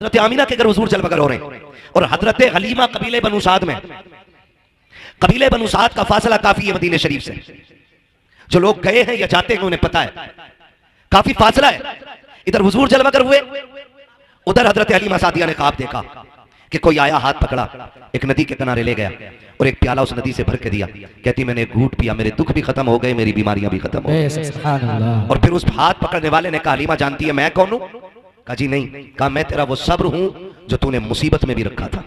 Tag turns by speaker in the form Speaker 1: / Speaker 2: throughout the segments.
Speaker 1: हजरत आमिना के घर हुजूर जलवगर हो रहे हैं और हजरत हलीमा कबीले बनु साद में, कबीले बनु साद का फासला काफी है मदीने शरीफ से। जो लोग गए हैं या जाते हैं उन्हें पता है काफी फासला है। इधर हुजूर जलवगर हुए, उधर हजरत हलीमा सादिया ने ख्वाब देखा कि कोई आया, हाथ पकड़ा, एक नदी के किनारे ले गया और एक प्याला उस नदी से भर के दिया। कहती मैंने एक घूंट पिया, मेरे दुख भी खत्म हो गए, मेरी बीमारियां भी खत्म हो गई। और फिर उस हाथ पकड़ने वाले ने कहा हलीमा जानती है मैं कौन हूं? कहा जी नहीं। कहा मैं तेरा वो सब्र हूं जो तूने मुसीबत में भी रखा था,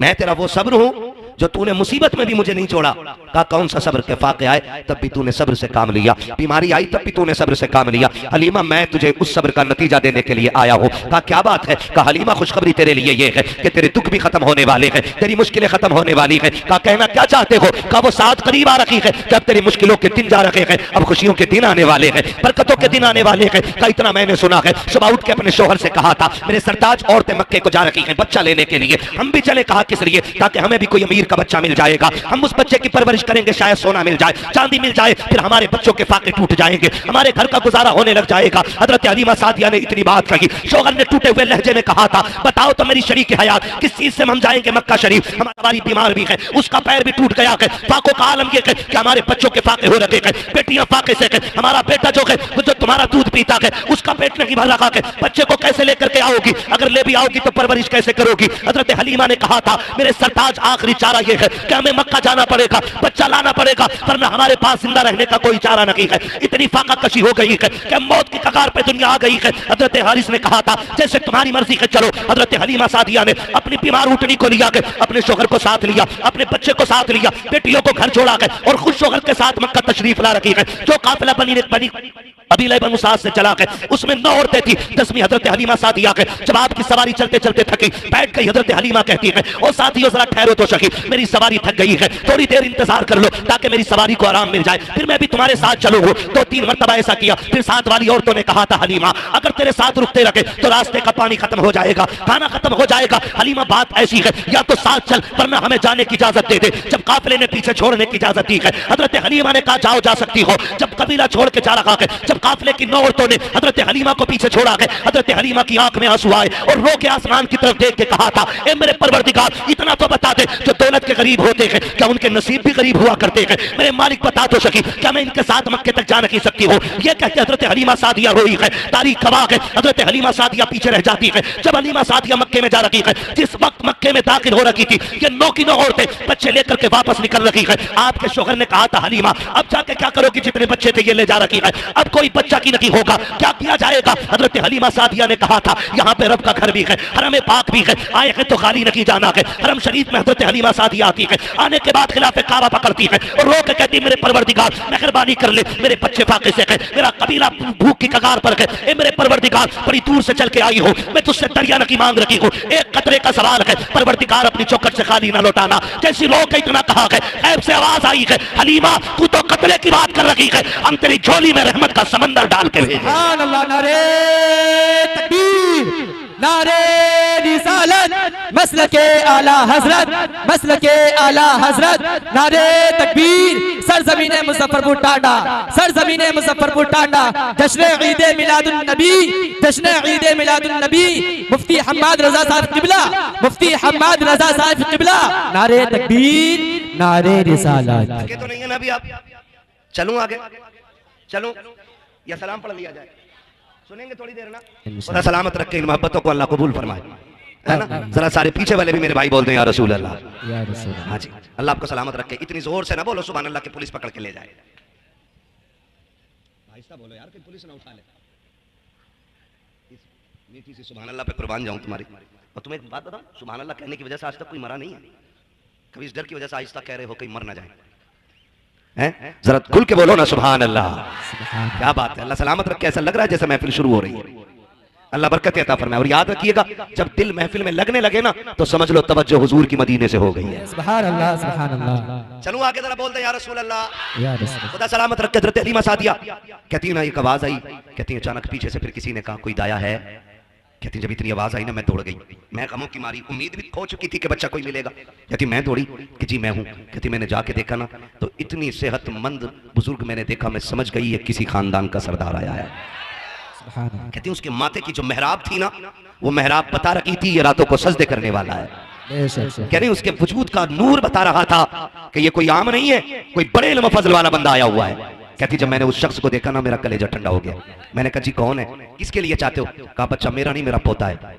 Speaker 1: मैं तेरा वो सब्र हूं जो तूने मुसीबत में भी मुझे नहीं छोड़ा। कहा कौन सा सब्र? के फाके आए तब भी तूने सब्र से काम लिया, बीमारी आई तब भी तूने सब्र से काम लिया। हलीमा मैं तुझे उस सब्र का नतीजा देने के लिए आया हूं। कहा क्या बात है? कहा हलीमा खुशखबरी तेरे लिए ये है कि तेरे दुख भी खत्म होने वाले हैं, तेरी मुश्किलें खत्म होने वाली है। कहा कहना क्या चाहते हो? कहा वो साथ करीब आ रखी है, जब तेरी मुश्किलों के दिन जा रखे हैं, अब खुशियों के दिन आने वाले हैं, बरकतों के दिन आने वाले हैं। कहा इतना मैंने सुना है, सुबह उठ के अपने शोहर से कहा था मेरे सरताज औरतें मक्के को जा रखी हैं बच्चा लेने के लिए, हम भी चले। कहा किस लिए? ताकि हमें भी कोई अमीर का बच्चा मिल जाएगा, हम उस बच्चे की परवरिश करेंगे, शायद सोना मिल जाए, चांदी मिल जाए, फिर हमारे बच्चों के फाके टूट जाएंगे, हमारे घर का गुजारा होने लग जाएगा। हजरत हलीमा सादिया ने इतनी बात कही, शोहर ने टूटे हुए लहजे में कहा था बताओ तो मेरी शरीक हयात किस चीज से हम जाएंगे मक्का शरीफ? हमारी बीमार भी है, उसका पैर भी टूट गया है, फाकों का आलम ये है कि हमारे बच्चों के फाके हो रखे हैं, बेटियां फाके से है, हमारा बेटा जो है जो तुम्हारा दूध पीता है उसका पेट नहीं भर रखा है, बच्चे को कैसे लेकर के आओगी? अगर ले भी आओगी तो परवरिश कैसे करोगी? हजरत हलीमा ने कहा था मेरे सरताज आखिरी चारा ये है कि हमें मक्का जाना पड़ेगा, बच्चा लाना पड़ेगा, वरना हमारे पास जिंदा रहने का कोई चारा नहीं है। इतनी फाका कशी हो गई है कि मौत की कगार पे दुनिया आ गई है। हजरत हारिस ने कहा था जैसे तुम्हारी मर्जी है चलो। हजरत हलीमा सादिया ने अपनी बीमार ऊँटनी को लिया, अपने शोहर को साथ लिया, अपने बच्चे को साथ लिया, बेटियों को घर छोड़ा गए और खुद शोहर के साथ मक्का तशरीफ ला रखी है। जो काफिला बनी कबीले बनु साद से चला गए उसमें 9 औरतें थी, 10वीं हजरत हलीमा सादिया के। जब आपकी सवारी चलते चलते थकी, बैठ गई, हजरत हलीमा कहती है ओ साथियों जरा ठहरो तो सही, मेरी सवारी थक गई है, थोड़ी देर इंतजार कर लो ताकि मेरी सवारी को आराम मिल जाए, फिर मैं भी तुम्हारे साथ चलूंगा। 2-3 मरतबा ऐसा किया, फिर साथ वाली औरतों ने कहा था हलीमा अगर तेरे साथ रुकते रखे तो रास्ते का पानी खत्म हो जाएगा, खाना खत्म हो जाएगा। हलीमा बात ऐसी है या तो साथ चल वरना हमें जाने की इजाजत दे दे। जब काफिले ने पीछे छोड़ने की इजाजत दी है, हजरत हलीमा ने कहा जाओ जा सकती हो। जब कबीला छोड़ के जा रहा है, जब काफिले की 9 औरतों ने हजरत हलीमा को पीछे छोड़ा है, हजरत हलीमा की आंख में आंसू आए और रो के आसमान की तरफ देख के कहा था ए मेरे परवरदिगार इतना तो बता दे जो दौलत के गरीब होते हैं क्या उनके नसीब भी गरीब हुआ करते हैं? मेरे मालिक बता तो सकी क्या मैं इनके साथ मक्के तक जा नहीं सकती हूँ? ये कहते हजरत हलीमा सादिया रोई है, तारीख गवाह है। हजरत हलीमा सादिया पीछे रह जाती है। जब हलीमा सादिया मक्के में जा रही है, जिस वक्त मक्के में दाखिल हो रखी थी, ये 9 की 9 औरतें बच्चे लेकर के वापस निकल रही है। आपके शोहर ने कहा था हलीमा अब जाके क्या करोगी? जितने बच्चे थे ये ले जा रखी है, अब कोई बच्चा की नहीं होगा, क्या किया जाएगा? हजरत हलीमा सादिया ने कहा था यहाँ पे रब का घर भी है, हरम पाक भी है, आए हैं तो खाली नहीं जाना है। हरम शरीफ में हजरत हलीमा सादिया आती है, आने के बाद खिलाफे काबा पकड़ती है और रो के कहती मेरे परवरदिगार मेहरबानी कर ले, मेरे बच्चे फाके से है, मेरा कबीला भूख की कगार पर है, ए मेरे परवरदिगार बड़ी दूर से चल के आई हूँ, मैं तुझसे दरिया नकी मांग रखी हूँ, एक कतरे का सवाल है, परवरदिगार अपनी चौखट से खाली ना लौटाना। जैसी रो के इतना कहा है, ऐब से आवाज आई है हलीमा तू तो कतरे की बात कर रही है, हम तेरी झोली में रहमत का समंदर डाल के भेजे।
Speaker 2: नारे तकबीर, नारे रिसालत, मसलके आला हजरत, मसलके आला हजरत, नारे तकबीर। सरजमीने मुजफ्फरपुर टांडा, सरजमीने मुजफ्फरपुर टांडा, जश्न ईद मिलादुन नबी, जश्न ईद मिलादुन नबी, मुफ्ती हम्माद रजा साहब किबला, मुफ्ती हम्माद रजा साहब किबला, नारे तकबीर, नारे रिसालत।
Speaker 1: आगे तो नहीं है ना अभी? आप चलूं आगे, चलूं या सलाम पढ़ लिया जाए? सुनेंगे थोड़ी देर ना? खुदा सलामत रखे, इन मोहब्बतों को अल्लाह कबूल फरमाए, है ना? जरा सारे पीछे वाले भी मेरे भाई बोलते हैं या रसूल अल्लाह,
Speaker 2: या रसूल।
Speaker 1: हाँ जी, अल्लाह आपको सलामत रखे। इतनी जोर से ना बोलो सुभान अल्लाह की पुलिस पकड़ के ले जाए। आहिस्ता बोलो यार, कोई पुलिस ना उठा ले। मीठी सी सुभान अल्लाह पे कुर्बान जाऊं तुम्हारी। और तुम्हें एक बात बताऊं, सुभान अल्लाह कहने की वजह से आज तक कोई मरा नहीं है। कभी इस डर की वजह से आहिस्ता कह रहे हो कहीं मर ना जाए, हैं? जरा खुल के बोलो ना सुभान अल्लाह। क्या बात है, अल्लाह सलामत रखे। ऐसा लग रहा है जैसे महफिल शुरू हो रही है। अल्लाह बरकत अता फरमाए। और याद रखिएगा जब दिल महफिल में लगने लगे ना तो समझ लो तवज्जो हुजूर की मदीने से हो गई है।
Speaker 2: सुभान अल्लाह, सुभान अल्लाह।
Speaker 1: चलो आगे जरा बोलते हैं या रसूल अल्लाह,
Speaker 2: या रसूल।
Speaker 1: खुदा सलामत रखे। हज़रत हलीमा सादिया कहती है ना, एक आवाज आई, कहती है अचानक पीछे से फिर किसी ने कहा कोई दाया है? कहती जब इतनी आवाज आई ना मैं दौड़ गई, मैं गमों की मारी, उम्मीद भी खो चुकी थी कि बच्चा कोई मिलेगा। कहती मैं दौड़ी कि जी मैं हूँ। कहती मैंने जाके देखा ना तो इतनी सेहतमंद बुजुर्ग मैंने देखा, मैं समझ गई ये किसी खानदान का सरदार आया है। कहती उसके माथे की जो मेहराब थी ना, वो मेहराब बता रही थी ये रातों को सजदे करने वाला है। कह रही उसके वजूद का नूर बता रहा था कि ये कोई आम नहीं है, कोई बड़े इल्म फजल वाला बंदा आया हुआ है। कहती जब मैंने उस शख्स को देखा ना, मेरा कलेजा ठंडा हो गया। मैंने कहा जी कौन है, किसके लिए चाहते हो? कहा बच्चा मेरा नहीं, मेरा पोता है।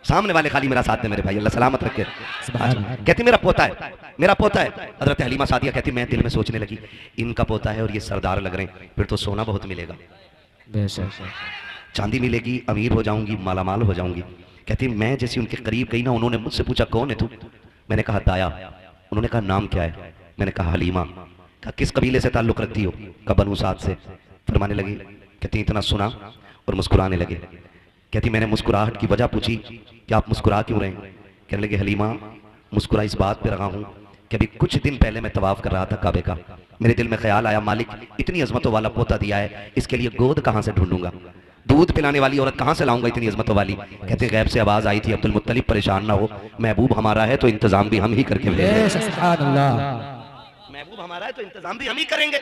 Speaker 1: सामने वाले खाली मेरा साथ है मेरे भाई, अल्लाह सलामत रखे। कहती मेरा पोता है, मेरा पोता है। हजरत हलीमा सादिया कहती मैं दिल में सोचने लगी इनका पोता है और ये सरदार लग रहे हैं, फिर तो सोना बहुत मिलेगा, चांदी मिलेगी, अमीर हो जाऊंगी, मालामाल हो जाऊंगी। कहती मैं जैसे उनके करीब गई ना, उन्होंने मुझसे पूछा कौन है तू? मैंने कहा दाया। उन्होंने कहा नाम क्या है? मैंने कहा हलीमा। कहा किस कबीले से ताल्लुक रखती हो? कहा बनु साद से। फरमाने लगी, कहती इतना सुना और मुस्कुराने लगे। कहती मैंने मुस्कुराहट की वजह पूछी कि आप मुस्कुरा क्यों रहे? कहने लगे हलीमा मुस्कुरा इस बात पे रहा हूँ कि अभी कुछ दिन पहले मैं तवाफ कर रहा था काबे का, मेरे दिल में ख्याल आया मालिक इतनी अजमतों वाला पोता दिया है, इसके लिए गोद कहाँ से ढूंढूंगा, दूध पिलाने वाली औरत कहाँ से लाऊंगा इतनी अजमतों वाली? कहते गैब से आवाज आई थी अब्दुल मुत्तलिब परेशान ना हो, महबूब हमारा है तो इंतजाम भी हम ही करके महबूब हमारा है तो इंतजाम भी हम ही करेंगे।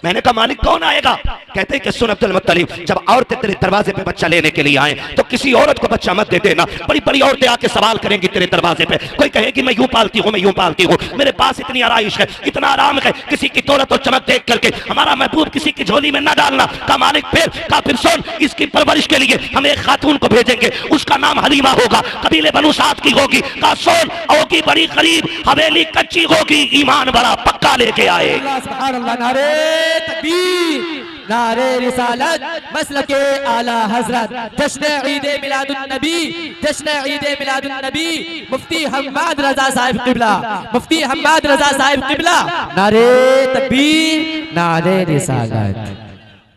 Speaker 1: मैंने कहा मालिक कौन आएगा? कहते हैं कि सुन अब्दुल मुत्तलिब, जब औरतें तेरे दरवाजे पे बच्चा लेने के लिए आए तो किसी औरत को बच्चा मत दे देना। बड़ी बड़ी औरतें आके सवाल करेंगी तेरे दरवाजे पे, कोई कहेगी मैं यूं पालती हूँ, मैं यूं पालती हूँ, मेरे पास इतनी आराइश है, इतना आराम है, किसी की दौलत और चमक देख करके हमारा महबूब किसी की झोली में न डालना। का मालिक फिर सुन, इसकी परवरिश के लिए हम एक खातून को भेजेंगे, उसका नाम हलीमा होगा, कबीले बनु साद की होगी। का सुन होगी बड़ी करीब, हवेली कच्ची होगी, ईमान बड़ा पक्का लेके आए।
Speaker 2: नारे तकबीर, नारे रिसालत, मसलके आला हजरत, जश्न ईद मिलादुन नबी, जश्न ईद मिलादुन नबी, मुफ्ती हम्माद रजा साहिब किबला, मुफ्ती हम्माद रजा साहिब किबला। नारे तकबीर, नारे रिसालत।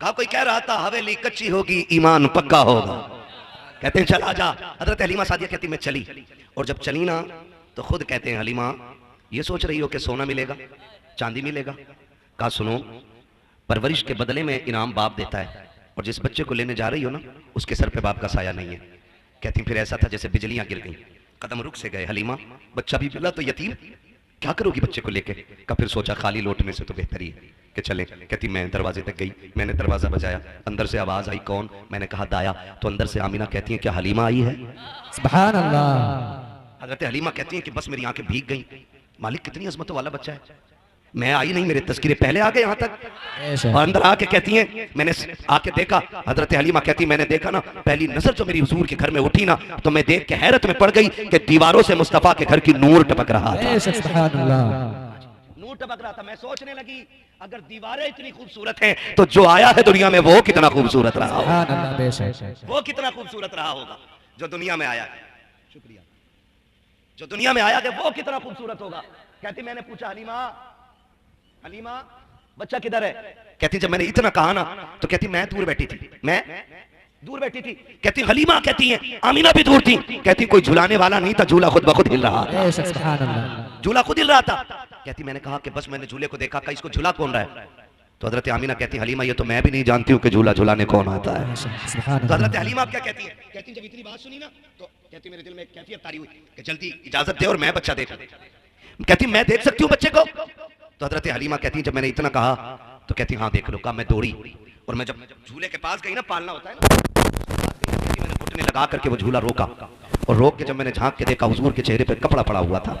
Speaker 1: कहा कोई कह रहा था हवेली कच्ची होगी, ईमान पक्का होगा। कहते हैं चल आजा। हजरत हलीमा सादिया कहती मैं चली, और जब चली ना तो खुद कहते हैं हलीमा ये सोच रही हो कि सोना मिलेगा, चांदी मिलेगा? कहा सुनो, परवरिश के बदले में इनाम बाप देता है, और जिस बच्चे को लेने जा रही हो ना उसके सर पे बाप का साया नहीं है। कहती फिर ऐसा था जैसे बिजलियां गिर गई, कदम रुक से गए। हलीमा बच्चा भी मिला तो यतीम, क्या करोगी बच्चे को लेके? का फिर सोचा खाली लौटने से तो बेहतरी है कि चले। कहती मैं दरवाजे तक गई, मैंने दरवाजा बजाया, अंदर से आवाज आई कौन? मैंने कहा दाया। तो अंदर से आमीना कहती है क्या हलीमा आई है?
Speaker 2: सुभान अल्लाह।
Speaker 1: हजरत हलीमा कहती है कि बस मेरी आंखें भीग गई, मालिक कितनी अजमतों वाला बच्चा है, मैं आई नहीं, मेरे तस्कीरे पहले आ गए यहाँ तक। और अंदर आके कहती हैं मैंने आके देखा। हजरत हलीमा कहती मैंने देखा ना, पहली नजर जो मेरी हुजूर के घर में उठी ना तो मैं देख के हैरत में पड़ गई कि दीवारों से मुस्तफा के घर की नूर टपक रहा था। नूर टपक रहा था। मैं सोचने लगी अगर दीवारें इतनी खूबसूरत हैं तो जो आया है दुनिया में वो कितना खूबसूरत रहा होगा, वो कितना खूबसूरत रहा होगा जो दुनिया में आया है। शुक्रिया। जो दुनिया में आया है वो कितना खूबसूरत होगा। कहती मैंने पूछा हलीमा बच्चा किधर है? कहती जब मैंने इतना कहा ना तो कहती मैं दूर बैठी थी, मैं दूर बैठी थी। कहती हलीमा कहती है आमीना भी दूर थी। कहती कोई झुलाने वाला नहीं था, झूला खुद ब खुद हिल रहा था, झूला खुद हिल रहा था। कहती मैंने कहा कि बस मैंने झूले को देखा, का इसको झूला कौन रहा है? तो हजरत आमीना कहती हलीमा ये तो मैं भी नहीं जानती हूँ कि झूला झुलाने कौन आता है। तो हजरत हलीमा क्या कहती है? कहती जब इतनी बात सुनी ना तो कहती मेरे दिल में कैफियत तारी हुई कि जल्दी इजाजत दे और मैं बच्चा देख। कहती मैं देख सकती हूँ बच्चे को? तो हजरत हलीमा कहती जब मैंने इतना कहा तो कहती हाँ देख लो। कहा मैं दौड़ी और मैं जब झूले के पास गई ना, पालना होता है ना, मैंने घुटने लगा करके वो झूला रोका, और रोक के जब मैंने झांक के देखा हुजूर के चेहरे पे कपड़ा पड़ा हुआ था।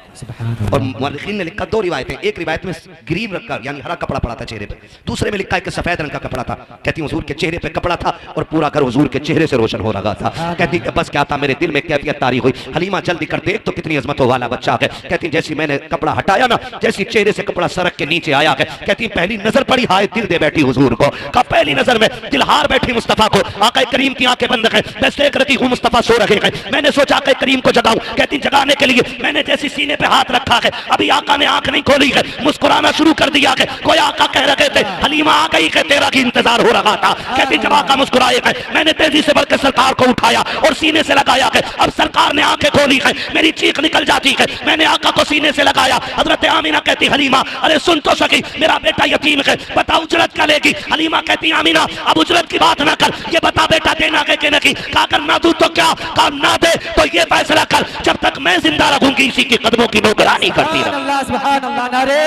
Speaker 1: और मुअल्लिखीन ने लिखा दो रिवायतें, एक रिवायत में ग्रीन रंग का यानी हरा कपड़ा पड़ा था चेहरे पे, दूसरे में लिखा है कि सफेद रंग का कपड़ा था। कहती हुजूर के चेहरे पे कपड़ा था और पूरा घर हुजूर के चेहरे से रोशन हो रहा था। कहती बस क्या था, मेरे दिल में कैफियत तारी हुई, हलीमा जल्दी कर देख तो कितनी अजमतों वाला बच्चा है। कहती जैसी मैंने कपड़ा हटाया ना, जैसी चेहरे से कपड़ा सरक के नीचे आया है, कहती पहली नजर पड़ी हाय दिल दे बैठी हुजूर को। का पहली नजर में दिल हार बैठी मुस्तफा को। आका करीम की आंखें बंद है, मैं देख रही हूँ मुस्तफा सो रहे हैं। मैंने सोचा आका करीम को जगाऊं। कहती जगाने के लिए मैंने जैसे सीने पे हाथ रखा है, अभी आका ने आंख नहीं खोली है, मुस्कुराना शुरू कर दिया है। कोई आका कह रहे थे हलीमा आ गई है, तेरा की इंतजार हो रहा था। कहती जब आका मुस्कुराए है, मैंने तेजी से बढ़कर सरकार को उठाया और सीने से लगाया है। अब सरकार ने आंखें खोली है, मेरी चीख निकल जाती है, मैंने आका को सीने से लगाया। हजरत आमीना कहती हलीमा अरे सुन तो सकी, मेरा बेटा यतीम है, बता उजरत क्या लेगी? हलीमा कहती आमीना अब उजरत की बात ना कर, ये बता बेटा देना है कि नहीं? कहा कर ना दूं तो क्या, कहा ना दे तो ये फैसला कर, जब तक मैं जिंदा रहूंगी इसी के कदमों की नौकरानी करती रहूं।
Speaker 2: अल्लाह सुभान अल्लाह। नारे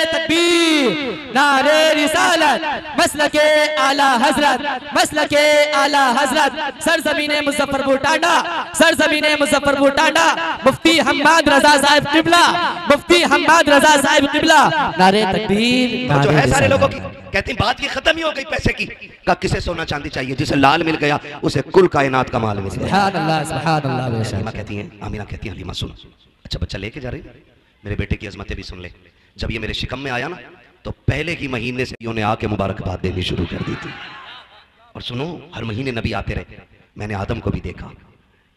Speaker 2: तकबीर, नारे रिसालत, मसलके आला हजरत, मसलके आला हजरत, सरजमीने मुजफ्फरपुर टांडा, सरजमीने मुजफ्फरपुर टांडा, मुफ्ती हम्माद रजा साहिब किबला, मुफ्ती हम्माद रजा साहिब किबला। नारे तकबीर।
Speaker 1: और जो है सारे लोगों की कहते हैं बात ये खत्म ही हो गई पैसे की। का किसे सोना चांदी चाहिए? जिसे लाल मिल गया उसे कुल कायनात का माल मिल गया।
Speaker 2: सुभान अल्लाह, सुभान अल्लाह।
Speaker 1: हलीमा कहती हैं, आमीना कहती है, हलीमा सुन, अच्छा बच्चा लेके जा रही है, मेरे बेटे की अजमतें भी सुन ले। जब ये मेरे शिकम में आया ना तो पहले ही महीने से उन्होंने आके मुबारकबाद देनी शुरू कर दी थी। और सुनो, हर महीने नबी आते रहे। मैंने आदम को भी देखा,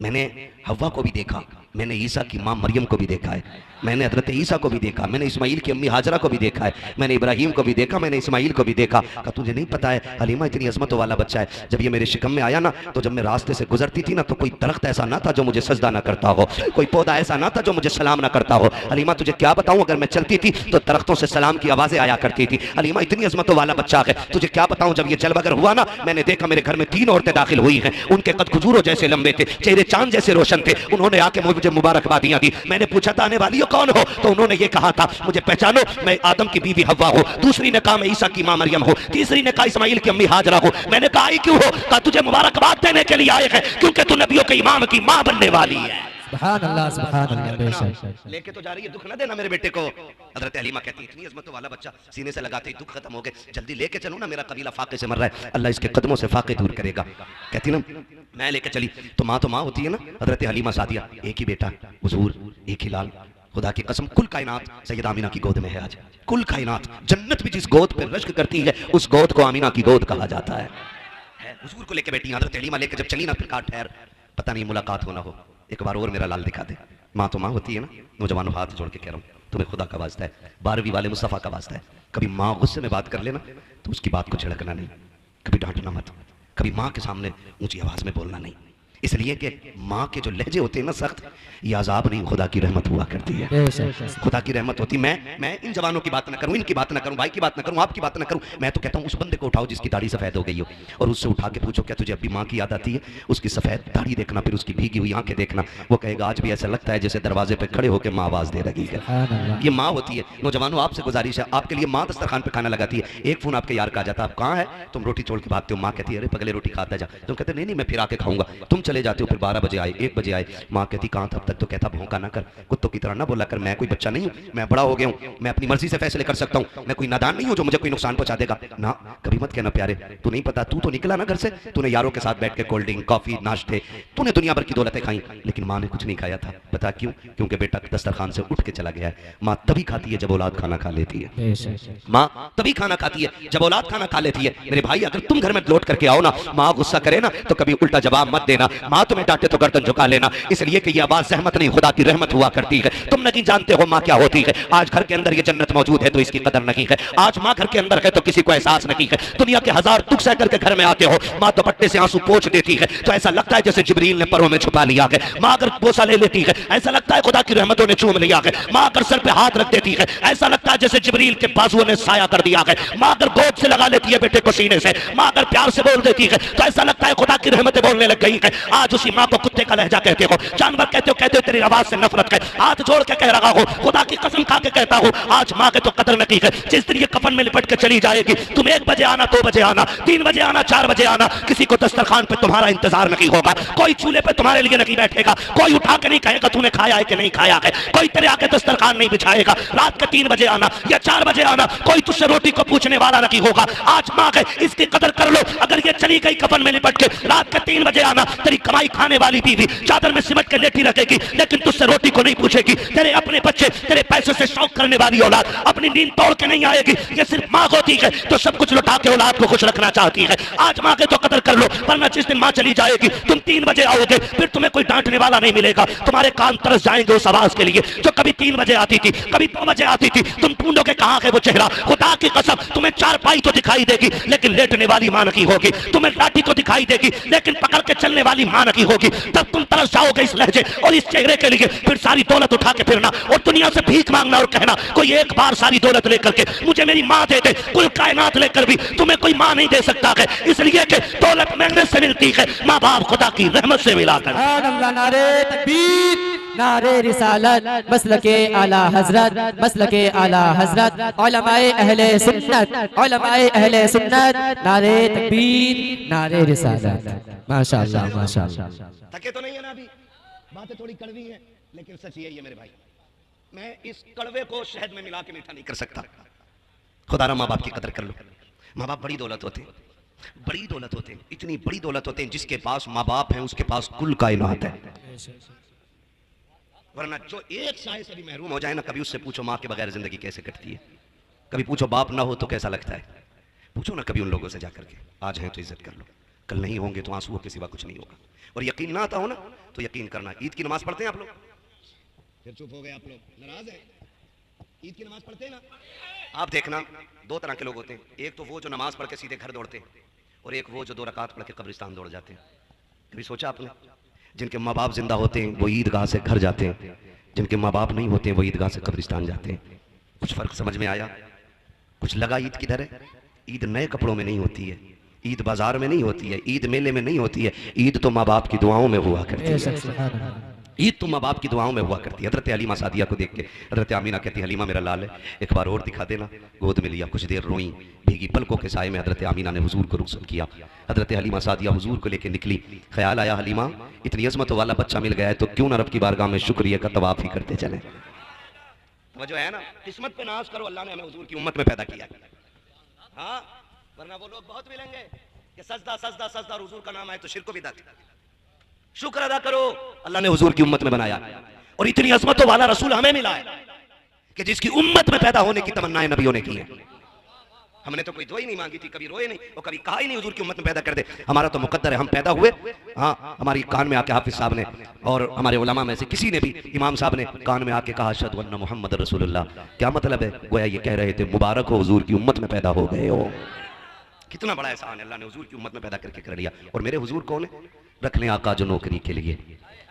Speaker 1: मैंने हव्वा को भी देखा, मैंने ईसा की माँ मरियम को भी देखा है, मैंने हजरत ईसा को भी देखा, मैंने इस्माइल की अम्मी हाजरा को भी देखा है, मैंने इब्राहिम को भी देखा, मैंने इस्माइल को भी देखा। कहा तुझे नहीं पता है हलीमा इतनी अजमतों वाला बच्चा है। जब ये मेरे शिकम में आया ना तो जब मैं रास्ते से गुजरती थी ना तो कोई दरख्त ऐसा ना था जो मुझे सजदा ना करता हो, कोई पौधा ऐसा ना था जो मुझे सलाम ना करता हो। हलीमा तुझे क्या बताऊं, अगर मैं चलती थी तो दरख्तों से सलाम की आवाजें आया करती थी। हलीमा इतनी अजमतों वाला बच्चा है, तुझे क्या बताऊं। जब ये जलवागर हुआ ना मैंने देखा मेरे घर में 3 औरतें दाखिल हुई हैं, उनके कद खजूरों जैसे लंबे थे, चेहरे चांद जैसे रोशन थे। उन्होंने आके मुझे मुबारकबादियां दी। मैंने पूछा था आने वाली हो कौन हो, तो उन्होंने ये कहा था मुझे पहचानो, मैं आदम की बीवी हव्वा हूँ। दूसरी ने कहा मैं ईसा की मां मरियम हूँ। तीसरी ने कहा इस्माइल की अम्मी हाजरा हूँ। मैंने कहा आई क्यों हो? कहा तुझे मुबारकबाद देने के लिए आए हैं क्योंकि तू नबियों के इमाम की मां बनने वाली है।
Speaker 2: सुभान अल्लाह, सुभान अल्लाह। बेशक
Speaker 1: लेके तो जा रही है, दुख ना देना मेरे बेटे को। हजरत हलीमा कहती है इतनी अजमतों वाला बच्चा सीने से लगाते ही दुख खत्म हो गए, जल्दी लेके चलो ना, मेरा कबीला फाके से मर रहा है, अल्लाह इसके कदमों से फाके दूर करेगा। कहती ना मैं लेके चली तो माँ होती है ना। हजरत हलीमा सादिया, एक ही बेटा हुजूर, एक ही लाल, खुदा की कसम कुल कायनात सैयदा आमीना की गोद में है आज। कुल कायनात, जन्नत भी जिस गोद पर रश्क करती है उस गोद को आमीना की गोद कहा जाता है। हुजूर को लेके बैठी हजरत हलीमा, लेके जब चली ना फिर कहा ठहर, पता नहीं मुलाकात होना हो, एक बार और मेरा लाल दिखा दे। माँ तो माँ होती है ना। नौजवानों हाथ जोड़ के कह रहा हूँ, तुम्हें खुदा का वास्ता है, 12वीं वाले मुस्तफ़ा का वास्ता है, कभी माँ गुस्से में बात कर लेना तो उसकी बात को झिड़कना नहीं, कभी डांटना मत, कभी माँ के सामने ऊंची आवाज में बोलना नहीं। इसलिए कि माँ के जो लहजे होते हैं ना सख्त, ये अजाब नहीं खुदा की रहमत हुआ करती है। खुदा की रहमत होती। मैं इन जवानों की बात ना करूं, इनकी बात ना करूं, भाई की बात ना करूं, आपकी बात ना करूं, मैं तो कहता हूं उस बंदे को उठाओ जिसकी दाढ़ी सफेद हो गई हो और उससे उठा के पूछो क्या तुझे अपनी माँ की याद आती है? उसकी सफेद दाढ़ी देखना, फिर उसकी भीगी हुई आंखें देखना, वो कहेगा आज भी ऐसा लगता है जैसे दरवाजे पे खड़े होकर माँ आवाज दे रही है। ये माँ होती है। नौजवानों आपसे गुजारिश है, आपके लिए माँ दस्तरखान पे खाना लगाती है, एक फोन आपके यार का आ जाता है, आप कहाँ है? तुम रोटी छोड़ के भागते हो, माँ कहती है अरे पगले रोटी खाता जा, तुम कहते नहीं मैं फिर आके खाऊंगा, तुम चले जाते हो, फिर 12 बजे आए, 1 बजे आए, माँ कहती कहाँ था अब तक? तो कहता भौंका ना कर, कुत्तों की तरह ना बोला कर, मैं कोई बच्चा नहीं हूँ, मैं बड़ा हो गया हूँ, मैं अपनी मर्जी से फैसले कर सकता हूँ, मैं कोई नादान नहीं हूँ जो मुझे कोई नुकसान पहुंचा देगा ना। कभी मत कहना प्यारे, तू नहीं पता, तू तो निकला ना घर से, तूने यारों के साथ बैठ के कोल्ड ड्रिंक कॉफी नाश्ते, तूने दुनिया भर की दौलतें खाई, लेकिन माँ ने कुछ नहीं खाया था। पता क्यों? क्योंकि बेटा दस्तरखान से उठ के चला गया है। माँ तभी खाती है जब औलाद खाना खा लेती है। माँ तभी खाना खाती है जब औलाद खाना खा लेती है। मेरे भाई अगर तुम घर में लौट करके आओ ना, माँ गुस्सा करे ना तो कभी उल्टा जवाब मत देना, माँ तुम्हें डांटे तो गर्दन झुका लेना, इसलिए कि ये आवाज रहमत नहीं खुदा की रहमत हुआ करती है। तुम नहीं जानते हो माँ क्या होती है। आज घर के अंदर ये जन्नत मौजूद है तो इसकी कदर नहीं है, आज माँ घर के अंदर है तो किसी को एहसास नहीं है। दुनिया के 1000 दुख सह करके घर में आते हो, माँ तो पट्टे से आंसू पोंछ देती है तो ऐसा लगता है जैसे जिब्रील ने परों में छुपा लिया है। माँ अगर बोसा ले लेती है ऐसा लगता है खुदा की रहमतों ने चूम लिया है। माँ अगर सर पे हाथ रख देती है ऐसा लगता है जैसे जिब्रील के बाजुओं ने साया कर दिया है। माँ अगर गोद से लगा लेती है बेटे को सीने से, माँ अगर प्यार से बोल देती है तो ऐसा लगता है खुदा की रहमतें बोलने लग गई है। आज उसी माँ को कुत्ते का लहजा कहते हो, जानवर कहते हो तेरी आवाज से नफरत है। हाथ जोड़ के कह रहा हूँ, खुदा की कसम खा के कहता हूँ, आज माँ के तो कदर नहीं है। जिस दिन ये कफन में लिपट के चली जाएगी, तुम 1 बजे आना, 2 बजे आना, 3 बजे आना, 4 बजे आना, किसी को दस्तरखान पे तुम्हारा इंतजार नहीं होगा, कोई चूल्हे पे तुम्हारे लिए नहीं बैठेगा, कोई उठा के नहीं कहेगा तूने खाया है कि नहीं खाया है, कोई तेरे आके दस्तरखान नहीं बिछाएगा। रात के 3 बजे आना या 4 बजे आना, कोई तुझसे रोटी को पूछने वाला नहीं होगा। आज माँ है, इसकी कदर कर लो। अगर ये चली गई कफन में लिपट के, रात के 3 बजे आना, तेरी कमाई खाने वाली बीवी चादर में सिमट के लेटी रखेगी लेकिन तुझसे रोटी को नहीं पूछेगी। तेरे अपने बच्चे तेरे पैसे से शौक करने वाली औलाद अपनी नींद तोड़ के नहीं आएगी। ये सिर्फ माँ होती है तो सब कुछ लुटा के औलाद को खुश रखना चाहती है। आज माँ के तो कदर कर लो, वरना जिस दिन माँ चली जाएगी तुम 3 बजे आओगे, फिर तुम्हें कोई डांटने वाला नहीं मिलेगा। तुम्हारे कान तरस जाएंगे उस आवाज के लिए जो कभी 3 बजे आती थी, कभी 2 बजे आती थी। तुम ढूंढोगे कहाँ है वो चेहरा। खुदा की कसम तुम्हें 4 पाई तो दिखाई देगी लेकिन लेटने वाली माँ नहीं होगी। तुम्हें लाठी तो दिखाई देगी लेकिन पकड़ के चलने वाली माँ नहीं होगी। तब तुम तरस जाओगे इस लहजे और इस चेहरे के लिए, फिर सारी दौलत उठा के फिरना और दुनिया से भीख मांगना और कहना कोई एक बार सारी दौलत लेकर के मुझे मेरी माँ दे दे। कुल कायनात लेकर भी तुम्हें कोई माँ नहीं दे सकता है, इसलिए कि दौलत मेहनत से मिलती है, माँ बाप खुदा की रहमत से मिलाकर।
Speaker 2: नारे तकबीर, नारे रिसालत मसलके आला हजरत मसलके आला हजरत उलमाए अहले सुन्नत उलमाए अहले सुन्नत नारे तकबीर नारे रिसालत। माशाअल्लाह माशाअल्लाह।
Speaker 1: थके तो नहीं है ना अभी? बातें थोड़ी कड़वी हैं लेकिन सच यही है मेरे भाई, मैं इस कड़वे को शहद में मिला के मीठा नहीं कर सकता। खुदारा माँ बाप की कदर कर लो। माँ बाप बड़ी दौलत होते हैं, बड़ी दौलत होते हैं, इतनी बड़ी दौलत होते हैं जिसके पास माँ बाप है उसके पास कुल कायनात है। वरना जो एक साय से भी महरूम हो जाए ना, कभी उससे पूछो माँ के बगैर जिंदगी कैसे कटती है, कभी पूछो बाप ना हो तो कैसा लगता है, पूछो ना कभी उन लोगों से जाकर के। आज हैं तो इज्जत कर लो, कल नहीं होंगे तो आंसुओं के सिवा कुछ नहीं होगा। और यकीन ना आता हो ना तो यकीन करना, ईद की नमाज पढ़ते हैं आप लोग? फिर चुप हो गए आप लोग, नाराज हैं? ईद की नमाज पढ़ते हैं ना? आप देखना दो तरह के लोग होते हैं, एक तो वो जो नमाज पढ़ के सीधे घर दौड़ते हैं और एक वो जो 2 रकात पढ़ के कब्रिस्तान दौड़ जाते हैं। कभी सोचा आपने? जिनके माँ बाप जिंदा होते हैं वो ईदगाह से घर जाते हैं, जिनके माँ बाप नहीं होते वो ईदगाह से कब्रिस्तान जाते हैं। कुछ फर्क समझ में आया? कुछ लगा ईद किधर है? ईद नए कपड़ों में नहीं होती है, ईद बाजार में नहीं होती है, ईद मेले में नहीं होती है, ईद तो माँ बाप की दुआओं में हुआ करती है। ईद तो माँ बाप की दुआओं में हुआ करती है। हजरत हलीमा सादिया को देख के हजरत आमीना कहती, हलीमा मेरा लाल है, एक बार और दिखा देना। गोद में लिया, कुछ देर रोई, भीगी पलकों के साए में हजरत आमीना ने हुजूर को रुखसत किया। हजरत हलीमा सादिया हुजूर को लेकर निकली। ख्याल आया हलीमा इतनी अजमत वाला बच्चा मिल गया है तो क्यों ना रब की बारगाह में शुक्रिया का तवाफ ही करते चले। जो है ना, किस्मत पे नाज करो, अल्लाह ने हमें हुजूर की उम्मत में पैदा किया। हाँ, वरना वो लोग बहुत मिलेंगे कि सजदा सजदा सजदा हुजूर का नाम आए तो शिरक बिदअत। शुक्र अदा करो, अल्लाह ने हुजूर की उम्मत में बनाया और इतनी अजमतों वाला रसूल हमें मिला है कि जिसकी उम्मत में पैदा होने की तमन्नाएं नबियों ने की है। हमने तो कोई दुआ ही नहीं मांगी थी, कभी रोए नहीं और कभी कहा ही नहीं हुजूर की उम्मत में पैदा कर दे। हमारा तो मुकद्दर है, हम पैदा हुए। हाँ, हमारी कान में आके हाफिज साहब ने और हमारे उलमा में से किसी ने भी, इमाम साहब ने कान में आके कहा अशहदु अन्ना मुहम्मद रसूलुल्लाह। क्या मतलब है? गोया ये कह रहे थे मुबारक हो हुजूर की उम्मत में पैदा हो गए हो। कितना बड़ा एहसान है, अल्लाह ने हुजूर की उम्मत में पैदा करके कर लिया। और मेरे हुजूर कौन है? रखने आका जो नौकरी के लिए,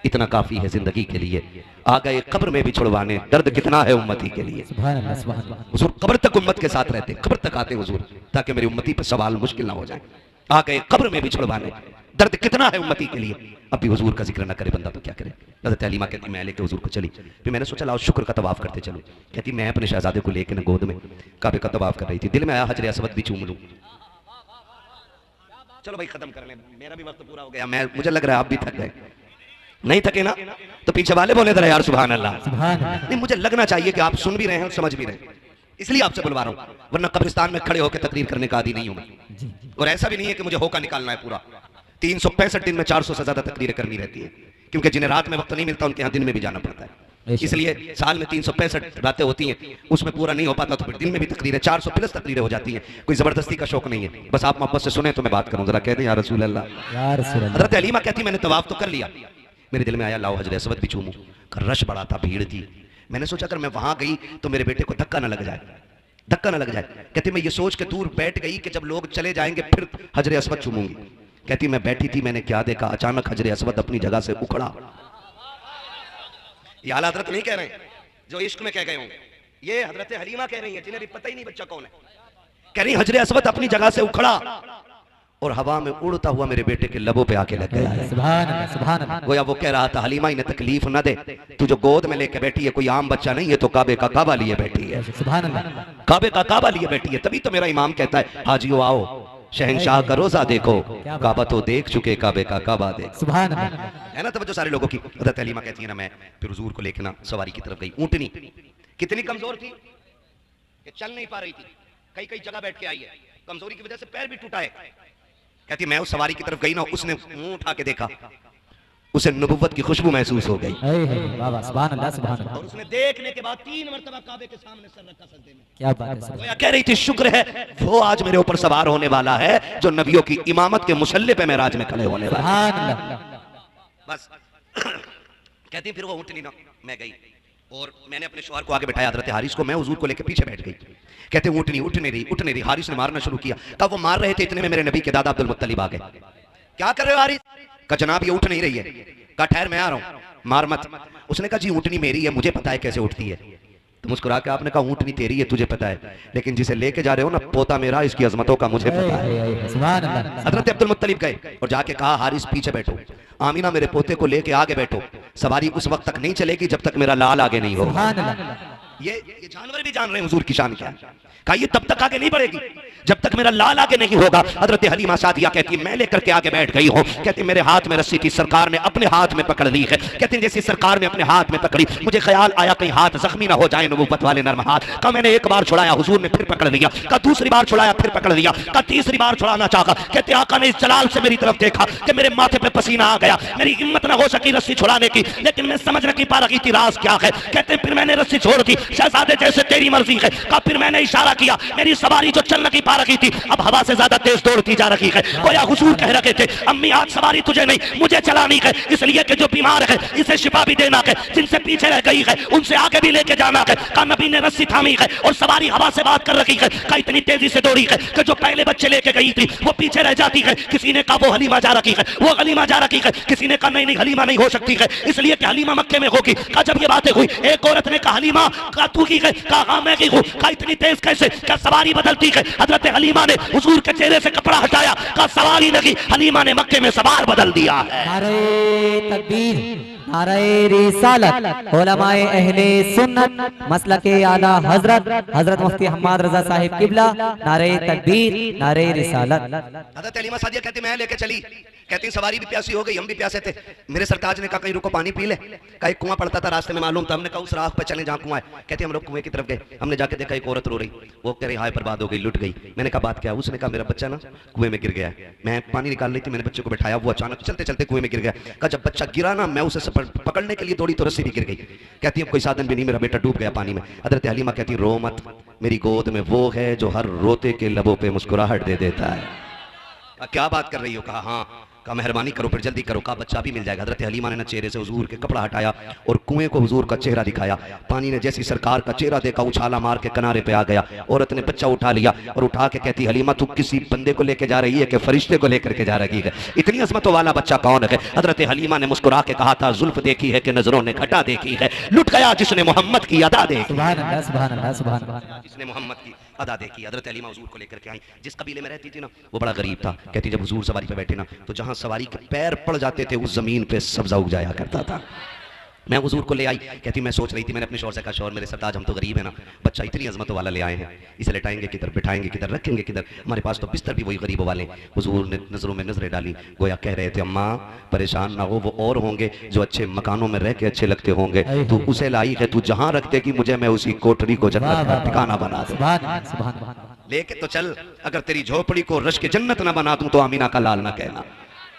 Speaker 1: इतना काफी है जिंदगी के लिए। आ गए कब्र में भी छुड़वाने, दर्द कितना है उम्मती के लिए। हुजूर कब्र तक उम्मत के साथ रहते, कब्र तक आते हुजूर ताकि मेरी उम्मती पर सवाल मुश्किल ना हो जाए। आ गए कब्र में भी छुड़वाने, दर्द कितना है उम्मती के लिए। अब भी हुजूर का जिक्र ना करे बंदा तो क्या करे। हज़रत हलीमा कहती मैं लेके हुजूर को चली, फिर मैंने सोचा लाओ शुक्र का तवाफ करते चलो। कहती मैं अपने शहजादे को लेकर गोद में काबे का तवाफ कर रही थी, दिल में आया हजर असवद भी चूम लूं। चलो भाई खत्म कर ले, मेरा भी वक्त पूरा हो गया। मुझे लग रहा है आप भी थक गए। नहीं थके ना तो पीछे वाले बोले जरा यार सुभान अल्लाह। नहीं, मुझे लगना चाहिए कि आप सुन भी रहे हैं और समझ भी रहे हैं, इसलिए आपसे बुलवा रहा हूं, वरना कब्रिस्तान में खड़े होकर तकरीर करने का आदी नहीं हूं मैं। और ऐसा भी नहीं है कि मुझे होका निकालना है पूरा। 365 दिन में 400 से ज्यादा तकरीरें करनी रहती है, क्योंकि जिन्हें रात में वक्त नहीं मिलता उनके यहाँ दिन में भी जाना पड़ता है। इसलिए साल में 365 रातें होती हैं, उसमें पूरा नहीं हो पाता तो फिर दिन में भी तकरीरें 400 प्लस तकरीरें हो जाती हैं। कोई जबरदस्ती का शौक नहीं है, बस आप मोहब्बत से सुने तो मैं बात करूं। जरा कह दें या रसूल अल्लाह। हज़रत हलीमा कहती मैंने तवाफ तो कर लिया, मेरे दिल में आया लाओ हजर असवद भी चूमूं। रश बड़ा था, भीड़ थी। मैंने सोचा अगर मैं वहां गई तो मेरे बेटे को धक्का ना लग जाए, धक्का ना लग जाए। कहती मैं ये सोच के दूर बैठ गई कि जब लोग चले जाएंगे फिर हजर असवद चूमूंगी। कहती मैं बैठी थी, मैंने क्या देखा, अचानक हजर असवद अपनी जगह से उखड़ा। ये आला हजरत नहीं कह रहे हैं जो इश्क में कह गए होंगे, ये हजरत हलीमा कह रही है जिन्हें भी पता ही नहीं बच्चा कौन है। कह रही हजर असवद अपनी जगह से उखड़ा और हवा में उड़ता हुआ मेरे बेटे के लबों पे आके लग गया।
Speaker 2: सुभान अल्लाह, सुभान अल्लाह।
Speaker 1: गोया वो कह रहा था हलीमा इन्हें तकलीफ न दे, तू जो गोद में लेके बैठी है कोई आम बच्चा नहीं है, तो काबे का काबा लिए बैठी है।
Speaker 2: सुभान अल्लाह,
Speaker 1: काबे का काबा लिए बैठी है। तभी तो मेरा इमाम कहता है हाजियो आओ शहनशाह का रोजा देखो, काबा तो देख चुके काबे का काबा देख।
Speaker 2: सुभान अल्लाह।
Speaker 1: है ना तवज्जो सारे लोगों की। हज़रत हलीमा कहती है ना मैं फिर हुजूर को लेके ना सवारी की तरफ गई। ऊँटनी कितनी कमजोर थी कि चल नहीं पा रही थी, कई कई जगह बैठ के आई है, कमजोरी की वजह से पैर भी टूटा है। कहती मैं उस सवारी की तरफ गई ना, उसने मुंह उठा के देखा, उसे नबुव्वत की खुशबू महसूस हो गई।
Speaker 2: सुभान अल्लाह, सुभान अल्लाह।
Speaker 1: और उसने देखने के बाद 3 मरतबा काबे के सामने सर रखा सजदे में।
Speaker 2: क्या बात है।
Speaker 1: गोया कह रही थी शुक्र है वो आज मेरे ऊपर सवार होने वाला है जो नबियों की इमामत के मुसल्ले पे मेराज में खड़े होने वाला है।
Speaker 2: सुभान अल्लाह।
Speaker 1: बस कहती फिर वो ऊँटनी ना मैं गई और मैंने अपने शौहर को आगे बैठाया हजरत हारिस को, मैं हुजूर को लेकर पीछे बैठ गई। कहते ऊँटनी उठने रही। हारिस ने मारना शुरू किया। तब वो मार रहे थे, इतने में मेरे नबी के दादा अब्दुल मुत्तलिब आ गए। क्या कर रहे हो हारिस? कहा जनाब ये उठ नहीं रही है। कहा ठहर मैं आ रहा हूँ, मार मत। उसने कहा जी ऊँटनी मेरी है, मुझे पता है कैसे उठती है। तो मुस्कुरा के आपने कहा ऊँटनी तेरी है तुझे पता है, लेकिन जिसे लेके जा रहे हो ना पोता मेरा, इसकी अजमतों का मुझे पता है।
Speaker 2: सुभान अल्लाह।
Speaker 1: हजरत अब्दुल मुत्तलिब गए और जाके कहा हारिस पीछे बैठो, आमीना मेरे पोते को लेके आगे बैठो, सवारी उस वक्त तक नहीं चलेगी जब तक मेरा लाल आगे नहीं होगा।
Speaker 2: सुभान अल्लाह।
Speaker 1: ये जानवर भी जान रहे हैं हुजूर की शान क्या है। कहा ये तब तक आगे नहीं बढ़ेगी जब तक मेरा लाल आगे नहीं होगा। हजरत हलीमा सादिया कहती है मैं लेकर के आगे बैठ गई हूँ, कहती मेरे हाथ में रस्सी थी, सरकार ने अपने हाथ में पकड़ ली है। कहते जैसे सरकार ने अपने हाथ में पकड़ी मुझे ख्याल आया कहीं हाथ जख्मी ना हो जाए, नबूवत वाले नरम हाथ। कहा मैंने एक बार छुड़ाया, हुजूर ने फिर पकड़ लिया। कहा दूसरी बार छुड़ाया, फिर पकड़ लिया। कहा तीसरी बार छुड़ाना चाहा, कहते आका ने इस जलाल से मेरी तरफ देखा कि मेरे माथे पे पसीना आ गया, मेरी हिम्मत ना हो सकी रस्सी छुड़ाने की, लेकिन मैं समझ नहीं पा रही थी राज क्या है। कहते फिर मैंने रस्सी छोड़ दी, शहजादे जैसे तेरी मर्जी है। कहा फिर मैंने इशारा किया, मेरी सवारी जो चल नहीं पा रही थी अब हवा से ज्यादा तेज दौड़ती जा रही है। गोया हुजूर कह रहे थे अम्मी आज सवारी तुझे नहीं मुझे चलानी है, इसलिए कि जो बीमार है इसे शिफा भी देना है, जिनसे पीछे रह गई है उनसे आगे भी लेके जाना है। कहा नबी ने रस्सी थामी है और सवारी हवा से बात कर रही है। कहा इतनी तेजी से दौड़ी है कि जो पहले बच्चे लेके गई थी वो पीछे रह जाती है। किसी ने कहा वो हलीमा जा रही है, वो हलीमा जा रही है। किसी ने कहा नहीं नहीं हलीमा नहीं हो सकती है, इसलिए कि हलीमा मक्के में होगी। कहा जब ये बातें हुई एक औरत ने कहा हलीमा कहा तू की है? कहा हाँ मैं की हूँ। कहा इतनी तेज कैसे? क्या सवारी बदलती है? हजरत हलीमा ने हुजूर के चेहरे से कपड़ा हटाया, कहा सवारी नहीं हलीमा ने मक्के में सवार बदल दिया है।
Speaker 2: नारे तकबीर, नारे रिसालत, उलमाए अहले सुन्नत मसलके आला हजरत हजरत मुफ्ती हम्माद रजा साहिब किबला, नारे तकबीर, नारे रिसालत।
Speaker 1: हजरत हलीमा सादिया कहती मैं लेके चली, कहती सवारी भी प्यासी हो गई, हम भी प्यासे थे। मेरे सरताज ने कहा कहीं रुको पानी पी ले। कहा एक कुआं पड़ता था रास्ते में मालूम था, हमने कहा उस राह पर चले जहाँ कुआं है। कहते हम लोग कुएं की तरफ गए, हमने जाके देखा एक औरत रो रही, वो कह रही हाय बर्बाद हो गई लुट गई। मैंने कहा बात क्या? उसने कहा मेरा बच्चा ना कुएं में गिर गया, मैं पानी निकाल रही थी, मैंने बच्चे को बैठाया, वो अचानक चलते चलते कुएं में गिर गया। कहा जब बच्चा गिरा ना मैं उसे पकड़ने के लिए दौड़ी तो रस्सी भी गिर गई। कहती अब कोई साधन भी नहीं, मेरा बेटा डूब गया पानी में। हजरत हलीमा कहती रो मत, मेरी गोद में वो है जो हर रोते के लबों पे मुस्कुराहट दे देता है। क्या बात कर रही हो? कहा हाँ। कहा मेहरबानी करो फिर जल्दी करो, कहा बच्चा भी मिल जाएगा। हजरत हलीमा ने चेहरे से हुजूर के कपड़ा हटाया और कुएं को हुजूर का चेहरा दिखाया। पानी ने जैसी सरकार का चेहरा देखा उछाला मार के किनारे पे आ गया। औरत ने बच्चा उठा लिया और उठा के कहती हलीमा तू किसी बंदे को लेके जा रही है कि फरिश्ते को लेकर के जा रही है? इतनी अजमतों वाला बच्चा कौन है? हजरत हलीमा ने मुस्कुरा के कहा था जुल्फ देखी है कि नजरों ने घटा देखी है, लुट गया जिसने मोहम्मद की अदा देखी।
Speaker 2: सुभान अल्लाह, सुभान अल्लाह, सुभान अल्लाह।
Speaker 1: जिसने मोहम्मद की अदा देखी। हजरत हलीमा हुजूर को लेकर के आई। जिस कबीले में रहती थी ना वो बड़ा गरीब था। कहती जब हुजूर सवारी पे बैठे ना तो जहां सवारी के पैर पड़ जाते थे उस जमीन पे सब्जा उग जाया करता था। मैं हुजूर को ले आई। कहती मैं सोच रही थी, मैंने अपने शौहर से कहा शौहर मेरे सरताज हम तो गरीब है ना, बच्चा इतनी अजमतों वाला ले आए हैं, इसे लेटाएंगे किधर, बिठाएंगे किधर, रखेंगे किधर, हमारे पास तो बिस्तर भी वही गरीबों वाले। हुजूर ने नजरों में नजरें डाली, गोया कह रहे थे अम्मा परेशान ना हो, वो और होंगे जो अच्छे मकानों में रह के अच्छे लगते होंगे, तू उसे लाई है, तू जहां रख देगी मुझे मैं उसी कोठरी को जन्नत का ठिकाना बना दूं। लेके तो चल, अगर तेरी झोपड़ी को रश के जन्नत ना बना दूं तो आमीना का लाल ना कहना।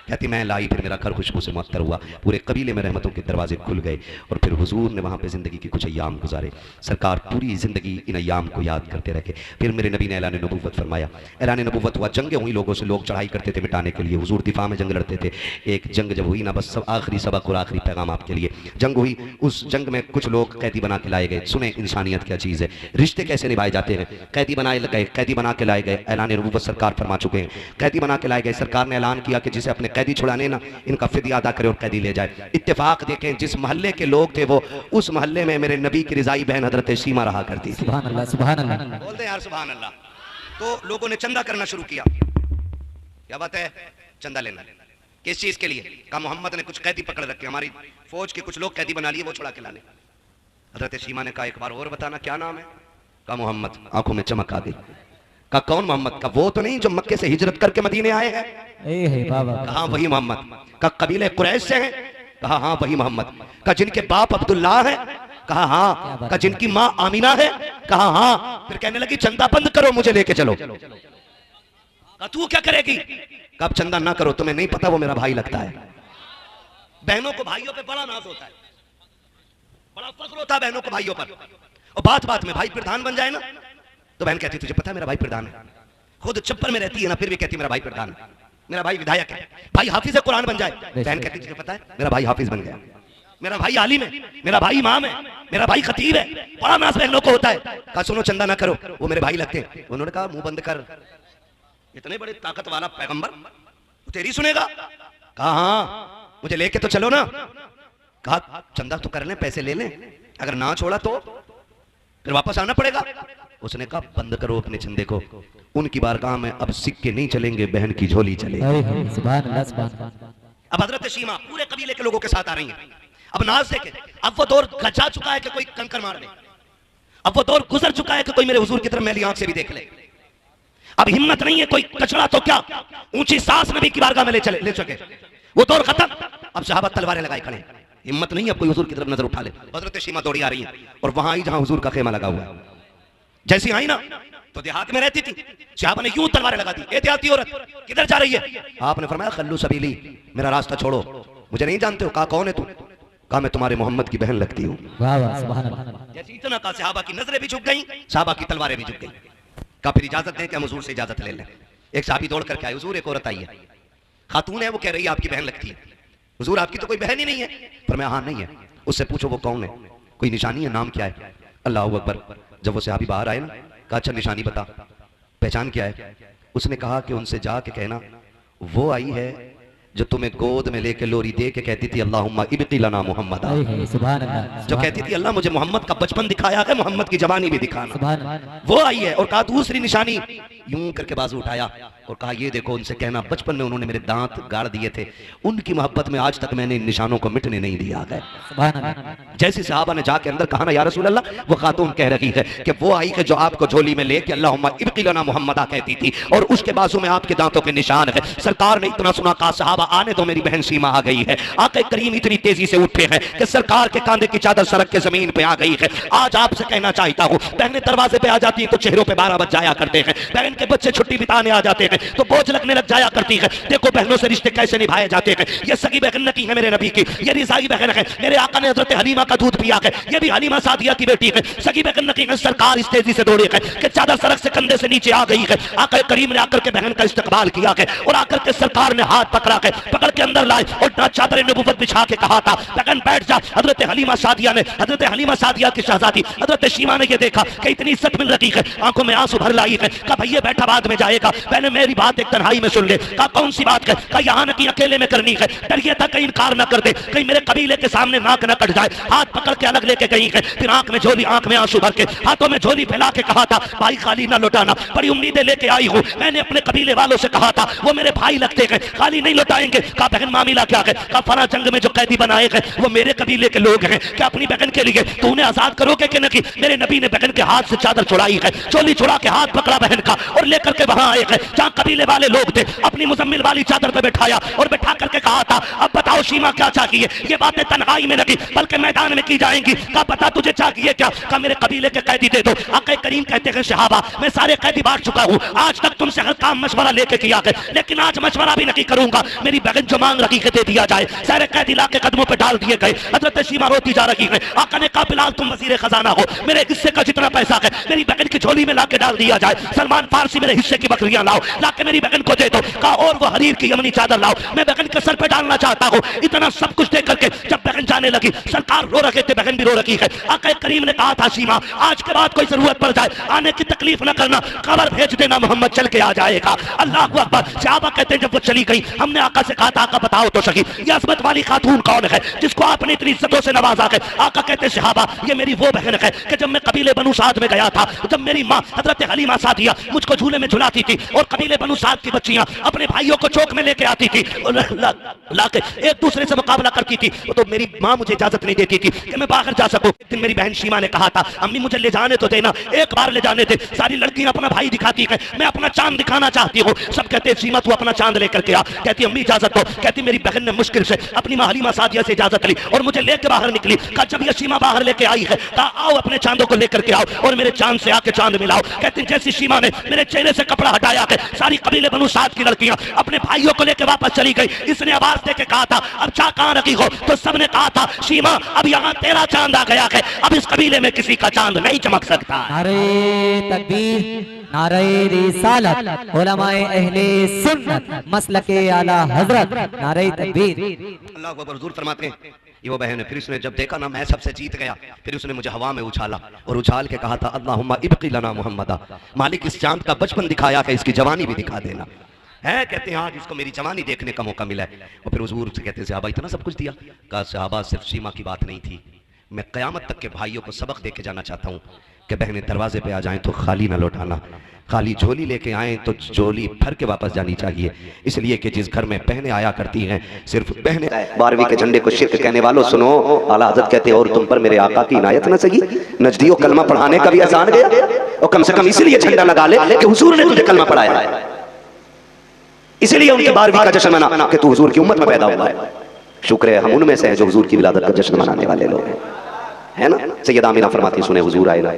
Speaker 1: कहती मैं लाई, फिर मेरा घर खुशबू से मुअत्तर हुआ, पूरे कबीले में रहमतों के दरवाजे खुल गए और फिर हुजूर ने वहाँ पे ज़िंदगी के कुछ अय्याम गुजारे। सरकार पूरी ज़िंदगी इन अय्याम को याद करते रखे। फिर मेरे नबी ने ऐलान नबूवत फरमाया। ऐलान नबूवत हुआ, जंगें हुई, लोगों से लोग चढ़ाई करते थे मिटाने के लिए, हुजूर दिफा में जंग लड़ते थे। एक जंग जब हुई ना बस सब आखिरी सबक और आखिरी पैगाम आपके लिए। जंग हुई, उस जंग में कुछ लोग कैदी बना के लाए गए। सुने इंसानियत क्या चीज़ है, रिश्ते कैसे निभाए जाते हैं। कैदी बनाए गए, कैदी बना के लाए गए। ऐलान नबूवत सरकार फरमा चुके हैं, कैदी बना के लाए गए। सरकार ने ऐलान किया कि जिसे अपने कैदी छुड़ाने ना इनका फिदिया अदा करे और कैदी ले जाए। इत्तेफाक देखें जिस मोहल्ले के लोग थे वो उस मोहल्ले में मेरे नबी की रिजाई बहन हजरत सीमा रहा करती थी।
Speaker 2: सुभान अल्लाह, सुभान अल्लाह।
Speaker 1: बोलते यार सुभान अल्लाह। तो लोगों ने चंदा करना शुरू किया। क्या बात है? चंदा लेना। किस चीज के लिए? कहा मोहम्मद ने कुछ कैदी पकड़ रखे, हमारी फौज के कुछ लोग कैदी बना लिए, वो छुड़ा के लाने। हजरत सीमा ने कहा एक बार और बताना क्या नाम है? कहा मोहम्मद। आंखों में चमक आ गई। कहा कौन मोहम्मद? का वो तो नहीं जो मक्के से हिजरत करके मदीने आए हैं? कहा वही मोहम्मद। का कबीले कुरैश से हैं? कहा हाँ वही मोहम्मद। का जिनके बाप अब्दुल्ला है? कहा हाँ। का जिनकी माँ आमीना है? कहा हाँ। फिर कहने लगी चंदा बंद करो, मुझे लेके चलो। कहा तू क्या करेगी? कब चंदा ना करो, तुम्हें नहीं पता वो मेरा भाई लगता है। बहनों को भाइयों पे बड़ा नाज होता है, बड़ा फख्र होता है बहनों को भाइयों पर। और बात बात में भाई प्रधान बन जाए ना तो बहन कहती तुझे पता है मेरा भाई प्रधान है। खुद छप्पर में रहती है ना फिर भी कहती मेरा भाई प्रधान है, मेरा भाई विधायक है। भाई हाफिज है कुरान बन जाए, बहन कहती तुझे पता है मेरा भाई हाफिज बन गया, मेरा भाई आलिम है, मेरा भाई इमाम है, मेरा भाई खतीब है। बड़ा नाज बहनों को होता है। कहा सुनो चंदा ना करो, वो मेरे भाई लगते हैं। उन्होंने कहा मुंह बंद कर, इतने बड़े ताकत वाला पैगंबर तेरी सुनेगा? कहा हाँ मुझे लेके तो चलो ना। कहा चंदा तो कर ले, पैसे ले लें, अगर ना छोड़ा तो फिर वापस आना पड़ेगा। उसने कहा बंद करो अपने चंदे को, उनकी बारगाह में अब सिक्के नहीं चलेंगे, बहन की झोली चलेगी।
Speaker 2: सुभान अल्लाह, सुभान अल्लाह।
Speaker 1: अब हजरत शीमा पूरे कबीले के लोगों के साथ आ रही हैं। अब नाज देखे, अब वो दौर जा चुका है कि कोई कंकर मार ले, अब वो दौर गुजर चुका है कि कोई मेरे हुजूर की तरफ मैली आंख से भी देख ले। अब हिम्मत नहीं है, कोई कचड़ा तो क्या ऊंची सांस नबी की बारगाह में ले चले, वो दौर खत्म। अब सहाबा तलवारें लगाए खड़े, हिम्मत नहीं है अब कोई हुजूर की तरफ नजर उठा ले। हजरत शीमा दौड़ी आ रही है और वहां आई जहां हुजूर का खेमा लगा हुआ है। जैसी आई ना तो देहात में रहती थी, सहाबा ने यूं तलवारें लगा दी, एहतियाती औरत किधर जा रही है? आपने फरमाया खल्लू सबीली, मेरा रास्ता छोड़ो, मुझे नहीं जानते हो। कहा कौन है तू? कहा मैं तुम्हारे मोहम्मद की बहन लगती हूँ।
Speaker 2: वाह वाह, सुभान अल्लाह।
Speaker 1: जैसे इतना कहा सहाबा की नजरें भी झुक गई, सहाबा की तलवारें भी झुक गई। कहा फिर इजाजत दें कि हम हुजूर से इजाजत ले लें। एक साहबी दौड़ करके आए, हुजूर एक औरत आई है, खातून है, वो कह रही है आपकी बहन लगती है। हुजूर आपकी तो कोई बहन ही नहीं है। पर मैं हाँ नहीं है। उससे पूछो वो कौन है, कोई निशानी है, नाम क्या है? अल्लाह अकबर। जब वो सहाबी बाहर आए ना, कहा अच्छा निशानी बता, पहचान क्या है? उसने कहा कि उनसे जाके कहना वो आई है जो तुम्हें गोद में लेके लोरी दे के कहती थी अल्लाहुम्मा इब्की लना मुहम्मद,
Speaker 2: सुभान अल्लाह।
Speaker 1: जो कहती थी अल्लाह मुझे मोहम्मद का बचपन दिखाया है, मोहम्मद की जवानी भी दिखाना,
Speaker 2: सुभान अल्लाह।
Speaker 1: वो आई है। और कहा दूसरी निशानी, यूं करके बाजू उठाया और कहा ये देखो, उनसे कहना बचपन में उन्होंने मेरे दांत गाड़ दिए थे, उनकी मोहब्बत में आज तक मैंने इन निशानों को मिटने नहीं दिया है।
Speaker 2: सुभान अल्लाह।
Speaker 1: जैसे सहाबा ने जाके अंदर कहा ना या रसूल अल्लाह, वो खातून कह रही है कि वो आई है जो आपको झोली में लेके अल्लाहुम्मा इब्की लना मुहम्मदा कहती थी और उसके बाजू में आपके दांतों के निशान है। सरकार ने इतना सुना, कहा सहाबा आने दो, मेरी बहन सीमा आ गई है। आके करीम इतनी तेजी से उठे हैं कि सरकार के कांधे की चादर सड़क के जमीन पे आ गई है। आज आपसे कहना चाहता हूँ, बहनें दरवाजे पे आ जाती है तो चेहरों पे 12 बज जाया करते हैं, बहन के बच्चे छुट्टी बिताने आ जाते हैं तो बोझ लगने लग जाया करती है। देखो बहनों से रिश्ते कैसे निभाए जाते हैं। ये सगी बहन नहीं है मेरे नबी की, ये रिज़ाई बहन है, मेरे आका ने हजरत हलीमा का दूध पिया है, ये भी हलीमा सादिया की बेटी है, सगी बहन नहीं है। सरकार इस तेजी से दौड़ी है कि चादर सड़क से कंधे से नीचे आ गई है। आका करीम ने आकर के बहन का इस्तकबाल किया है और आकर के सरकार ने हाथ पकड़ा है, पकड़ के अंदर लाए और चादर नबूवत बिछा के कहा था बहन बैठ जा। हजरत हलीमा सादिया ने, हजरत हलीमा सादिया की शहजादी हजरत शीमा ने ये देखा कि इतनी इज्जत मिल रही है, आंखों में आंसू भर लाई है। कहा भैया बैठा बाद में जाएगा, मैंने मेरी बात एक तन्हाई में सुन ले। कहा कौन सी बात है? कहा यहाँ न की अकेले में करनी है, डर ये था कहीं इनकार न कर दे, कहीं मेरे कबीले के सामने नाक न कट जाए। हाथ पकड़ के अलग लेके गई है, फिर आंख में झोली, आंख में आंसू भर के, हाथों में झोली फैला के कहा था भाई खाली ना लौटाना, बड़ी उम्मीदें लेके आई हूँ, मैंने अपने कबीले वालों से कहा था वो मेरे भाई लगते हैं, खाली नहीं लौटाएंगे। कहा बहन मामला क्या है? कहा फना जंग में जो कैदी बनाए गए वो मेरे कबीले के लोग हैं, क्या अपनी बहन के लिए तो उन्हें आजाद करोगे कि नहीं? मेरे नबी ने बहन के हाथ से चादर छुड़ाई है, चोली छुड़ा के हाथ पकड़ा बहन का और लेकर के वहां आए हैं जहां कबीले वाले लोग थे, अपनी मुजम्मिल वाली चादर पे बैठाया और बैठा करके कहा था अब बताओ शीमा क्या चाहिए? ये बातें तन्हाई में नहीं बल्कि मैदान में की जाएंगी। कहा बता तुझे चाहिए क्या? कहा मेरे कबीले के कैदी दे दो। आका करीम कहते हैं सहाबा मैं सारे कैदी बांट चुका हूँ, आज तक तुमसे हर काम मशवरा लेके किया है, लेकिन आज मशवरा भी नहीं करूंगा, मेरी बहन जो मांग रही है दे दिया जाए। सारे कैदी ला के कदमों पे डाल दिए गए। हजरत शीमा रोती जा रही है। आका ने कहा बिलाल तुम वजीर खजाना हो, मेरे हिस्से का जितना पैसा है मेरी बहन की झोली में लाके डाल दिया जाए। सलमान फारसी मेरे हिस्से की बकरियां लाओ, लाके मेरी बहन को दे दो। कहा और वो हरीर की यमनी चादर लाओ, मैं बहन के सर पे डालना चाहता हूँ। इतना सब कुछ दे करके जब बहन जाने लगी, सरकार रो रहे थे, बहन भी रो रही है। आका करीम ने कहा था शीमा आज के बाद कोई जरूरत पड़ जाए आने की तकलीफ न करना, खबर भेज देना, मोहम्मद चल के आ जाएगा। अल्लाह अकबर। सहाबा कहते हैं जब वो चली गई हमने आका से कहा था आका बताओ तो सही ये अजमत वाली खातून कौन है जिसको आपने इतनी इज्जतों से नवाजा है? आका कहते हैं सहाबा ये मेरी वो बहन है कि जब मैं कबीले बनु साद में गया था, जब मेरी माँ हजरत हलीमा सादिया मुझको झूले में झुलाती थी और कबीले बनु साद की बच्चियां अपने भाइयों को चौक में लेके आती थी और लाके एक दूसरे से मुकाबला करती थी, तो मेरी माँ मुझे इजाजत नहीं देती थी कि मैं बाहर जा सकूं। एक दिन मेरी बहन शीमा ने कहा था अम्मी मुझे ले जाने तो देना, एक बार ले जाने दे। सारी लड़कियां अपना भाई दिखाती है, मैं अपना चांद दिखाना चाहती हूँ। सब कहते हैं शीमा तू अपना चांद लेकर के आ। कहती अम्मी इजाजत दो। कहती मेरी बहन ने मुश्किल से अपनी माँ हलीमा सादिया से इजाजत ली और मुझे लेकर बाहर निकली। कहा जब ये शीमा बाहर लेके आई है कहा आओ अपने चांदों को लेकर के आओ और मेरे चांद से आके चांद मिलाओ। कहती जैसी शीमा ने मेरे चेहरे से कपड़ा हटाया है सारी कबीले बनु साद की लड़कियां अपने भाइयों को लेकर वापस चली गई। इसने आवाज देके कहा था अब चा कहां रखी हो? तो सबने कहा था शीमा अब यहाँ तेरा चांद आ गया है, अब इस कबीले में किसी का चांद नहीं चमक सकता।
Speaker 2: नारे तकबीर, नारे रिसालत, उलमाए अहले सुन्नत, मसलके आला हजरत, नारे तकबीर।
Speaker 1: अल्लाह अकबर। हुजूर फरमाते हैं ये वो बहन है। फिर उसने जब देखा ना मैं सबसे जीत गया, फिर उसने मुझे हवा में उछाला और उछाल के कहा था अल्लाहुम्मा इब्की लना मुहम्मदा, मालिक इस चांद का बचपन दिखाया है, इसकी जवानी भी दिखा देना है। कहते हैं आज इसको मेरी जवानी देखने का मौका मिला है। और फिर हुजूर से कहते हैं सहाबा इतना सब कुछ दिया? कहा सहाबा सिर्फ सीमा की बात नहीं थी, मैं क़यामत तक के भाइयों को सबक दे के जाना चाहता हूँ कि बहनें दरवाजे पे आ जाएं तो खाली ना लौटाना, खाली झोली लेके आए तो झोली भर के वापस जानी चाहिए, इसलिए कि जिस घर में बहनें आया करती हैं सिर्फ बहनें।
Speaker 3: 12वीं के झंडे को शिर्क कहने वालों सुनो, आला हज़रत कहते हैं और तुम पर मेरे आका की इनायत न सही, नजदियों कलमा पढ़ाने का भी आसान गया, और कम से कम इसीलिए झंडा लगा ले कि हुजूर ने तुझे कलमा पढ़ाया है, इसीलिए उनके 12वीं का जश्न मना कि तू हुजूर की उम्मत में पैदा हुआ है। शुक्र है हम उनमें से हैं जो हुजूर की विलादत का जश्न मनाने वाले लोग हैं, है ना। सैयदा आमिना फरमाती सुने हुजूर आए ना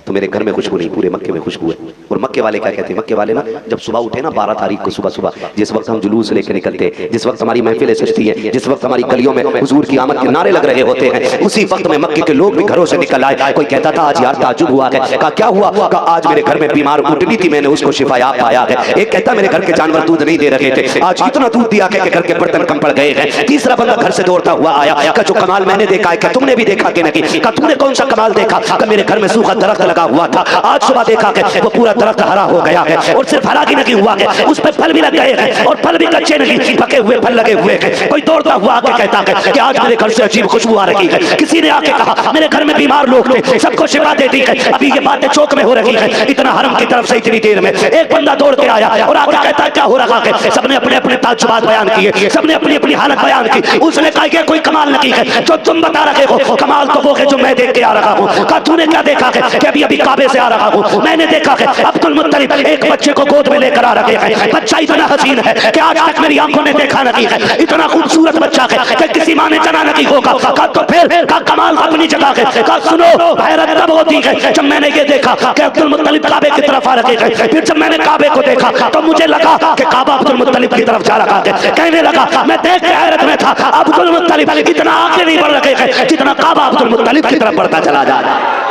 Speaker 3: तो मेरे घर में खुशबू नहीं, पूरे मक्के में खुशबू है। और मक्के वाले क्या कहते हैं, मक्के वाले ना जब सुबह उठे ना 12 तारीख को सुबह सुबह, जिस वक्त हम जुलूस लेकर निकलते हैं, जिस वक्त हमारी महफिलें सजती हैं, जिस वक्त हमारी गलियों में हुजूर की आमद के नारे लग रहे होते हैं, उसी वक्त में मक्के के लोग भी घरों से निकल आए। कोई कहता था आज यार ताज्जुब हुआ है, कहा क्या हुआ, कहा आज मेरे घर में बीमार उठनी थी, मैंने उसको शिफायाब पाया है। एक कहता मेरे घर के जानवर दूध नहीं दे रहे थे, आज इतना दूध दिया कि घर के बर्तन कम पड़ गए हैं। तीसरा बंदा घर से दौड़ता हुआ आया, कहा जो कमाल मैंने देखा है क्या तुमने भी देखा कि नहीं, कहा तुमने कौन सा कमाल देखा, कहा मेरे घर में सूखा दरख्त लगा हुआ था, आज सुबह देखा कि वो पूरा दरख्त हरा हो गया है, और सिर्फ हरा ही नहीं हुआ है, उस पे फल भी लग गए हैं, और फल भी कच्चे नहीं पके हुए फल लगे हुए हैं। कोई दौड़ता हुआ आके कहता है कि आज मेरे घर से अजीब खुशबू आ रही है। किसी ने आके कहा मेरे घर में बीमार लोग थे, सबको शिफा दे दी है, अभी ये बातें चौक में हो रही है, इतना हरम की तरफ से इतनी देर में। एक बंदा दौड़ के आया और आके कहता है क्या हो रहा है, सबने अपने अपने ताज्जुबात बयान किए, सबने अपनी अपनी हालत बयान की। उसने कहा कि कोई कमाल नहीं है जो तुम बता रहे हो, कमाल तो वो है जो मैं देख के आ रहा हूँ। कहा तूने क्या देखा है, कि अभी अभी काबे से आ रहा हूँ, मैंने देखा है अब्दुल मुत्तलिब एक बच्चे को गोद में लेकर आ रखे हैं, बच्चा इतना हसीन है कि आज तक मेरी आंखों ने देखा नहीं है, इतना खूबसूरत बच्चा है कि किसी माँ ने जना नहीं होगा। कहा तो फिर कहा कमाल अपनी जगह है। कहा सुनो हैरत तब होती है जब मैंने ये देखा कि अब्दुल मुत्तलिब काबे की तरफ आ रखे हैं, फिर जब मैंने काबे को देखा तो मुझे लगा कि काबा अब्दुल मुत्तलिब की तरफ जा रहा है। कहने लगा मैं देख के हैरत में था, अब्दुल मुत्तलिब इतना आगे नहीं बढ़ रखे हैं जितना काबा अब्दुल मुत्तलिब की तरफ बढ़ता चला जा रहा है।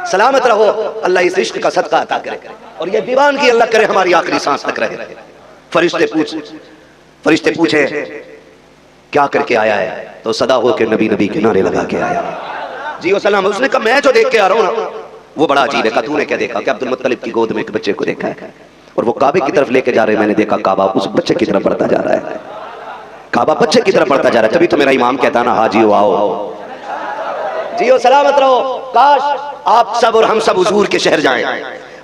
Speaker 3: सलामत रहो, अल्लाह इस इश्क का सदका अता करे, और ये दीवान की अल्लाह करे हमारी आखिरी सांस तक रहे। फरिश्ते पूछे क्या करके आया है, तो सदा हो के नबी नबी के नारे लगा के आया जी ओ सलाम। उसने कहा मैं जो देख के आ रहा हूँ ना वो बड़ा अजीब है। कहा तूने क्या देखा, कि अब्दुल मुत्तलिब की गोद में एक बच्चे को देखा है, और वो काबे की तरफ लेके जा रहे हैं, मैंने देखा काबा उस बच्चे की तरफ बढ़ता जा रहा है, काबा बच्चे की तरफ बढ़ता जा रहा है। तभी तो मेरा इमाम कहता ना हाजी हो आओ जियो सलामत रहो, काश आप सब और हम सब हुजूर के शहर जाएं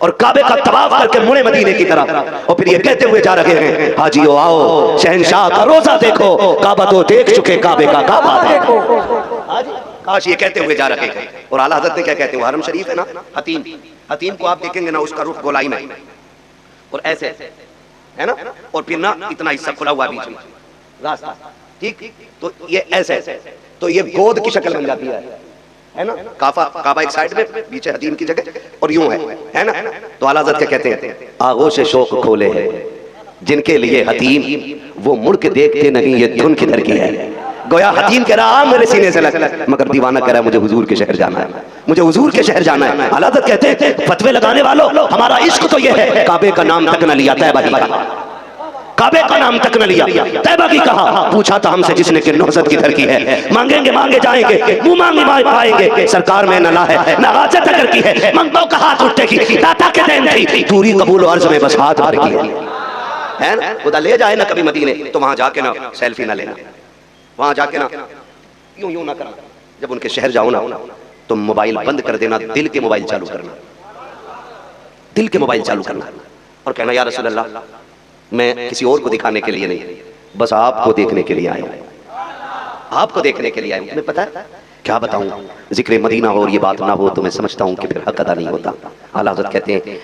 Speaker 3: और काबे का तवाफ करके मुड़े मदीने की तरफ, और फिर ये कहते हुए जा रहे हैं हाजियो आओ शहंशाह का रोजा देखो, काबा तो देख चुके काबे का काबा देखो। काश ये कहते हुए जा रहे हैं। और आला हज़रत ने क्या कहते हैं, हरम शरीफ है ना, हतीम, हतीम को आप देखेंगे ना उसका रुख गोलाई में और ऐसे है ना, और फिर ना इतना हिस्सा खुला हुआ बीच में रास्ता, ठीक, तो ये ऐसे, तो ये गोद की शक्ल बन जाती है ना, काबा एक साइड में, पीछे हतीम की जगह, और यूं है ना। तो आला हज़रत क्या कहते हैं, आगोश शौक खोले हैं जिनके लिए हतीम, वो मुड़ के देखते नहीं ये धुन किधर की है। गोया हतीम कह रहा मेरे सीने से लग, मगर दीवाना कह रहा है मुझे हुजूर के शहर जाना है, मुझे हुजूर के शहर जाना है। आला हज़रत कहते हैं फतवे लगाने वालों, हमारा इश्क तो ये है, काबे का नाम तक न लिया, तैबा ही का, काबे का नाम तक न लिया, तैबा की कहा। पूछा था हमसे जिसने कि नौसत किधर की है, मांगेंगे मांगे जाएंगे, मुंह मांगे पाएंगे, सरकार में न ला है न हाजत अगर की है, मंगतों का हाथ उठेगी, दाता के देन थी, दूरी कबूल अर्ज में बस हाथ भर की है ना। खुदा ले जाए ना कभी मदीने तो वहां जाके ना सेल्फी ना लेना, वहां जाके ना यूं ना करना, जब उनके शहर जाओ ना तो मोबाइल बंद कर देना, दिल के मोबाइल चालू करना, दिल के मोबाइल चालू करना, और कहना या रसूल अल्लाह मैं किसी और को दिखाने के लिए नहीं, बस आपको देखने के लिए आया हूं, आपको देखने के लिए आया हूं। तुम्हें पता है क्या बताऊं, जिक्र मदीना हो और ये बात ना हो तो मैं समझता हूं कि फिर हक अदा नहीं होता। आला हज़रत कहते हैं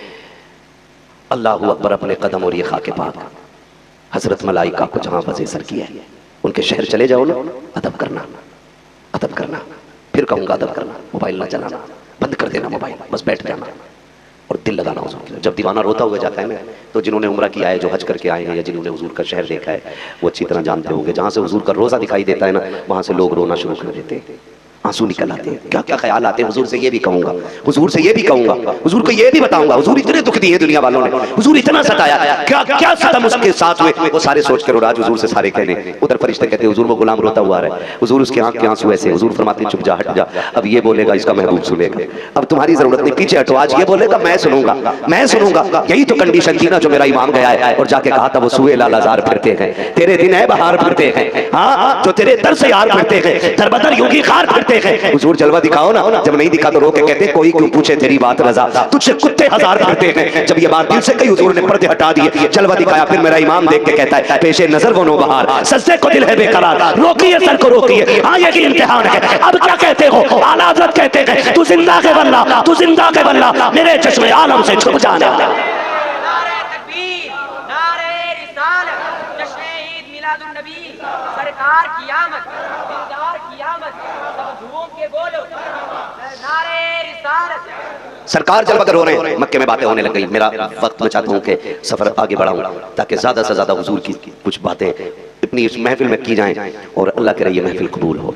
Speaker 3: अल्लाहु अकबर अपने कदम और ये खाके पाक, हजरत मलाइका को जहां वज़े सर किया है, उनके शहर चले जाओ ना, अदब करना, अदब करना, फिर कहूंगा अदब करना, मोबाइल ना चलाना, बंद कर देना मोबाइल, बस बैठ जाना और दिल लगाना हुजूर। जब दीवाना रोता हुआ जाता है ना, तो जिन्होंने उम्रा किया है, जो हज करके आए हैं, या जिन्होंने हुजूर का शहर देखा है, वो अच्छी तरह जानते होंगे, जहाँ से हुजूर का रोज़ा दिखाई देता है ना, वहाँ से लोग रोना शुरू कर देते हैं। आंसू निकल आते हैं, क्या क्या ख्याल आते हैं। हुजूर से ये भी कहूंगा, हुजूर से ये भी कहूंगा, हुजूर को ये भी बताऊंगा, हुजूर इतने दुख दिए दुनिया वालों ने, हुजूर इतना सताया, क्या क्या सितम उसके साथ हुए। वो सारे सोच कर आज हुजूर से सारे कहने, उधर फरिश्ते कहते हुजूर वो गुलाम रोता हुआ रहा है, हुजूर उसके आंख के आंसू ऐसे, हुजूर फरमाते चुप जा, हट जा, अब ये बोलेगा इसका महबूब सुनेगा, अब तुम्हारी जरूरत नहीं, पीछे हटो, आज ये बोलेगा मैं सुनूंगा, मैं सुनूंगा। यही तो कंडीशन थी ना जो मेरा इमाम गया है और जाके कहा था वो सुए लालाजार फिरते हैं, तेरे दिन है बहार फिरते हैं, हाँ जो तेरे दर से यार फिरते हैं, दरबदर यूं खार फिरते हैं। हुजूर जलवा दिखाओ ना, जब नहीं दिखा तो रोके कहते कोई क्यों पूछे तेरी बात रजा, तुझसे कुत्ते हजार फिरते हैं। जब ये बात दिल से कही हुजूर ने पर्दे हटा दिए, जलवा दिखाया, फिर मेरा इमाम देख के कहता है पेशे नजर वो नो बहार, सजदे को दिल है बेकरार, रोकिए सर को रोकिए, हाँ ये इम्तिहान है। अब क्या कहते हो, आला हज़रत कहते हैं तू जिंदा के बल्ला, तू जिंदा के बल्ला, मेरे चश्मे आलम से छुप जाना।
Speaker 4: सरकार की आमद, दिलदार की आमद, सब धुओं के बोलो, नारे रिसालत।
Speaker 3: सरकार जलवा कर रो रहे हैं, मक्के में बातें होने लग गई। मेरा वक्त मैं चाहता हूँ कि सफर आगे बढ़ाऊं ताकि ज्यादा से ज्यादा हुजूर की कुछ बातें इतनी इस महफिल में की जाएं और अल्लाह करे ये महफिल कबूल हो।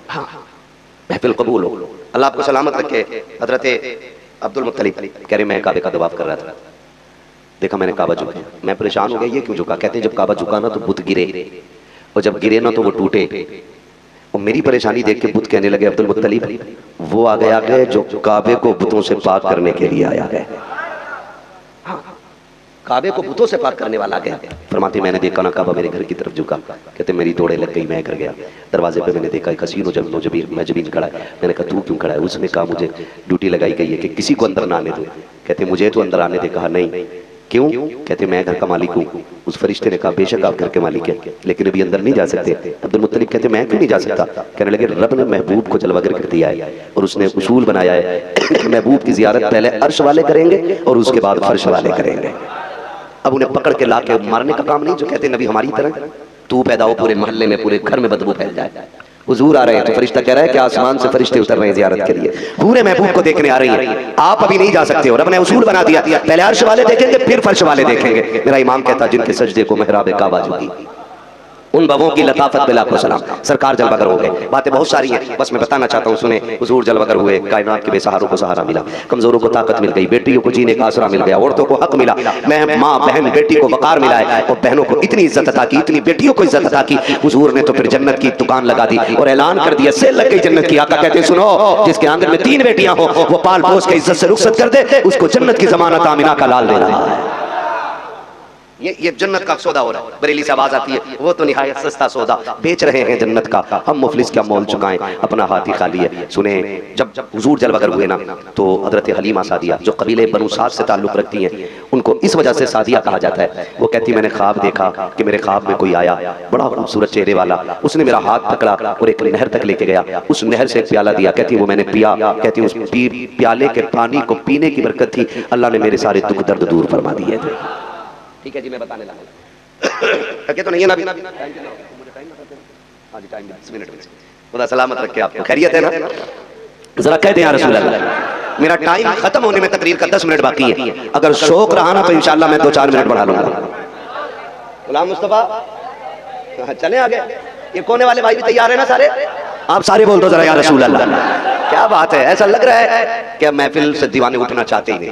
Speaker 3: हाँ महफिल कबूल हो, अल्लाह आपको सलामत रखे। हजरत अब्दुल मुत्तलिब कह रहे मैं काबे का दवाफ कर रहा था, देखा मैंने काबा झुका, मैं परेशान हो गया ये क्यों झुका। कहते हैं जब काबा झुका ना तो बुत गिरे, और जब गिरे ना तो वो टूटे। और मेरी परेशानी देख के बुत कहने लगे अब्दुल मुत्तलिब वो आ गए जो काबे को बुतों से पाक करने के लिए आया गया, काबे को बुतों से पाक करने वाला गया। फरमाते मैंने देखा ना काबा मेरे घर की तरफ झुका, कहते मेरी दौड़े लग गई, मैं कर गया। दरवाजे पे मैंने देखा एक हसीन जबीर मैं जबीन खड़ा है, मैंने कहा तू क्यों खड़ा है। उसने कहा मुझे ड्यूटी लगाई गई है कि किसी को अंदर ना आने दो। कहते मुझे तो अंदर आने दे। कहा नहीं क्यों। कहते मैं घर का मालिक हूँ। उस फरिश्ते ने कहा बेशक आप घर के मालिक हैं लेकिन अभी अंदर नहीं जा सकते। अब्दुल मुत्तलिब कहते मैं क्यों नहीं जा सकता। कहने लगे रब ने महबूब को जलवागर कर दिया है और उसने उसूल बनाया है कि महबूब की जियारत पहले अर्श वाले करेंगे और उसके बाद फर्श वाले करेंगे। अब उन्हें पकड़ के ला के मारने का काम नहीं, जो कहते नबी हमारी तरह तू पैदा हो पूरे मोहल्ले में पूरे घर में बदबू फैल जाए। हुजूर आ रहे हैं तो फरिश्ता कह रहा है कि आसमान से फरिश्ते उतर रहे हैं जियारत के लिए, पूरे महबूब को देखने आ रही हैं, आप अभी नहीं जा सकते हो। रब ने उसूल बना दिया, पहले अर्श वाले देखेंगे फिर फर्श वाले देखेंगे। मेरा इमाम कहता जिनके सजदे को महराब काबा झुकी उन बबों की लताफत पे लाखों सलाम। सरकार जलवागर हो गए। बातें बहुत सारी हैं, बस मैं बताना चाहता हूँ सुने। हुजूर जलवागर हुए, कायनात के बेसहारों को सहारा मिला, कमजोरों को ताकत मिल गई, बेटियों को जीने का आसरा मिल गया, औरतों को हक मिला, मैं माँ बहन बेटी को वकार मिला है और बहनों को इतनी इज्जत अता की, इतनी बेटियों को इज्जत अता की। हुजूर ने तो फिर जन्नत की दुकान लगा दी और ऐलान कर दिया सेल लग गई जन्नत की। आका कहते सुनो जिसके आंगन में 3 बेटियां हो वो पाल पोस के इज्जत से रुखसत कर दे, उसको जन्नत की जमानत आमिना का लाल दे रहा है। ये जन्नत का सौदा हो रहा है। बरेली से आवाज आती है वो तो निहायत सस्ता सौदा बेच रहे हैं जन्नत का, हम मुफलिस क्या मोल चुकाएं, अपना हाथ ही खाली है। सुने जब हुजूर जलवागर हुए ना तो हजरत हलीमा सादिया जो कबीले बनु साद से ताल्लुक रखती हैं उनको इस वजह से सादिया कहा जाता है। वो कहती मैंने ख्वाब देखा कि मेरे ख्वाब में कोई आया बड़ा खूबसूरत चेहरे वाला, उसने मेरा हाथ पकड़ा और एक नहर तक लेके गया, उस नहर से एक प्याला दिया। कहती वो मैंने पिया, कहती उस प्याले के पानी को पीने की बरकत थी अल्लाह ने मेरे सारे दुख दर्द दूर फरमा दिए थे। ठीक है जी मैं बताने लगा तो नहीं है ना, हाँ जी टाइम 10 मिनट में खुदा सलामत रखे आपको। खैरियत है ना, जरा कहते हैं रसूल अल्लाह मेरा टाइम खत्म होने में तकरीर का 10 मिनट बाकी है, अगर शौक रहा ना तो इंशाल्लाह मैं 2-4 मिनट बढ़ा लूंगा। गुलाम मुस्तफा चले आगे, ये कोने वाले भाई भी तैयार है ना सारे, आप सारे बोल दो जरा या रसूल अल्लाह। क्या बात है, ऐसा लग रहा है कि महफिल से दीवाने उठना चाहते ही नहीं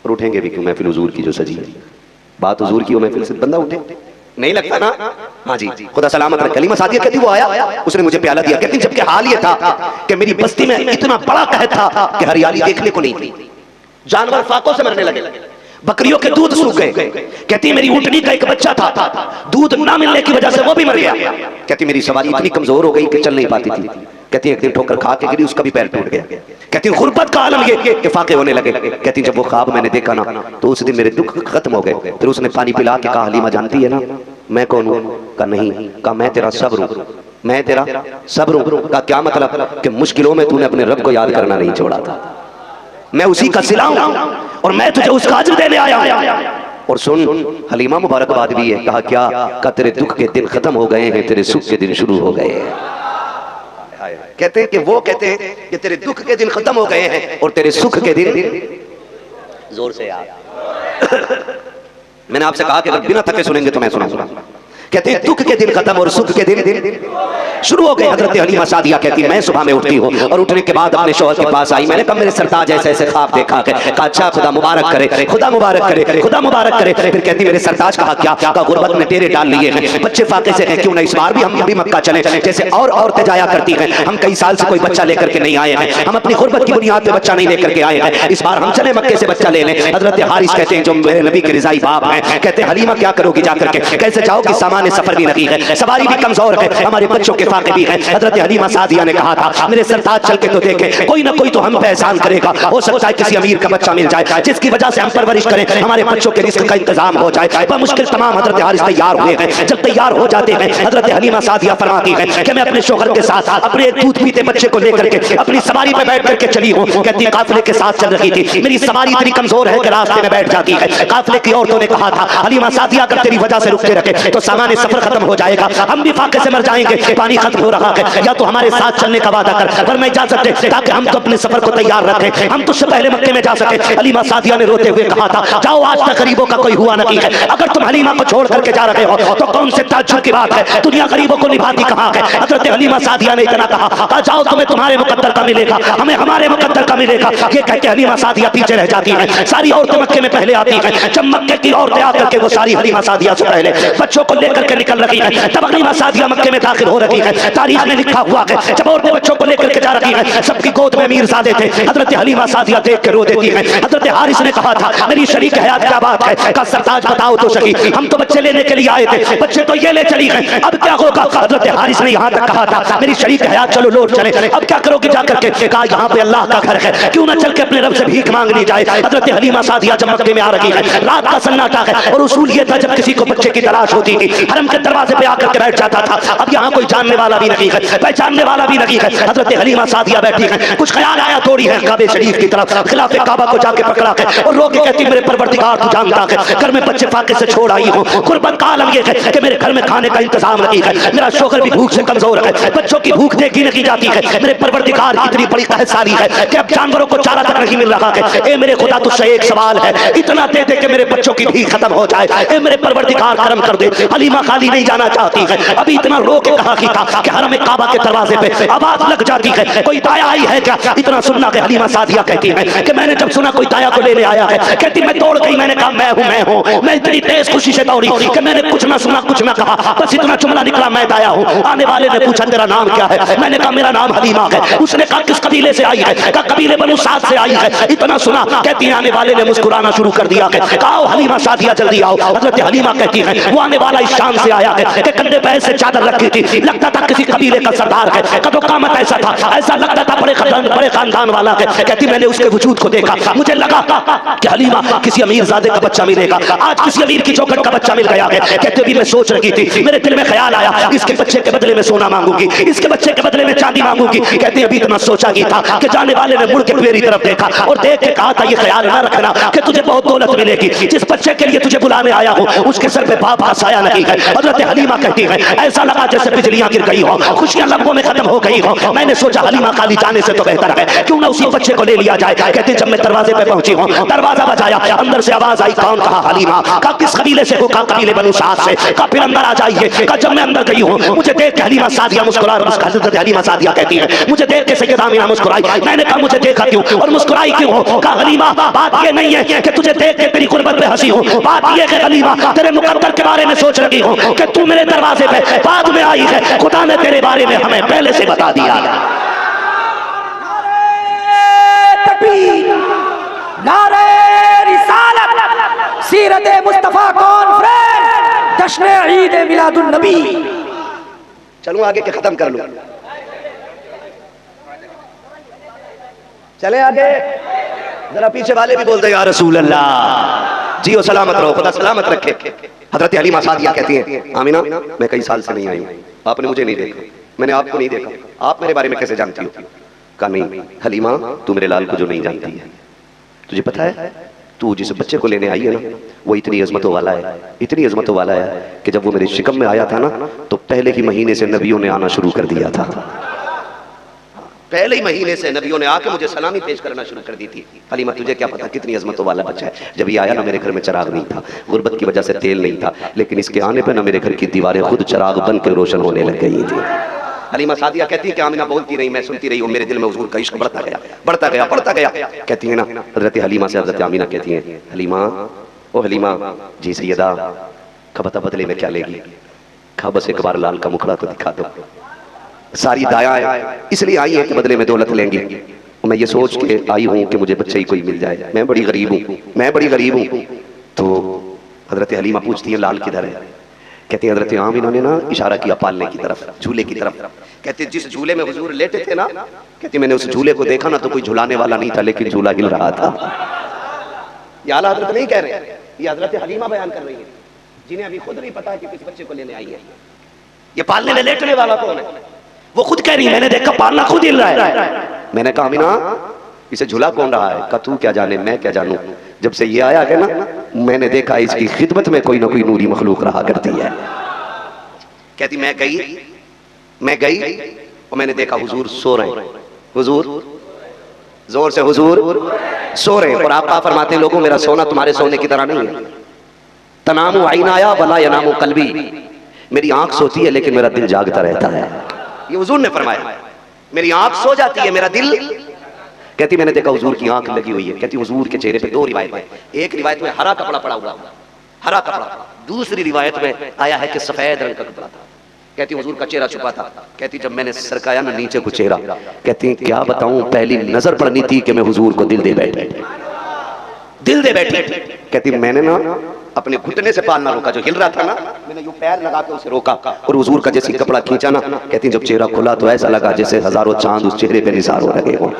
Speaker 3: और उठेंगे भी क्यों। महफिल हुजूर की जो सजी है, बात हुजूर की, वो महफिल से बंदा उठे नहीं लगता ना। हाँ जी खुदा सलामत रखे। हलीमा सादिया कहती वो आया, उसने मुझे प्याला दिया। कहती जबकि हाल ये था कि मेरी बस्ती में इतना बड़ा कहत था कि हरियाली देखने को नहीं थी, जानवर फाकों से मरने लगे, बकरियों के दूध सूख गए। कहती मेरी ऊंटनी का एक बच्चा था, दूध ना मिलने की वजह से वो भी मर गया। कहती मेरी सवारी इतनी कमजोर हो गई कि चल नहीं पाती थी। कहती एक दिन ठोकर खा के गिरी, उसका भी पैर टूट गया। कहती गुर्बत का आलम ये कि फाके होने लगे। कहती जब वो ख्वाब मैंने देखा ना तो उस दिन मेरे दुख खत्म हो गए। फिर उसने पानी पिला के कहा हलीमा जानती है ना मैं कौन हूँ। कहा नहीं। कहा मैं तेरा सब्र हूँ, मैं तेरा सब्र हूँ। कहा क्या मतलब कि मुश्किलों में तूने अपने रब को याद करना नहीं छोड़ा था, मैं उसी का सिला हूँ और मैं तुझे उसका अज्र देने आया हूं। और सुन हलीमा मुबारकबाद भी है। कहा क्या। कहा तेरे दुख के दिन खत्म हो गए हैं, तेरे सुख के दिन शुरू हो गए हैं। कहते हैं कि वो कहते हैं कि तेरे दुख के दिन खत्म हो गए हैं और तेरे सुख के दिन जोर से यार मैंने आपसे कहा कि अगर बिना थके सुनेंगे तो मैं सुनाऊंगा। कहते हैं दुख के दिन खत्म और सुख के दिन शुरू हो गए। हजरत हलीमा सादिया कहती है मैं सुबह में उठती हूँ और उठने के बाद अपने शौहर के पास आई। मैंने कहा मेरे सरताज ऐसे ऐसे ख्वाब देखा है। कहा अच्छा खुदा मुबारक करे, खुदा मुबारक करे, खुदा मुबारक करे। फिर कहती मेरे सरताज कहा क्या? कहा गुर्बत में डेरे डाल लिए हैं, बच्चे फाके से हैं, क्यों ना इस बार भी हम भी मक्का चले जैसे और औरतें जाया करती हैं। हम कई साल से कोई बच्चा लेकर के नहीं आए हैं, हम अपनी गुर्बत की बुनियाद पे बच्चा नहीं लेकर के आए हैं, इस बार हम चले मक्के से बच्चा ले लें। हजरत हारिस कहते हैं जो मेरे नबी के रिजाई बाप हैं, कहते हैं हलीमा क्या करोगी जाकर के? कैसे जाओगी? सामान्य सफर भी नहीं है, सवारी भी कमजोर है, हमारे बच्चों के फाके भी हैं। हजरत हलीमा सादिया ने कहा था मेरे सरताज चल के तो देखे, कोई ना कोई तो हम पे एहसान करेगा। हो सकता है किसी अमीर का बच्चा मिल जाए जिसकी वजह से हम परवरिश करें, हमारे बच्चों के रिस्क का इंतजाम हो जाए। मुश्किल तमाम हजरत हारिस तैयार हुए हैं। जब तैयार हो जाते हैं हजरत हलीमा सादिया फरमाती है कि मैं अपने शौहर के साथ अपने दूध पीते बच्चे को लेकर के अपनी सवारी पे बैठ करके चली हूँ। कहती है काफिले के साथ चल रही थी, मेरी सवारी इतनी कमजोर है कि रास्ते में बैठ जाती है। काफिले की औरतों ने कहा था हलीमा सादिया अगर तेरी वजह से रुकते रखे तो सामान्य सफर खत्म हो जाएगा, हम भी फाके से मर जाएंगे, पानी खत्म हो रहा है, या तो हमारे साथ चलने का वादा कर, वरना इजाजत दे ताकि हम तो अपने सफर को तैयार रखें, हम तुझसे पहले मक्के में जा सके। हलीमा सादिया ने रोते हुए कहा था जाओ आज तक गरीबों का कोई हुआ नहीं है, अगर तुम हलीमा को छोड़ करके जा रहे हो तो कौन से ताज्जुब की बात है, दुनिया गरीबों को निभाती कहाँ है। हजरत हलीमा सादिया ने इतना कहा जाओ तुम्हें तुम्हारे मुकद्दर का मिलेगा, हमें हमारे मुकद्दर का मिलेगा। ये कह के हलीमा सादिया पीछे रह जाती है, सारी औरतें मक्के में पहले आती हैं। जब मक्के की औरतें आकर के वो सारी हलीमा सादिया से पहले बच्चों को लेकर के निकल रही है, तब हलीमा सादिया मक्के में दाखिल हो रही है। तारीख में लिखा हुआ है जब औरतें बच्चों को लेकर के जा रही है, सबकी गोद में मीरजादे थे। हजरत हलीमा सादिया देख के रो देती है। हजरत हारिस ने कहा था मेरी शरीक हयात क्या बात है? का सरताज बताओ तो सही, हम तो बच्चे लेने के लिए आए थे, बच्चे तो ये ले चली गए, अब क्या होगा? हजरत हारिस ने यहाँ तक कहा था मेरी शरीक हयात चलो लौट चले, अब क्या करोगे जाकर के? कहा यहाँ पे अल्लाह का घर है, क्यों ना चल के अपने रब से भीख मांग ली जाए। हजरत हलीमा सादिया जब मक्के में आ रही है, रात का सन्नाटा है और उसूल ये था जब किसी को बच्चे की तलाश होती थी हरम के दरवाजे पे आकर के बैठ जाता था। अब यहाँ कोई जानने वाला भी नहीं है, पहचानने वाला भी नहीं है। हजरत हलीमा सादिया बैठी है, कुछ ख्याल आया थोड़ी है काबे शरीफ की तरफ, खिलाफे काबा को जाके पकड़ा है और रो के कहती मेरे परवरदिगार तू जानता है घर में बच्चे फाके से छोड़ आई हूँ, गुर्बत का आलम ये है कि मेरे घर में खाने का इंतजाम नहीं है, मेरा शौहर भी भूख से कमजोर है, बच्चों की भूख देखी नहीं जाती है, मेरे परवरदिगार की इतनी बड़ी कहसारी है कि अब जानवरों को चारा तक नहीं मिल रहा है। ए मेरे खुदा तुझसे एक सवाल है, इतना दे दे कि मेरे बच्चों की भीख खत्म हो जाए। ए मेरे परवरदिगार करम कर दे। हलीमा खाली नहीं जाना चाहती है, अभी इतना रो के कहा कि हरम काबा के दरवाजे पे आवाज लग जाती है कोई दाया आई है क्या? इतना सुनना कि हलीमा सादिया कहती है कि मैंने जब सुना कोई दाया को लेने आया है, कहती मैं दौड़ गई, मैंने कहा मैं हूँ। मैं इतनी तेज खुशी से दौड़ी कि मैंने कुछ ना सुना कुछ ना कहा, बस इतना जुमला निकला मैं दाया हूँ। आने वाले ने पूछा तेरा नाम क्या है? मैंने कहा मेरा नाम हलीमा है। उसने कहा किस कबीले से आई है? कहा कबीले बनु साद से आई है। इतना सुना कहती है आने वाले ने मुस्कुराना शुरू कर दिया है, कहा हलीमा सादिया जल्दी आओ। हजरत हलीमा कहती है वो आने वाला इस शान से आया है कि कंधे पे ऐसे चादर रखी थी, लगता था किसी कबीले का सरदार है, कदो कामत ऐसा था, ऐसा लगता था बड़े खानदान वाला है। कहती मैंने उसके वजूद को देखा, मुझे लगा कि हलीमा किसी अमीर ज़ादे का बच्चा मिलेगा, आज किसी अमीर की चौखट का बच्चा मिल गया है। कहते भी मैं सोच रही थी, मेरे दिल में ख्याल आया इसके बच्चे के बदले में सोना मांगूंगी, इसके बच्चे के बदले में चांदी मांगूंगी। कहते अभी इतना सोचा ही था कि जाने वाले ने मुड़ के मेरी तरफ देखा और देख के कहा था ये ख्याल ना रखना कि तुझे बहुत दौलत मिलेगी, जिस बच्चे के लिए तुझे बुलाने आया हूँ उसके सर पे बाप का साया नहीं है। हजरत हलीमा कहती है ऐसा लगा जैसे बिजलियां गिर गई हो, खुशियां लम्हों में खत्म हो गई हो। मैंने सोचा हलीमा खाली जाने से तो बेहतर है क्यों ना उसी बच्चे को ले लिया जाए। कहते जब मैं दरवाजे पे पहुंची हूँ, दरवाजा बजाया, अंदर से आवाज आई कौन? कहा हलीमा। कहा किस कबीले से हो? कहा कबीले बनु साद से। कहा फिर अंदर आ जाइए। कहा जब मैं अंदर गई हूँ मुझे देख के हलीमा सादिया मुस्कुरा, हजरत हलीमा सादिया कहती है मुझे देख के सैयदा आमिना मुस्कुराई। मैंने कहा मुझे देखा क्यों और मुस्कुराई क्यों? कहा हलीमा बात ये नहीं है कि तुझे देख के तेरी गुर्बत पे हंसी हूँ, बात ये है हलीमा तेरे मुकद्दर के बारे में सोच रही हूँ कि तू मेरे दरवाजे पे बाद में आई है, खुदा ने तेरे बारे में हमें पहले से बता दिया।
Speaker 2: नारे रिसालत, सीरत मुस्तफा कॉन्फ्रेंस, जश्न ईद मिलादुन नबी।
Speaker 3: चलो आगे के खत्म कर लो, चले आगे। जरा पीछे वाले भी बोल दे या रसूल अल्लाह, जियो सलामत रहो, खुदा सलामत रखे। हजरत हलीमा सादिया कहती है आमिना मैं कई साल से नहीं आई हूँ, आपने मुझे नहीं देखा, मैंने आपको नहीं देखा, आप मेरे बारे में कैसे जानती हो? कहा नहीं हलीमा तू मेरे लाल को जो नहीं जानती है, तुझे पता है तू जिस बच्चे को लेने आई है ना वो इतनी अजमतों वाला है, इतनी अजमतों वाला है कि जब वो मेरे शिकम में आया था ना तो पहले ही महीने से नबियों ने आना शुरू कर दिया था, पहले ही महीने से नबियों ने आके मुझे सलामी पेश करना शुरू कर दी थी। हलीमा तुझे क्या पता कितनी अजमतों वाला बच्चा है। जब ये आया ना मेरे घर में चिराग नहीं था, गुर्बत की वजह से तेल नहीं था, लेकिन इसके आने पर ना मेरे घर की दीवारें खुद चिराग बन के रोशन होने लग गई थी। हलीमा सादिया कहती है कि आमिना बोलती रही, मैं सुनती रही हूँ, मेरे दिल में हुजूर का इश्क बढ़ता गया बढ़ता गया बढ़ता गया। कहती है ना हजरत हलीमा से हजरत आमिना कहती है, हलीमा ओ हलीमा जी सैयदा, कहा बता बदले में क्या लेगी? कहा बस एक बार लाल का मुखड़ा तो दिखा दो। सारी दायां इसलिए आई है कि बदले में दौलत लेंगी। मैं ये सोच के आई हूँ कि मुझे बच्चे ही कोई मिल जाए, मैं बड़ी गरीब हूँ, मैं बड़ी गरीब हूँ। तो हजरत हलीमा पूछती है लाल किधर है? कहती है हजरत आमिना ने ना इशारा किया पालने की तरफ, झूले की तरफ। कहते जिस झूले में हुजूर लेटे थे ना, कहती मैंने उस झूले को देखा ना तो कोई झुलाने वाला नहीं था, लेकिन झूला हिल रहा था। ये आला हजरत नहीं कह रहे, ये हजरत हलीमा बयान कर रही है, जिन्हें अभी खुद नहीं पता कि किस बच्चे को लेने आई है। ये पालने में लेटने वाला कौन है? वो खुद कह रही है मैंने देखा पालना खुद हिल रहा है। मैंने कहा अमीना इसे झूला कौन रहा है? कहा तू क्या जाने मैं क्या जानूं, जब से ये आया है ना मैंने देखा इसकी खिदमत में कोई ना कोई नूरी मखलूक रहा करती है। कहती मैं गई और मैंने देखा हुजूर सो रहे हैं, हुजूर जोर से हुजूर सो रहे हैं। और आप फरमाते हैं लोगों मेरा सोना तुम्हारे सोने की तरह नहीं है। तनामु आइनाया वला यनामु कल्बी, मेरी आंख सोती है लेकिन मेरा दिल जागता रहता है। ये हुजूर ने फरमाया, मेरी आंख सो जाती है मेरा दिल। कहती मैंने देखा हुजूर की आंख लगी हुई है। कहती हुजूर के चेहरे पे दो रिवायत है, एक रिवायत में हरा कपड़ा पड़ा हुआ, हरा कपड़ा, दूसरी रिवायत में आया है कि सफेद रंग का कपड़ा था। कहती हुजूर का चेहरा छुपा था। कहती जब मैंने सरकाया ना नीचे को चेहरा, कहती क्या बताऊं पहली नजर पड़नी थी कि मैं हुजूर को दिल दे बैठी। कहती मैंने ना अपने घुटने से पालना रोका, जो हिल रहा था ना मैंने यूं पैर लगा के उसे रोका और हुजूर का जैसे कपड़ा खींचा ना, कहती जब चेहरा खुला तो ऐसा लगा जैसे हजारों चांद उस चेहरे पे निसार हो लगे हो।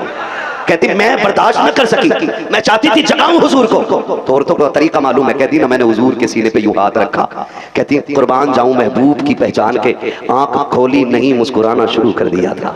Speaker 3: कहती मैं बर्दाश्त न कर सकी, मैं चाहती थी जगाऊं हुजूर को, तो औरतों को तरीका मालूम है। कहती ना मैंने हुजूर के सीने पे यूं हाथ रखा, कहती कुर्बान जाऊं महबूब की पहचान के, आंख खोली नहीं मुस्कुराना शुरू कर दिया था।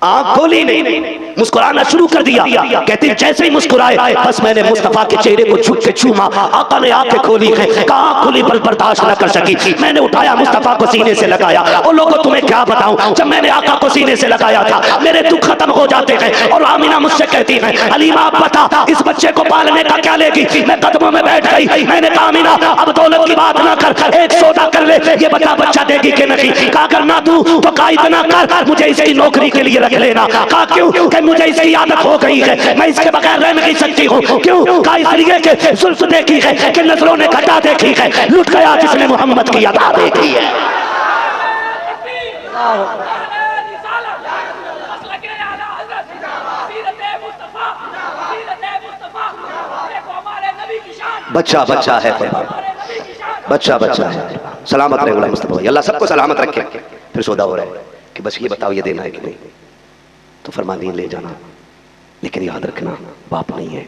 Speaker 3: आंख खोली नहीं मुस्कुराना शुरू कर दिया। कहती जैसे ही मुस्कुराए बस मैंने मुस्तफा के चेहरे को झुक के छूमा, आका ने आंखें खोली है, कहाँ खुली पर बर्दाश्त न कर सकी, मैंने उठाया मुस्तफा को सीने से लगाया। और लोगों तुम्हें क्या बताऊं, जब मैंने आका को सीने से लगाया था मेरे दुख खत्म हो जाते हैं। और आमिना मुझसे कहती है हलीमा आप बता इस बच्चे को पालने का क्या लेगी? मैं कदमों में बैठ गई, मैंने कहा आमिना अब दौलत की बात ना कर, एक सौदा कर ले, ये बता बच्चा देगी कि नहीं? कहा अगर ना तू तो का इतना कर, मुझे इसकी नौकरी के लिए रख लेना। कहा क्यों? कि मुझे इसकी आदत हो गई है, मैं इसके बगैर रह नहीं सकती हूँ। क्यों? कहा इसलिए कि जुल्फ देखी है कि नजरों ने घटा देखी है, लुट गया जिसने मोहम्मद की अदा देखी है। बच्चा बच्चा है, बच्चा बच्चा है, सलामत रहे गुलाम मुस्तफा भाई, अल्लाह सबको सलामत रखे। फिर सौदा हो रहा है कि बस ये बताओ ये देना है कि नहीं? तो फरमानी ले जाना, लेकिन याद रखना बाप नहीं है,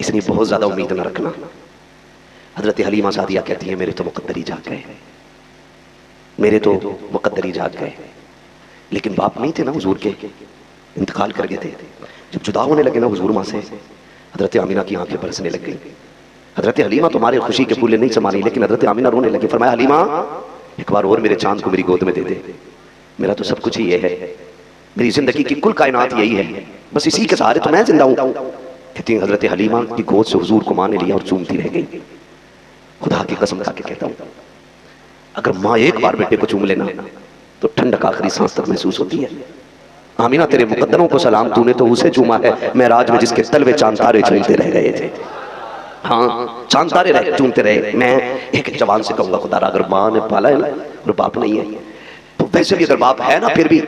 Speaker 3: इसलिए बहुत ज्यादा उम्मीद न रखना। हजरत हलीमा सादिया कहती है मेरे तो मुकद्दर ही जाग गए, मेरे तो मुकद्दर ही जाग गए, लेकिन बाप नहीं थे ना हुजूर के, इंतकाल कर गए थे। जब जुदा होने लगे ना हुजूर मां से, हजरत आमिना की आंखें बरसने लग गई। हजरत हलीमा तुम्हारे खुशी के फूले नहीं समानी, लेकिन हजरत आमिना रोने लगी। फरमाया हलीमा एक बार और मेरे चांद को मेरी गोद में दे दे, मेरा तो सब कुछ ही ये है, मेरी जिंदगी की कुल कायनात यही है, बस इसी के सहारे तो मैं जिंदा हूं। कहती हजरत हलीमा की गोद से हुजूर को मां ने लिया और चूमती रह गई। खुदा की कसम खा के कहता हूं अगर मां एक बार बेटे को चूम लेना तो ठंडक आखिरी सांस तक महसूस होती है। आमीना तेरे मुकद्दरों को सलाम, तूने तो उसे चूमा है मेराज में जिसके तलवे चांद तारे चूमते रह गए थे। हाँ चांद तारे रहे चूमते रहे। मैं एक जवान से कहूंगा खुदा अगर माँ ने पाला है ना और बाप नहीं है, तो वैसे भी अगर बाप है ना फिर भी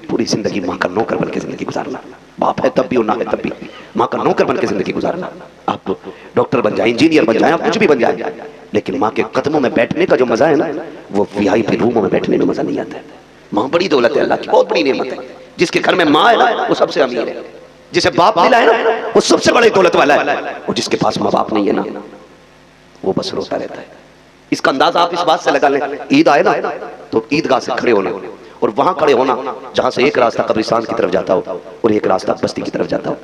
Speaker 3: पूरी जिंदगी माँ का नौकर बन के जिंदगी गुजारना। बाप है तब भी और ना है तब भी माँ का नौकर बन के जिंदगी गुजारना। आप डॉक्टर बन जाए, इंजीनियर बन जाए, आप कुछ भी बन जाए, लेकिन माँ के कदमों में बैठने का जो मजा है ना वो वीआईपी रूमों में बैठने में मजा नहीं आता है। माँ बड़ी दौलत है, अल्लाह की बहुत बड़ी नेमत है। जिसके घर में माँ है ना वो सबसे अमीर है, जिसे बाप मिला है ना वो सबसे बड़ी दौलत वाला है, और जिसके पास माँ बाप नहीं है ना वो बस रोता रहता है। इसका अंदाजा आप इस बात से लगा लें, ईद आए ना तो ईदगाह से खड़े होना और वहां खड़े होना जहां से एक रास्ता कब्रिस्तान की तरफ जाता हो और एक रास्ता बस्ती की तरफ जाता हो।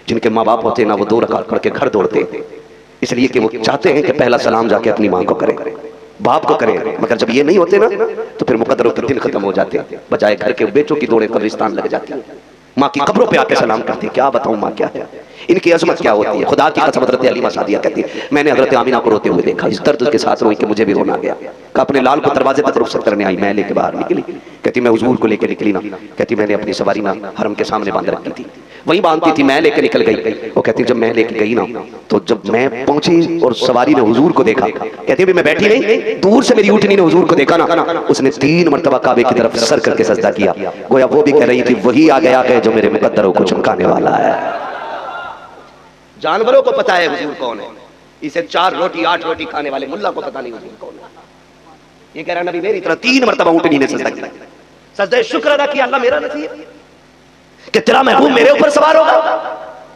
Speaker 3: जिनके माँ बाप होते हैं ना वो 2 रकात पढ़ के घर दौड़ते हैं, इसलिए कि वो चाहते हैं कि पहला सलाम जाके अपनी माँ को करें। बाप को करें, मगर जब ये नहीं होते ना तो फिर मुकद्दरों के दिन खत्म हो जाते हैं, बजाय घर के बेचों की दौड़े कब्रिस्तान लग जाती है। माँ की कब्रों पे आके सलाम करती है। क्या बताऊं माँ क्या है, इनकी अजमत क्या होती है। खुदा की कसम हज़रत हलीमा सादिया कहती है, मैंने हज़रत आमिना को रोते हुए देखा, इस दर्द के साथ रोई कि मुझे भी रोना गया। का अपने लाल को दरवाजे तक रुखसत करने आई, मैं लेके बाहर निकली। कहती मैं हुजूर को लेके निकली ना, कहती मैंने अपनी सवारी ना हरम के सामने बांध रखी थी, वही बांधती थी, मैं लेके निकल गई। वो कहती जब मैं लेके गई ना तो जब मैं पहुंची और सवारी ने हुजूर को देखा, कहती भी मैं बैठी नहीं, दूर से मेरी ऊँटनी ने हुजूर को देखा ना, उसने 3 मरतबा काबे की तरफ सर करके सजदा किया। गोया वो भी कह रही थी वही आ गया है जो मेरे मुकद्दरों को चमकाने वाला है। जानवरों को पता है हुजूर कौन है, इसे 4 रोटी 8 रोटी खाने वाले मुल्ला को पता नहीं हुजूर कौन है। ये कह रहा नबी मेरी तरह 3 मरतबा ऊँटनी ने सजदा किया, सजदा शुक्र अदा किया, अल्लाह मेरा नसीब कि तेरा महबूब मेरे ऊपर सवार होगा।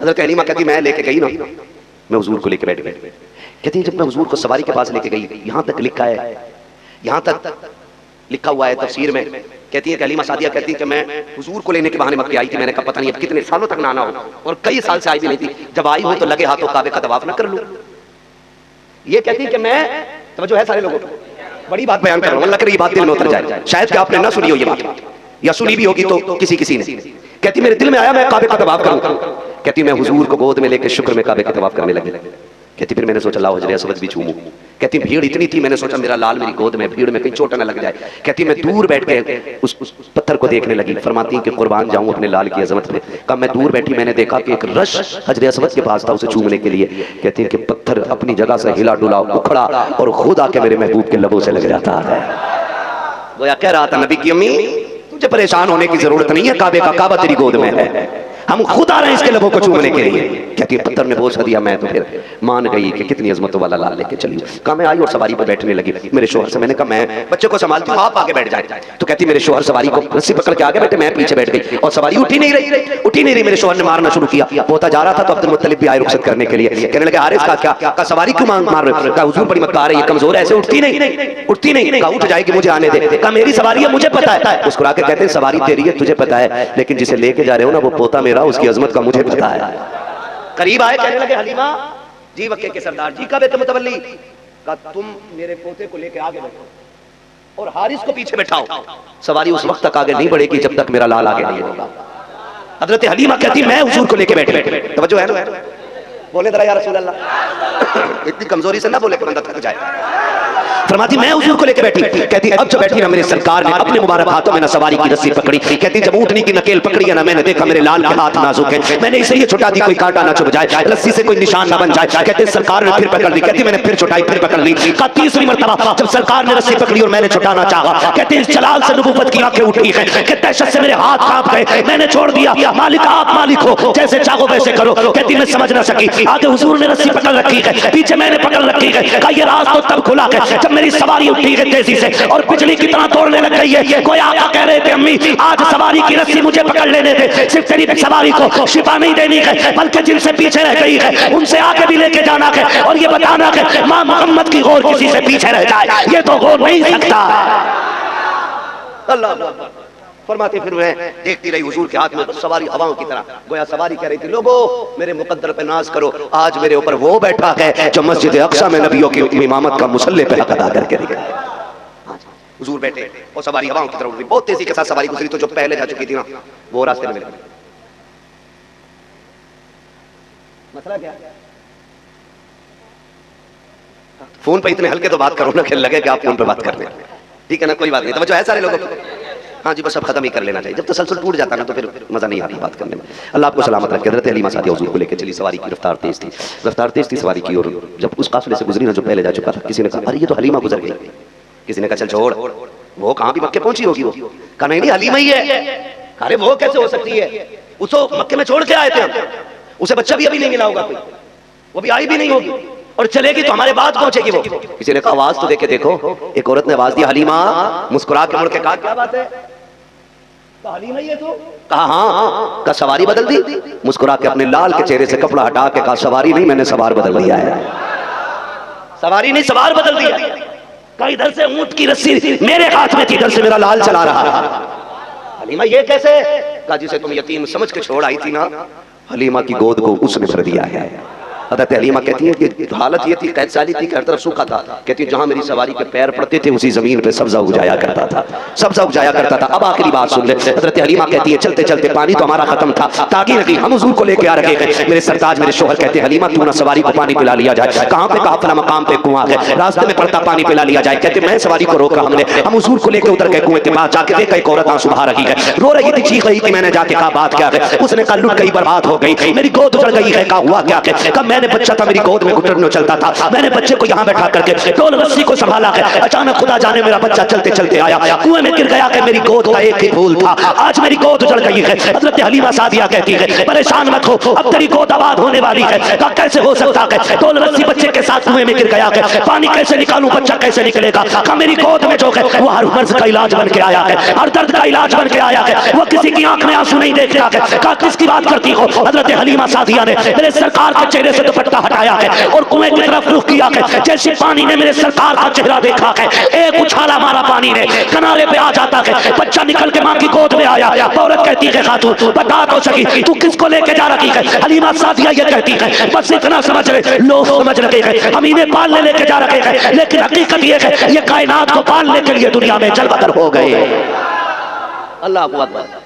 Speaker 3: हज़रत हलीमा कहती मैं लेके गई ना, मैं हुजूर को लेके बैठ गई। कहती जब मैं हुजूर को सवारी के पास लेके गई, यहां तक लिखा है, यहां तक लिखा हुआ है तफसीर में, कहती है हलीमा सादिया कहती है कि मैं हुजूर को लेने के बहाने मक्के आई थी। मैंने कहा पता नहीं अब कितने सालों तक ना आना हो, और कई साल से आई भी नहीं थी। जब आई हूं तो लगे हाथों काबे का तवाफ ना कर लूं। ये कहती कि मैं, तवज्जो है सारे लोगों को, बड़ी बात बयान कर रहा हूं, अल्लाह करे ये बात दिल में उतर जाए। शायद कि आपने ना सुनी हो ये बात, या सुनी भी होगी तो किसी ने। कहती मेरे दिल में आया मैं काबे का तवाफ करूं। कहती मैं हुजूर को गोद में लेकर शुक्र में काबे का तवाफ करने लगी। कहती फिर मैंने सोचा लाओ हजरे असवद भी चूमूं। कहती भीड़ इतनी थी, मैंने सोचा मेरा लाल मेरी गोद में, भीड़ में कहीं चोट न लग जाए। कहती मैं दूर बैठ के उस पत्थर को देखने लगी। फरमाती कि कुर्बान जाऊं अपने लाल की अजमत में। कब मैं दूर बैठी मैंने देखा कि एक रश हजरे असवद के पास था उसे चूमने के लिए। कहती है कि पत्थर अपनी जगह से हिला डुला उखड़ा और खुद आके मेरे महबूब के लबों से लग जाता है। गोया कह रहा था नबी की अम्मी तुझे परेशान होने की जरूरत नहीं है, काबे का काबा तेरी गोद में है, हम खुद आ रहे हैं इसके लबों को चूमने के लिए। कहती है पत्थर ने बोझ दिया, मैं तो फिर मान गई कि कितनी अजमतों वाला लाल लेके चली। कहा मैं आई और सवारी पर बैठने लगी। मेरे शोहर से मैंने कहा मैं बच्चे को संभालती हूँ, आप आगे बैठ जाए। तो कहती मेरे शोहर सवारी को रस्सी पकड़ के आगे बैठे, मैं पीछे बैठ गई और सवारी उठी नहीं रही। मेरे शोहर ने मारना शुरू किया। पोता जा रहा था तो अब्दुल मुत्तलिब भी आए रुखसत करने के लिए। कहने लगे हारिस का क्या, का सवारी क्यों मार रहे हो? कहा हुजूर बड़ी मक्का आ रही है, कमजोर है, ऐसे उठती नहीं। कहा उठ जाएगी, मुझे आने दे। कहा मेरी सवारी है, मुझे पता है। मुस्कुरा के कहते हैं सवारी तेरी है, तुझे पता है, लेकिन जिसे लेके जा रहे हो ना वो पोता मेरा, उसकी अजमत का मुझे पता है। करीब आए, कहने लगे हलीमा जी वक्के के सरदार जी का बेटे मुतवल्ली का तुम मेरे पोते को लेके आगे बैठो और हारिस को पीछे बैठाओ। सवारी उस वक्त तक आगे नहीं बढ़ेगी जब तक मेरा लाल आगे नहीं होगा। हजरत हलीमा कहती मैं हुजूर को लेके बैठी। तवज्जो है ना, बोले जरा या रसूल अल्लाह, इतनी कमजोरी से ना बोले कि बंदा थक जाए। फरमाती मैं हुजूर को लेके बैठी। कहती अब जब बैठी ना मेरे सरकार ने अपने मुबारक हाथों में ना सवारी की रस्सी पकड़ी। कहती जब ऊँटनी की नकेल पकड़ी है ना मैंने देखा मेरे लाल के हाथ नाजुक है, मैंने इसलिए छुटा दी कोई कांटा ना चुभ जाए, रस्सी से कोई निशान ना बन जाए। कहते सरकार ने फिर पकड़ ली। कहती मैंने फिर छुटाई, फिर पकड़ ली। का तीसरी मरतबा जब सरकार ने रस्सी पकड़ी और मैंने छुटाना चाहा, कहते इस जलाल से नबूवत की आंखें उठी है कि दहशत से मेरे हाथ कांप गए, मैंने छोड़ दिया। मालिक आप मालिक हो, जैसे चाहो वैसे करो। कहती मैं समझ ना सकी, आगे हुजूर ने रस्सी पकड़ रखी है, पीछे मैंने पकड़ रखी है। का ये राज तो तब खुला है जब मेरी सवारी उठी है तेजी से और बिजली की तरह दौड़ने लग गई है। कोई आका कह रहे थे अम्मी आज सवारी की रस्सी मुझे पकड़ लेने दे, सिर्फ तेरी सवारी को शिफा नहीं देनी है बल्कि जिनसे पीछे रह गई है उनसे आगे भी लेके जाना है और ये बताना है मां मोहम्मद की गौर किसी से पीछे रह जाए ये तो गौर नहीं सकता। अल्लाह फरमाते फिर मैं देखती रही हुजूर के हाथ में सवारी हवाओं की तरह। गोया सवारी कह रही थी लोगों मेरे मुकद्दर पे नाज करो, आज मेरे ऊपर वो बैठा है जो मस्जिद अक्सा में नबियों की इमामत का मुसल्ले पे हक अदा करके दिखा। हुजूर बैठे और सवारी हवाओं की तरफ उड़ रही, बहुत तेजी के साथ सवारी गुजरी। तो जो पहले जा चुकी थी ना वो रास्ते में मिल गई। मसला क्या फोन पे इतने हल्के तो बात करो ना कि लगे कि आप फोन पे बात कर रहे हैं, ठीक है ना, कोई बात नहीं। तो जो है सारे लोगों को हाँ जी बस अब खत्म ही कर लेना चाहिए, जब तसलसल टूट जाता ना तो फिर मजा नहीं आता बात करने में। अल्लाह आपको सलामत रखे। हज़रत हलीमा सादिया हुजूर को लेकर चली, सवारी की रफ्तार तेज थी सवारी की, और जब उस काफिले से गुजरी ना जो पहले जा चुका था, किसी ने कहा अरे ये तो हलीमा गुजर गई। किसी ने कहा चल छोड़ वो कहाँ भी मक्के पहुंची होगी। वो कहा नहीं हलीमा ही है। अरे वो कैसे हो सकती है, उसको मक्के में छोड़ के आए थे, उसे बच्चा भी अभी नहीं मिला होगा कोई, वो भी आई भी नहीं होगी और चलेगी तो हमारे बाद पहुंचेगी वो। किसी ने कहा आवाज तो देके देखो। एक औरत ने आवाज दी हलीमा, मुस्कुरा के मुड़ के कहा क्या बात है, हलीमा ही है तो? कहा हाँ। का सवारी बदल दी? मुस्कुरा के अपने लाल के चेहरे से कपड़ा हटा के कहा सवारी नहीं मैंने सवार बदल दिया है। सवारी नहीं सवार बदल दिया। कहा इधर से ऊंट की रस्सी मेरे हाथ में थी, इधर से मेरा लाल चला रहा। हलीमा ये कैसे? कहा जिसे तुम यतीम समझ के छोड़ आई थी ना, हलीमा की गोद को उसने भर दिया है। हज़रत हलीमा कहती है कि कि हालत ये थी, कैद साली थी कि हर तरफ सूखा था। कहती जहां मेरी सवारी के पैर पड़ते थे उसी जमीन पे सब्जा उगाया करता था, सब्जा उगाया करता था। अब आखिरी बात सुन ले, हजरत हलीमा कहती है चलते चलते पानी तो हमारा खत्म था, ताकि नहीं हम हुजूर को लेके आ रखे हैं। मेरे सरताज मेरे शोहर कहते हैं हलीमा क्यों ना सवारी को पानी पिला लिया जाए। कहां पे कहा, फला मकाम पे कुआं है, रास्ते में पड़ता पानी पिला लिया जाए। कहते मैं सवारी को रोका, हमने हम हुजूर को लेके उतर गए कुएं के पास, जाके देखा एक औरत आंसू बहा रही है, रो रही थी, चीख रही थी। मैंने जाके कहा बात क्या है? उसने कहा लुट गई, बर्बाद हो गई, मेरी गोद उजड़ गई है। कहा हुआ क्या है? कहा मैंने बच्चा था, मेरी गोद में घुटनों चलता था, मैंने बच्चे को यहाँ बैठा करके डोल रस्सी को संभाला है, अचानक खुदा जाने मेरा बच्चा चलते चलते आया, कुएं में गिर गया कि मेरी गोद का एक ही फूल था, आज मेरी गोद उजड़ गई है। हजरत हलीमा सादिया कहती है परेशान मत हो, अब तेरी गोद आबाद होने वाली है। कहा कैसे हो सकता है? डोल रस्सी बच्चे के साथ कुएं में गिर गया है, पानी कैसे निकालूं, बच्चा कैसे निकलेगा? कहा मेरी गोद में जो है वो हर मर्ज का इलाज बन के आया है, हर दर्द का इलाज बन के आया है, वो किसी की आंख में आंसू नहीं देख रहा है। कहा किसकी बात करती हो? हजरत हलीमा सादिया ने मेरे सरकार के चेहरे से दुपट्टा हटाया है और कुएं की तरफ रुख किया है। जैसे पानी ने मेरे सरकार का चेहरा देखा है, एक उछाला मारा पानी ने, किनारे पे आ जाता है, बच्चा निकल के मां की गोद में आया। औरत कहती है खातून बता तो सकी तू किसको लेके जा रही है? हलीमा सादिया ये कहती है बस इतना समझ ले, लोग समझ रहे हैं हम इन्हें पालने लेके जा रहे हैं, लेकिन हकीकत ये है ये कायनात को पालने के लिए दुनिया में जलबदर हो गए। अल्लाह अकबर।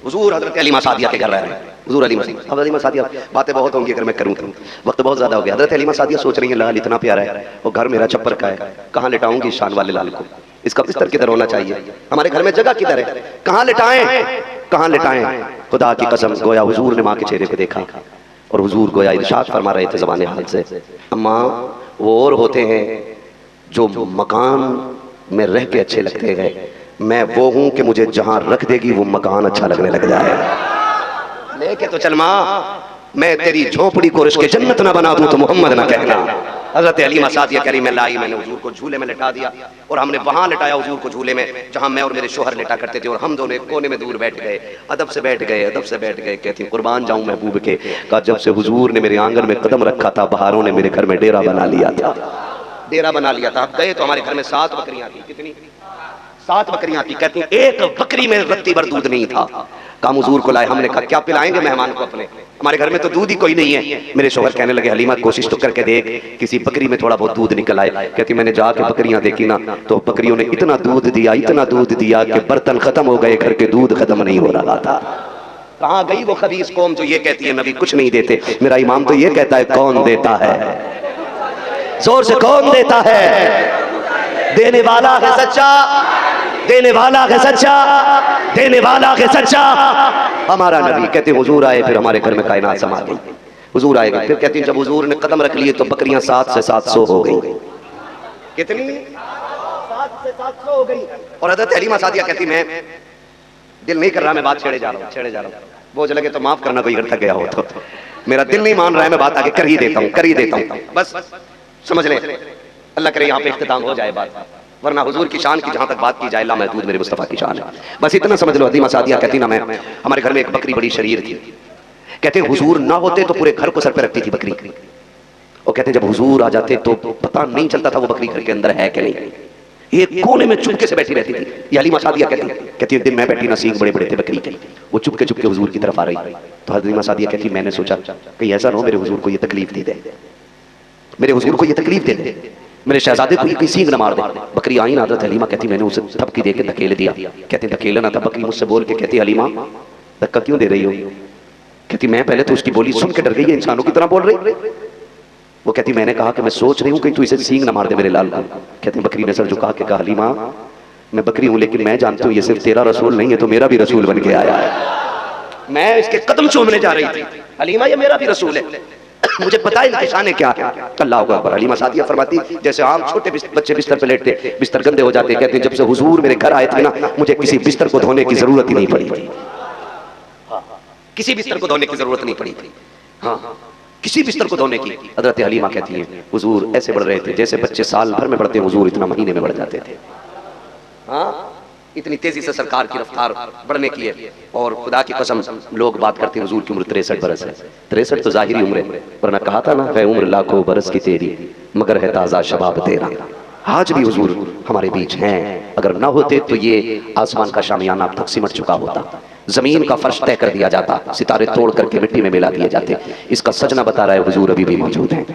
Speaker 3: हुजूर हजरत हलीमा सादिया के घर रह रहे हैं। हुजूर हलीमा सादिया बातें बहुत होंगी अगर मैं करूं तो, वक्त बहुत ज्यादा हो गया। हजरत हलीमा सादिया सोच रही है लाल इतना प्यारा है, वो घर मेरा छप्पर का है, कहाँ लिटाऊंगी शान वाले लाल को, इसका बिस्तर किधर होना चाहिए, हमारे घर में जगह किधर है, कहाँ लिटाएं कहाँ लिटाएं। खुदा की कसम गोया हुजूर ने माँ के चेहरे पे देखा और हुजूर गोया इरशाद फरमा रहे थे ज़बान हाल से, अम्मा वो और होते हैं जो मकान में रह के अच्छे लगते हैं, मैं वो हूं कि मुझे जहां रख देगी वो मकान अच्छा लगने लग जाए। लेके तो चल माँ, मैं तेरी झोपड़ी को रिश्के जन्नत ना बना दूं तो मोहम्मद ना कहना। हजरत हलीमा सादिया कह रही मैं लाई, मैंने हुजूर को झूले में लिटा दिया और हमने वहां लिटाया हुजूर को झूले में जहां मैं और मेरे शोहर लिटा करते थे, और हम दोनों एक कोने में दूर बैठ गए, अदब से बैठ गए, अदब से बैठ गए। कहती कुर्बान जाऊं महबूब के, कहा जब से हुजूर ने मेरे आंगन में कदम रखा था बहारों ने मेरे घर में डेरा बना लिया था, डेरा बना लिया था। अब गए तो हमारे घर में 7 बकरियां थी। कितनी? 7 बकरियां थी। कहती एक बकरी में रत्ती भर दूध नहीं था। काम हुजूर को लाए, हमने कहा क्या पिलाएंगे मेहमान को अपने, हमारे घर में तो दूध ही कोई नहीं है। मेरे शोहर कहने लगे हलीमा कोशिश तो करके देख किसी बकरी में थोड़ा बहुत दूध निकल आए। कहती मैंने जाके बकरियां देखी ना तो बकरियों ने इतना दूध दिया, इतना दूध दिया कि बर्तन खत्म हो गए, घर के दूध खत्म नहीं हो रहा था। कहाँ गई वो खबीस कौम जो ये कहती है नबी कुछ नहीं देते। मेरा इमाम तो ये कहता है कौन देता है, जोर से कौन देता है? देने वाला है सच्चा, देने वाला है सच्चा, देने वाला है सच्चा हमारा नबी। कहते हुजूर आए, फिर हमारे घर में कायनात समा गई। हुजूर आएगा, फिर कहती जब हुजूर ने कदम रख लिए तो बकरियां 7 से 700 हो गई। कितनी? 7 से 700 हो गई। और हज़रत हलीमा सादिया कहती मैं दिल नहीं कर रहा, मैं बात छेड़े जा रहा हूँ, बोझ लगे तो माफ करना, कोई घर तक गया हो तो मेरा दिल नहीं मान रहा है, मैं बात आगे कर ही देता हूँ, बस समझ ले। अल्लाह करे यहाँ पे इख्तिताम हो जाए बात, वरना हुजूर की शान की जहां तक बात की जाए ला महदूद मेरे मुस्तफा की शान है, बस इतना समझ लो। हलीमा सादिया कहती ना मैं हमारे घर में एक बकरी बड़ी शरीर थी। कहते हुजूर ना होते तो पूरे घर को सर पे रखती थी बकरी, और कहते जब हुजूर आ जाते तो पता नहीं चलता था वो बकरी घर के अंदर है कि नहीं, एक कोने में चुपके से बैठी रहती थी। ये हलीमा सादिया कहती एक दिन मैं बैठी ना, सींग बड़े बड़े थे बकरी के, वो चुपके चुपके हुजूर की तरफ आ रही। तो हलीमा सादिया कहती मैंने सोचा कहीं ऐसा ना हो मेरे हुजूर को ये तकलीफ दे दे, मेरे हुजूर को ये तकलीफ दे दे, मेरे शहजादे को ये सींग न मार दे। बकरी आई ना, हज़रत हलीमा कहती मैंने उसे थपकी दे के धकेल दिया। कहते धकेला ना था, बकरी मुझसे बोल के कहती हलीमा धक्का क्यों दे रही हो? कहती मैं पहले तो उसकी बोली सुन के डर गई, इंसानों की तरह बोल रही। वो कहती मैंने कहा कि मैं सोच रही हूँ कि तू इसे सींग न मार दे मेरे लाल को। कहती बकरी ने सर झुका के कहा हलीमा मैं बकरी हूँ लेकिन मैं जानती हूँ ये सिर्फ तेरा रसूल नहीं है, तो मेरा भी रसूल बन के आया है। मैं इसके कदम चूमने जा रही थी, हलीमा ये मेरा भी रसूल है, मुझे पता है निशान क्या है। अल्लाह अकबर। हलीमा सादिया फरमाती जैसे आम छोटे बच्चे बिस्तर पे लेटते, बिस्तर गंदे हो जाते, कहते जब से हुजूर मेरे घर आए थे ना मुझे किसी बिस्तर को धोने की जरूरत ही नहीं पड़ी थी, किसी बिस्तर को धोने की जरूरत नहीं पड़ी थी, हाँ किसी बिस्तर को धोने की। हज़रत हलीमा कहती है हुजूर ऐसे बढ़ रहे थे जैसे बच्चे साल भर में बढ़ते, हुजूर इतना महीने में बढ़ जाते थे। हाँ इतनी तेजी से सरकार की रफ्तार बढ़ने की है। और खुदा की कसम लोग बात करते हैं हुजूर की उम्र 63 बरस है। 63 तो जाहिरी उम्र है, वरना कहा था ना है उम्र लाखों बरस की तेरी मगर है ताज़ा शबाब तेरा। आज भी हुजूर हमारे बीच हैं, अगर ना होते तो ये आसमान का शामियाना अब तक सिमट चुका होता। जमीन का फर्श तय कर दिया जाता, सितारे तोड़ करके मिट्टी में मिला दिए जाते। इसका सजना बता रहा है हुजूर अभी भी मौजूद हैं,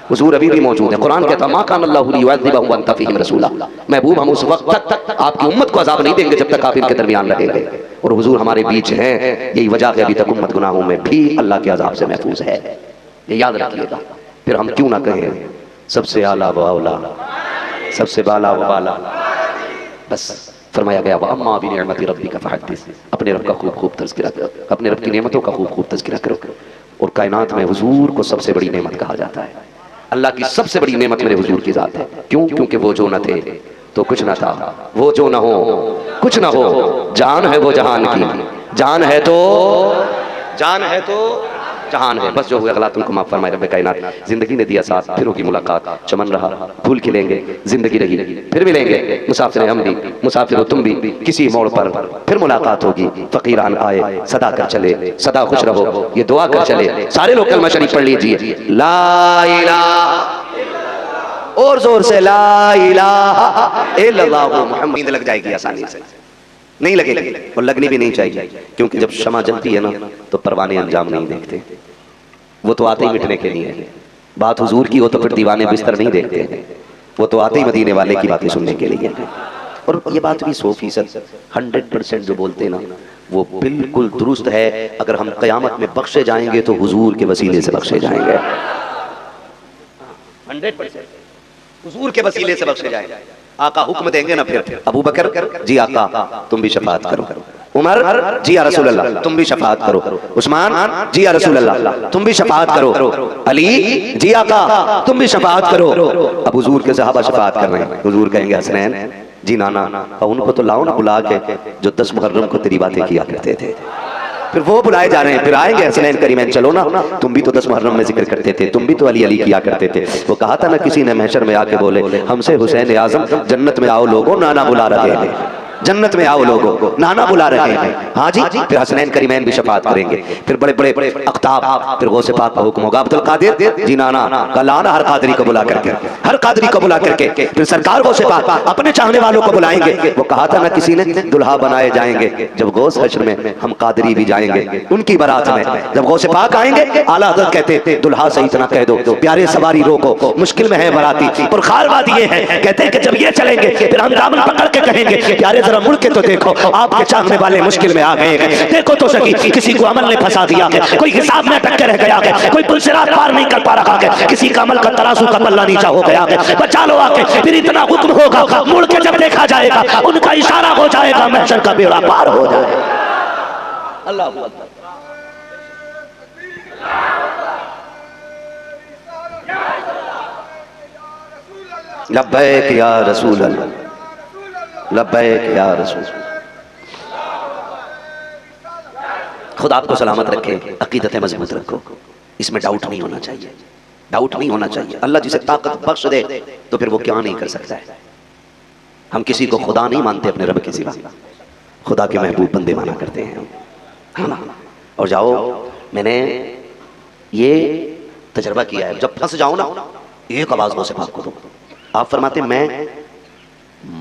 Speaker 3: हुजूर अभी भी मौजूद है। कुरान कहता मा कान अल्लाहु लियुअज़्ज़िबहुम व अंत फीहिम रसूला, महबूब हम उस वक्त तक आपकी उम्मत को अज़ाब नहीं देंगे जब तक आप इनके दरमियान रहेंगे, और हुजूर हमारे बीच हैं। यही वजह है अभी तक उम्मत गुनाहों में भी अल्लाह के अज़ाब से महफूज है, ये याद रखिएगा। फिर हम क्यों ना कहें सबसे आला व औला, सबसे बाला व बाला। बस फरमाया गया अम्मा बिनिअमति रब्बिका फहद्दिस, अपने रब का खूब खूब तज़किरा करो, अपने रब की नेमतों का खूब खूब तज़किरा करो। और कायनात में हुजूर को सबसे बड़ी नेमत कहा जाता है। अल्लाह की सबसे बड़ी नेमत मेरे हुजूर की ज़ात है। क्यों? क्योंकि वो जो न थे तो कुछ न था, वो जो न हो कुछ न हो, जान है वो जहान की, जान है तो जहान है। बस जो हुए गलत उनको माफ फरमाए रब्बे कायनात। जिंदगी ने दिया साथ, फिर होगी मुलाकात, चमन रहा फूल खिलेंगे, जिंदगी रही फिर मिलेंगे, मुसाफिर हम भी मुसाफिर हो तुम भी, किसी मोड़ पर फिर मुलाकात होगी। फकीरान आए सदा कर चले, सदा खुश रहो ये दुआ कर चले। सारे लोग कलमा शरीफ पढ़ लीजिए, ला इलाहा, और जोर से ला इलाहा इल्लल्लाहु मुहम्मद। लग जाएगी आसानी से, नहीं लगेगी और लगनी भी नहीं चाहिए, क्योंकि जब शमा जलती है ना तो परवाने अंजाम नहीं देखते, वो तो आते ही मिटने के लिए है। बात हुजूर की हो तो फिर दीवाने बिस्तर नहीं देखते हैं, वो तो आते ही मदीने वाले की बातें सुनने के लिए। और ये बात भी 100% 100% जो बोलते हैं ना वो बिल्कुल दुरुस्त है। अगर हम क़यामत में बख्शे जाएंगे तो हुजूर के वसीले से बख्शे जाएंगे, 100% हुजूर के वसीले से बख्शे जाएंगे। आका हुक्म देंगे ना फिर, अबू बकर जी आका तुम भी शफाअत करो, उमर जी या रसूल अल्लाह तुम भी शफाअत करो, उस्मान जी या रसूल अल्लाह तुम भी शफाअत करो, अली जी आका तुम भी शफाअत करो। अब हुजूर के सहाबा शफाअत कर रहे हैं, हुजूर कहेंगे हसनैन जी नाना, और उनको तो लाओ ना बुला के जो 10 मुहर्रम को तेरी बातें किया करते थे। फिर वो बुलाए जा रहे हैं, फिर आएंगे हसनैन करीमैन, चलो ना तुम भी तो 10 मुहर्रम में जिक्र करते थे, तुम भी तो अली अली किया करते थे। वो कहा था ना किसी ने महशर में आके बोले हमसे हुसैन आजम जन्नत में आओ लोगों, नाना बुला रहे हैं, जन्नत में आओ लोगों, नाना बुला रहे हैं। हाँ जी, फिर हसनैन करीमैन भी शफाअत करेंगे। फिर बड़े बड़े अख्ताब, फिर गौसे पाक का हुक्म होगा अब्दुल कादिर जी नाना का लाना हर कादरी को बुला करके, हर कादरी को बुला करके फिर सरकार गौसे पाक अपने चाहने वालों को बुलाएंगे। वो कहा था ना किसी ने दुल्हा बनाए जाएंगे, जब गौस हश्र में हम कादरी भी जाएंगे उनकी बारात में। जब गौसे पाक आएंगे आला हज़रत कहते दुल्हा से इतना कह दो प्यारे सवारी रोको मुश्किल में है बराती। और खार बात ये है कहते हैं कि जब ये चलेंगे फिर हम दामन पकड़ के कहेंगे प्यारे जरा मुड़ के तो देखो आपके चाहने वाले मुश्किल में आ गए हैं, देखो तो सही किसी को अमल ने फंसा दिया है, कोई हिसाब में अटक के रह गया है, कोई पुलसिरात पार नहीं कर पा रहा है, किसी का अमल का तराजू का पल्ला नीचा हो गया है। बचा लो आके, फिर इतना हुक्म होगा मुड़ के जब देखा जाएगा उनका इशारा हो जाएगा, महशर का बेड़ा पार हो जाएगा। अल्लाह अकबर। लब्बैक या रसूल अल्लाह, लब्बैक या रसूल। खुद आपको सलामत रखे, अकीदतें मजबूत रखो, इसमें डाउट नहीं होना चाहिए, डाउट नहीं होना चाहिए। अल्लाह जिसे ताकत बख्श दे तो फिर वो क्या नहीं कर सकता है। हम किसी को खुदा नहीं मानते अपने रब के सिवा, खुदा के महबूब बंदे माना करते हैं। हाँ, और जाओ मैंने ये तजर्बा किया है, जब फंस जाओ ना एक आवाज को सिफात को दो। आप फरमाते मैं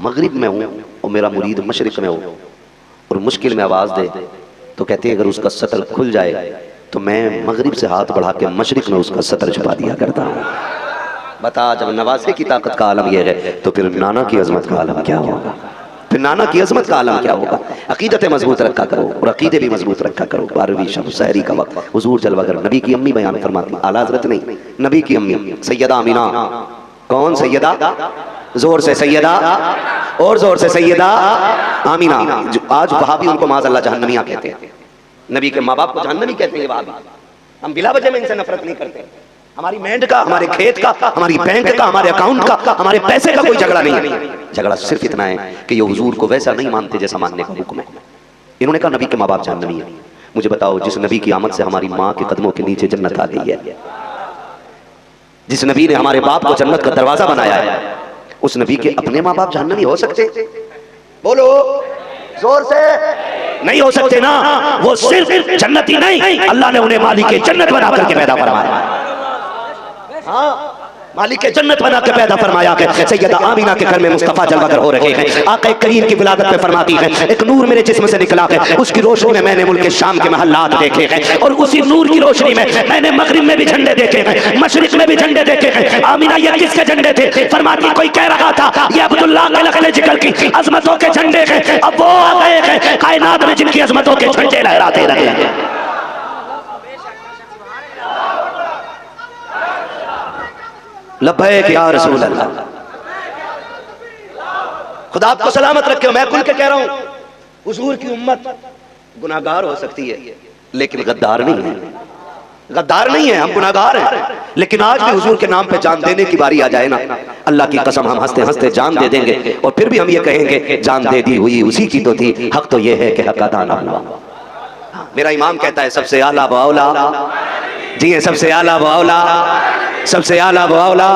Speaker 3: मगरिब में हूँ और मेरा मुरीद मशरिक में हो और मुश्किल में आवाज़ दे तो कहते हैं अगर उसका सतर खुल जाए तो मैं मगरिब से हाथ बढ़ा के मशरिक में उसका सतर छुपा दिया करता हूँ। बता, जब नवासे की ताकत का आलम यह है तो फिर नाना की अजमत का आलम क्या होगा, फिर नाना की अजमत का आलम क्या होगा। अकीदतें मजबूत रखा करो और अकीदे भी मजबूत रखा करो। 12वीं शब सहरी का वक्त हुजूर जलवागर नबी की अम्मी बयान फरमाती, आला हज़रत नहीं, नबी की अम्मी सैयदा अमीना। कौन सैयदा? जोर से सैयदा, और जोर से सैयदा आमीना। आज वहां भी उनको माज़अल्लाह जहन्नमिया कहते हैं, नबी के माँ बाप को जहन्नमी कहते हैं। वहां भी हम बिला वजह में इनसे नफरत नहीं करते। हमारी मेंढ का, हमारे खेत का, हमारी बैंक का, हमारे अकाउंट का, हमारे पैसे का कोई झगड़ा नहीं है। झगड़ा सिर्फ इतना है कि ये हुजूर को वैसा नहीं मानते जैसा मानने का हुक्म है। इन्होंने कहा नबी के माँ बाप जहन्नमी है। मुझे बताओ, जिस नबी की आमद से हमारी माँ के कदमों के नीचे जन्नत आ गई है, जिस नबी ने हमारे बाप को जन्नत का दरवाजा बनाया है, उस नबी के अपने माँ बाप जहन्नमी हो सकते? बोलो जोर से, नहीं हो सकते ना। वो सिर्फ जन्नती नहीं, अल्लाह ने उन्हें मालिक जन्नत बना करके पैदा फरमाया। हाँ, मालिक के जन्नत बना के पैदा फरमाया है। सैयदा आमीना के घर में मुस्तफ़ा जलवागर हो रहे हैं। आका करीम की विलादत में फरमाती है, एक नूर मेरे जिस्म से निकला है, उसकी रोशनी में मैंने मुल्क शाम के महल्लात देखे हैं, और उसी नूर की रोशनी में मैंने मगरिब में भी झंडे देखे हैं, मशरिक में भी झंडे देखे हैं। आमीना ये किसके झंडे थे? फरमाती कोई कह रहा था ये अब्दुल्लाह के लखले जिगर की अजमतों के झंडे हैं। अब वो आ गए हैं कायनात में जिनकी अजमतों के झंडे लहराते रहे। लब्बैक या रसूल अल्लाह। खुदा आपको सलामत रखे। मैं खुल के कह रहा हूं, हुजूर की उम्मत गुनाहगार हो सकती है लेकिन गद्दार नहीं है। गद्दार नहीं है, हम गुनाहगार हैं, लेकिन आज भी हुजूर के नाम पे जान देने की बारी आ जाए ना, अल्लाह की कसम हम हंसते हंसते जान दे देंगे, और फिर भी हम ये कहेंगे जान दे दी हुई उसी की तो थी, हक तो ये है कि हक अदा ना हुआ। मेरा इमाम कहता है सबसे आला बाउला, जी सबसे आला बाउला, सबसे आला बाउला,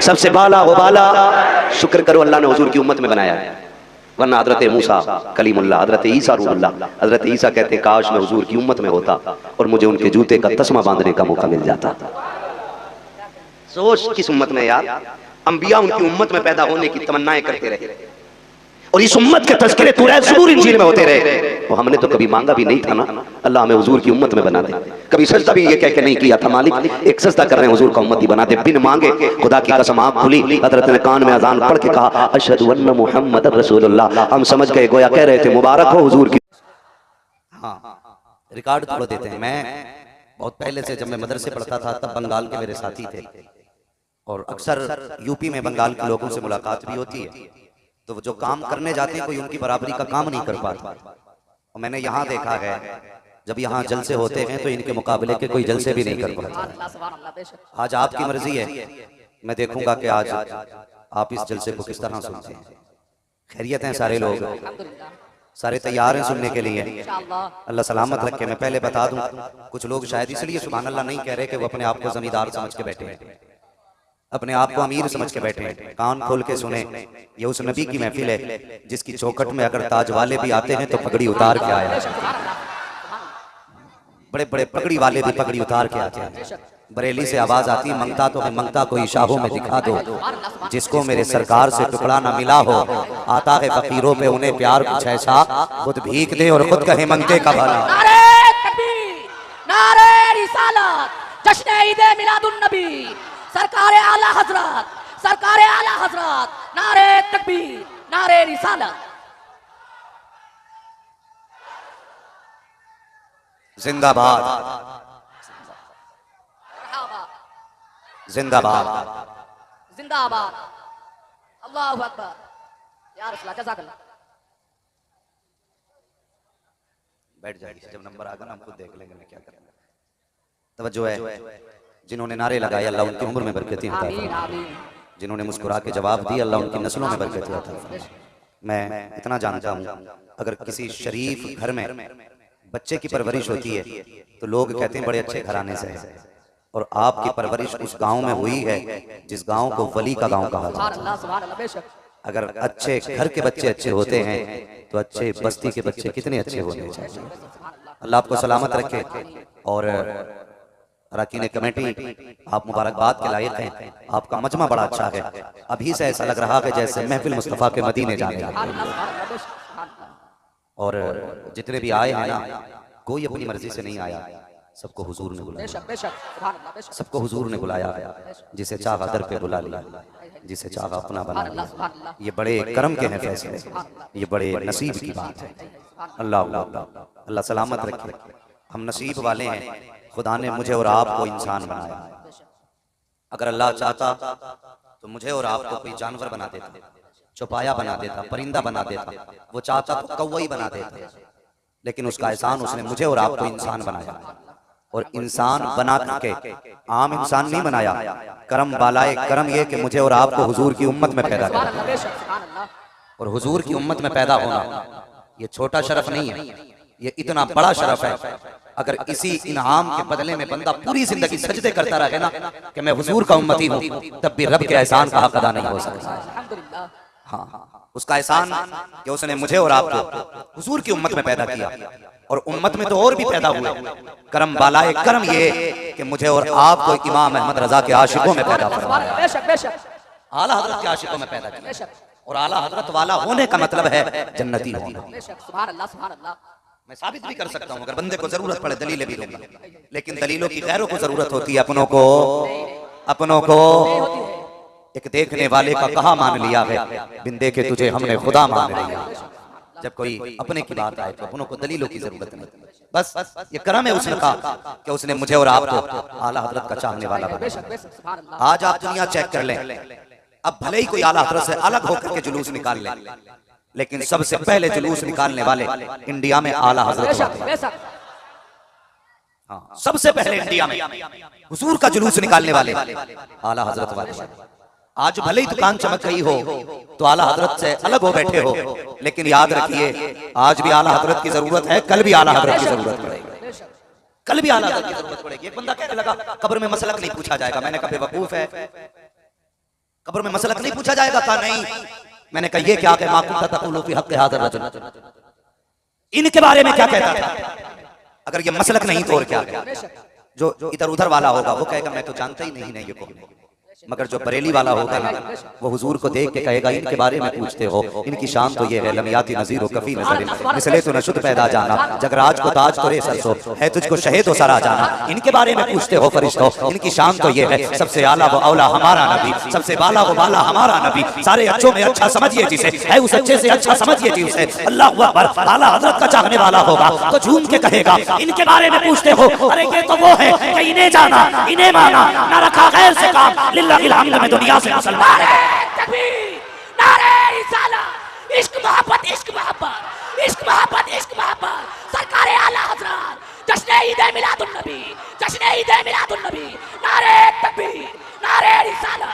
Speaker 3: सबसे बाला हो बाला। शुक्र करो अल्लाह ने हुजूर की उम्मत में बनाया है, वरना हजरत मूसा कलीमुल्लाह, हजरत ईसा रूहुल्लाह, हजरत ईसा कहते काश मैं हुजूर की उम्मत में होता और मुझे उनके जूते का तस्मा बांधने का मौका मिल जाता। सोच किस उम्मत में यार, अंबिया उनकी उम्मत में पैदा होने की तमन्नाएं करते रहे, और इस उम्मत के तज़किरे तौरात ज़बूर इंजील में होते रहे। तो हमने तो कभी मांगा भी नहीं था ना अल्लाह हमें हुजूर की उम्मत में बना दे। कभी सजदा भी ये कह के नहीं किया था मालिक एक सजदा कर रहे हैं हुजूर का उम्मती बना दे, बिन मांगे। खुदा की कसम आँख खुली, हजरत ने कान में अजान पढ़ के कहा अशहदु अन्न मुहम्मदर रसूलुल्लाह। हम समझ गए गोया कह रहे थे मुबारक हो हुजूर की। हाँ, रिकॉर्ड तोड़ देते हैं। मैं बहुत पहले से जब मैं मदरसे पढ़ता था तब बंगाल के मेरे साथी थे, और अक्सर यूपी में बंगाल के लोगों से मुलाकात भी होती है, तो जो काम करने जाते हैं कोई उनकी बराबरी का काम नहीं कर पाता। और मैंने यहाँ देखा है जब यहाँ जलसे होते हैं तो इनके मुकाबले के कोई जलसे भी नहीं कर पाता। आज आपकी मर्जी है, मैं देखूंगा कि आज आप इस जलसे को किस तरह सुनते हैं। खैरियत हैं सारे लोग, सारे तैयार हैं सुनने के लिए, अल्लाह सलामत रखे। मैं पहले बता दूं कुछ लोग शायद इसलिए सुभान अल्लाह नहीं कह रहे कि वो अपने आप को जमींदार समझ के बैठे हैं, अपने आप को अमीर समझ के बैठे हैं। कान खोल के सुने, ये उस नबी की महफिल है जिसकी चौखट में अगर ताज वाले भी आते हैं तो पगड़ी उतार के आया। बड़े बड़े पगड़ी वाले भी पगड़ी उतार के आते हैं। बरेली से आवाज आती है मंगता तो है मंगता कोई शाहों में दिखा दो, जिसको मेरे सरकार से टुकड़ा ना मिला हो, आता है फकीरों पे उन्हें प्यार कुछ ऐसा, खुद भीख दे और खुद कहे मंगते का भला।
Speaker 5: नारे तकबीर, नारे रिसालत, जश्न ईद मिलादुन नबी, सरकार आला हजरत, सरकार आला हजरत, नारे तकबीर, नारे रिसालत।
Speaker 3: जिंदाबाद, जिंदाबाद,
Speaker 5: जिंदाबाद, अल्लाहु अकबर, या रसूलल्लाह, जज़ाकल्लाह।
Speaker 3: बैठ जाइए, जब नंबर आएगा ना हम खुद देख लेंगे मैं क्या करूंगा। तवज्जो है, जिन्होंने नारे लगाए अल्लाह उनकी उम्र में बरकतें अता फरमाए, जिन्होंने मुस्कुरा के जवाब दिए अल्लाह उनकी नस्लों में बरकतें अता फरमाए। मैं इतना जानता हूँ अगर किसी शरीफ घर में बच्चे की परवरिश होती है तो लोग कहते हैं बड़े अच्छे घराने से है, और आपकी परवरिश उस गांव में हुई है जिस गांव को वली का गांव कहा जाता है। अगर अच्छे घर के बच्चे अच्छे होते हैं तो अच्छे बस्ती के बच्चे कितने अच्छे होने चाहिए। अल्लाह आपको सलामत रखे। और अरकान कमेटी आप मुबारकबाद के लायक हैं, आपका मजमा बड़ा अच्छा है। अभी से ऐसा लग रहा है जैसे महफिल मुस्तफ़ा के मदीने जाने लगे। और जितने भी आए हैं ना, कोई अपनी मर्जी से नहीं आया, सबको हुजूर ने बुलाया, सबको हुजूर ने बुलाया। जिसे चाहा दर पे बुला लिया, जिसे चाहा अपना बना लिया। ये बड़े करम के हैं फैसले, ये बड़े नसीब की बात है। अल्लाह अल्लाह सलामत रखे। हम नसीब वाले हैं, खुदा ने मुझे और आपको इंसान बनाया। अगर अल्लाह चाहता तो मुझे और आपको कोई जानवर बना देता, चौपाया बना देता, परिंदा बना देता, वो चाहता तो कौवा बना देता, लेकिन उसका एहसान उसने मुझे और आपको इंसान बनाया। और इंसान बना करके आम इंसान नहीं बनाया, करम वालाए करम ये कि मुझे और आपको हुजूर की उम्मत में पैदा किया। और हुजूर की उम्मत में पैदा होना ये छोटा शरफ नहीं है, ये इतना बड़ा शरफ है। अगर इसी इनाम के बदले में बंदा पूरी जिंदगी सजदे करता रहे ना कि मैं हुजूर का उम्मती हूँ, तब भी रब के एहसान का हक अदा नहीं हो सकता। हाँ, उसका एहसान कि उसने मुझे और आपको हुजूर की उम्मत में पैदा किया। और उम्मत में तो और भी पैदा हुए। करम बालाए करम ये कि मुझे और आपको इमाम अहमद रजा के आशिकों में पैदा फरमाया,
Speaker 5: बेशक बेशक
Speaker 3: आला हजरत के आशिकों में पैदा किया।
Speaker 5: बेशक
Speaker 3: और आला हजरत वाला होने का मतलब है जन्नती होना।
Speaker 5: बेशक सुभान अल्लाह सुभान अल्लाह।
Speaker 3: मैं साबित भी कर सकता हूँ, अगर बंदे को जरूरत पड़े दलीलें भी दूंगा, लेकिन दलीलों की गैरों को जरूरत होती है, अपनों को एक देखने वाले का कहा मान लिया है, बिन देखे तुझे हमने खुदा मान लिया। जब कोई अपने की बात आए तो अपनों को दलीलों की जरूरत नहीं, बस ये करम है उसने कहा कि उसने मुझे और आपको आला हजरत का चाहने वाला बनाया।
Speaker 5: बेशक बेशक सुभान अल्लाह।
Speaker 3: आज आप दुनिया चेक कर लें, अब भले ही कोई आला हजरत से अलग होकर के जुलूस निकाल ले, लेकिन सबसे पहले जुलूस निकालने वाले इंडिया में आला हजरत
Speaker 5: बेशक
Speaker 3: होते हैं।
Speaker 5: बेशक
Speaker 3: हाँ, सबसे पहले इंडिया में हुजूर का जुलूस निकालने वाले आला हजरत वाले। आज भले ही दुकान चमक गई हो तो आला हजरत से अलग हो बैठे हो, लेकिन याद रखिए आज भी आला हजरत की जरूरत है, कल भी आला हजरत की जरूरत पड़ेगी, कल भी आला हजरत की जरूरत पड़ेगी। एक बंदा कहने लगा कब्र में मसलक नहीं पूछा जाएगा। मैंने कहा बेवकूफ है, कब्र में मसलक नहीं पूछा जाएगा? कहा नहीं। मैंने कहा ये क्या है? माकुंता तक़ूलु फ़ी हक़्क़ि हाज़ा रजुल, इनके बारे में क्या कहता था? अगर ये मसलक नहीं तो और क्या? जो इधर उधर वाला होगा वो कहेगा मैं तो जानता ही नहीं ये कौन है, मगर जो बरेली वाला होगा ना वो हुजूर को देख के कहेगा इनके बारे में पूछते हो, इनकी शान तो ये है लमियाती नज़ीर कफ़ी नज़र, इसलिए तो नशुद पैदा जाना, जगराज को ताज करे सरसो है तुझको शहीद हो सरा जाना। इनके बारे में पूछते हो फरिश्तों, इनकी शान तो ये है सबसे आला वो औला हमारा नबी, सबसे बाला वो बाला हमारा नबी, सारे अच्छों में अच्छा समझिए जिसे है उस अच्छे से अच्छा समझिए जिसे। अल्लाह अकबर, आला हजरत का चाहने वाला होगा तो झूम के कहेगा इनके बारे में पूछते हो, अरे ये तो वो है कि इन्हें जाना इन्हें माना ना रखा गैर से काम, में दुनिया से मुसलमान है।
Speaker 5: तकबीर, नारे रिसालत, इश्क मोहब्बत इश्क मोहब्बत इश्क मोहब्बत इश्क मोहब्बत, सरकारे आला हजरत, जश्न ईद मिलादुन नबी, जश्न ईद मिलादुन नबी, नारे तकबीर, नारे रिसालत।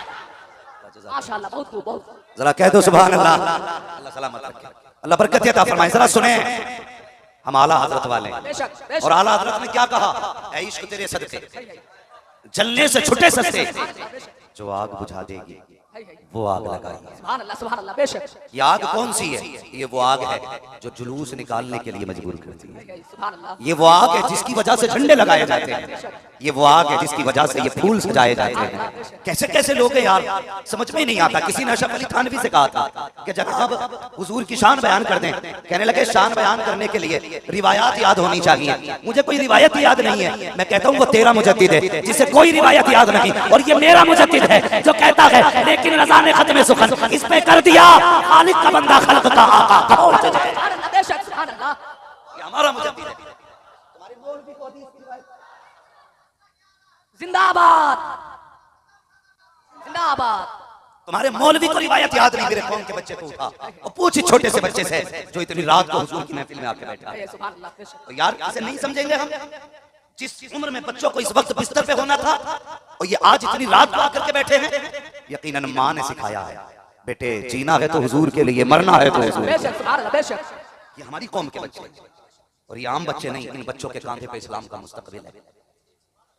Speaker 5: माशाअल्लाह बहुत खूब बहुत खूब।
Speaker 3: जरा कह दो सुभान अल्लाह, अल्लाह सलामत रखे, अल्लाह बरकत अता फरमाए। जरा सुने हम आला हजरत वाले, और आला हजरत ने क्या कहा? ऐ इश्क तेरे सदके जलने से छुटे सस्ते, जो आग बुझा देगी वो आग लगाई।
Speaker 5: सुभान अल्लाह सुभान अल्लाह। बेशक
Speaker 3: ये आग कौन सी है? ये वो आग है जो जुलूस निकालने के लिए मजबूर करती है।
Speaker 5: सुभान अल्लाह।
Speaker 3: ये वो आग है जिसकी वजह से झंडे लगाए जाते हैं। ये वो आग है जिसकी वजह से ये फूल सजाए जाते हैं। कैसे कैसे लोग हैं यार, समझ में नहीं आता। किसी ने अशरफ अली थानवी से कहा था कि जनाब हुजूर की शान बयान कर दें। कहने लगे शान बयान करने के लिए रिवायात याद होनी चाहिए। मुझे कोई रिवायत याद नहीं है। मैं कहता हूँ वो तेरा मुजद्दिद है जिसे कोई रिवायत याद नहीं, और ये मेरा मुजद्दिद है जो कहता है लेकिन रज़ा ने खत्म सुखन इस पे कर दिया खालिक का बंदा खल्क का आका।
Speaker 5: सुभान अल्लाह बेशक सुभान अल्लाह।
Speaker 3: ये हमारा मुजद्दिद है।
Speaker 5: जिंदाबाद जिंदाबाद।
Speaker 3: तुम्हारे मौलवी को रिवायत याद नहीं, मेरे कौम के बच्चे को उठा और पूछ छोटे से बच्चे से जो इतनी रात को हुजूर की महफिल में आके बैठा है।
Speaker 5: सुभान अल्लाह बेशक।
Speaker 3: तो यार इसे नहीं समझेंगे हम? जिस उम्र में बच्चों को इस वक्त बिस्तर पे होना था और ये आज इतनी रात को आकर के बैठे हैं। यकीनन माँ ने सिखाया है बेटे जीना है तो हुजूर के लिए, मरना है तो हुजूर।
Speaker 5: बेशक सुभान अल्लाह बेशक।
Speaker 3: ये हमारी कौम के बच्चे और ये आम बच्चे नहीं, इन बच्चों के कांधे पे इस्लाम का मुस्तकबिल है।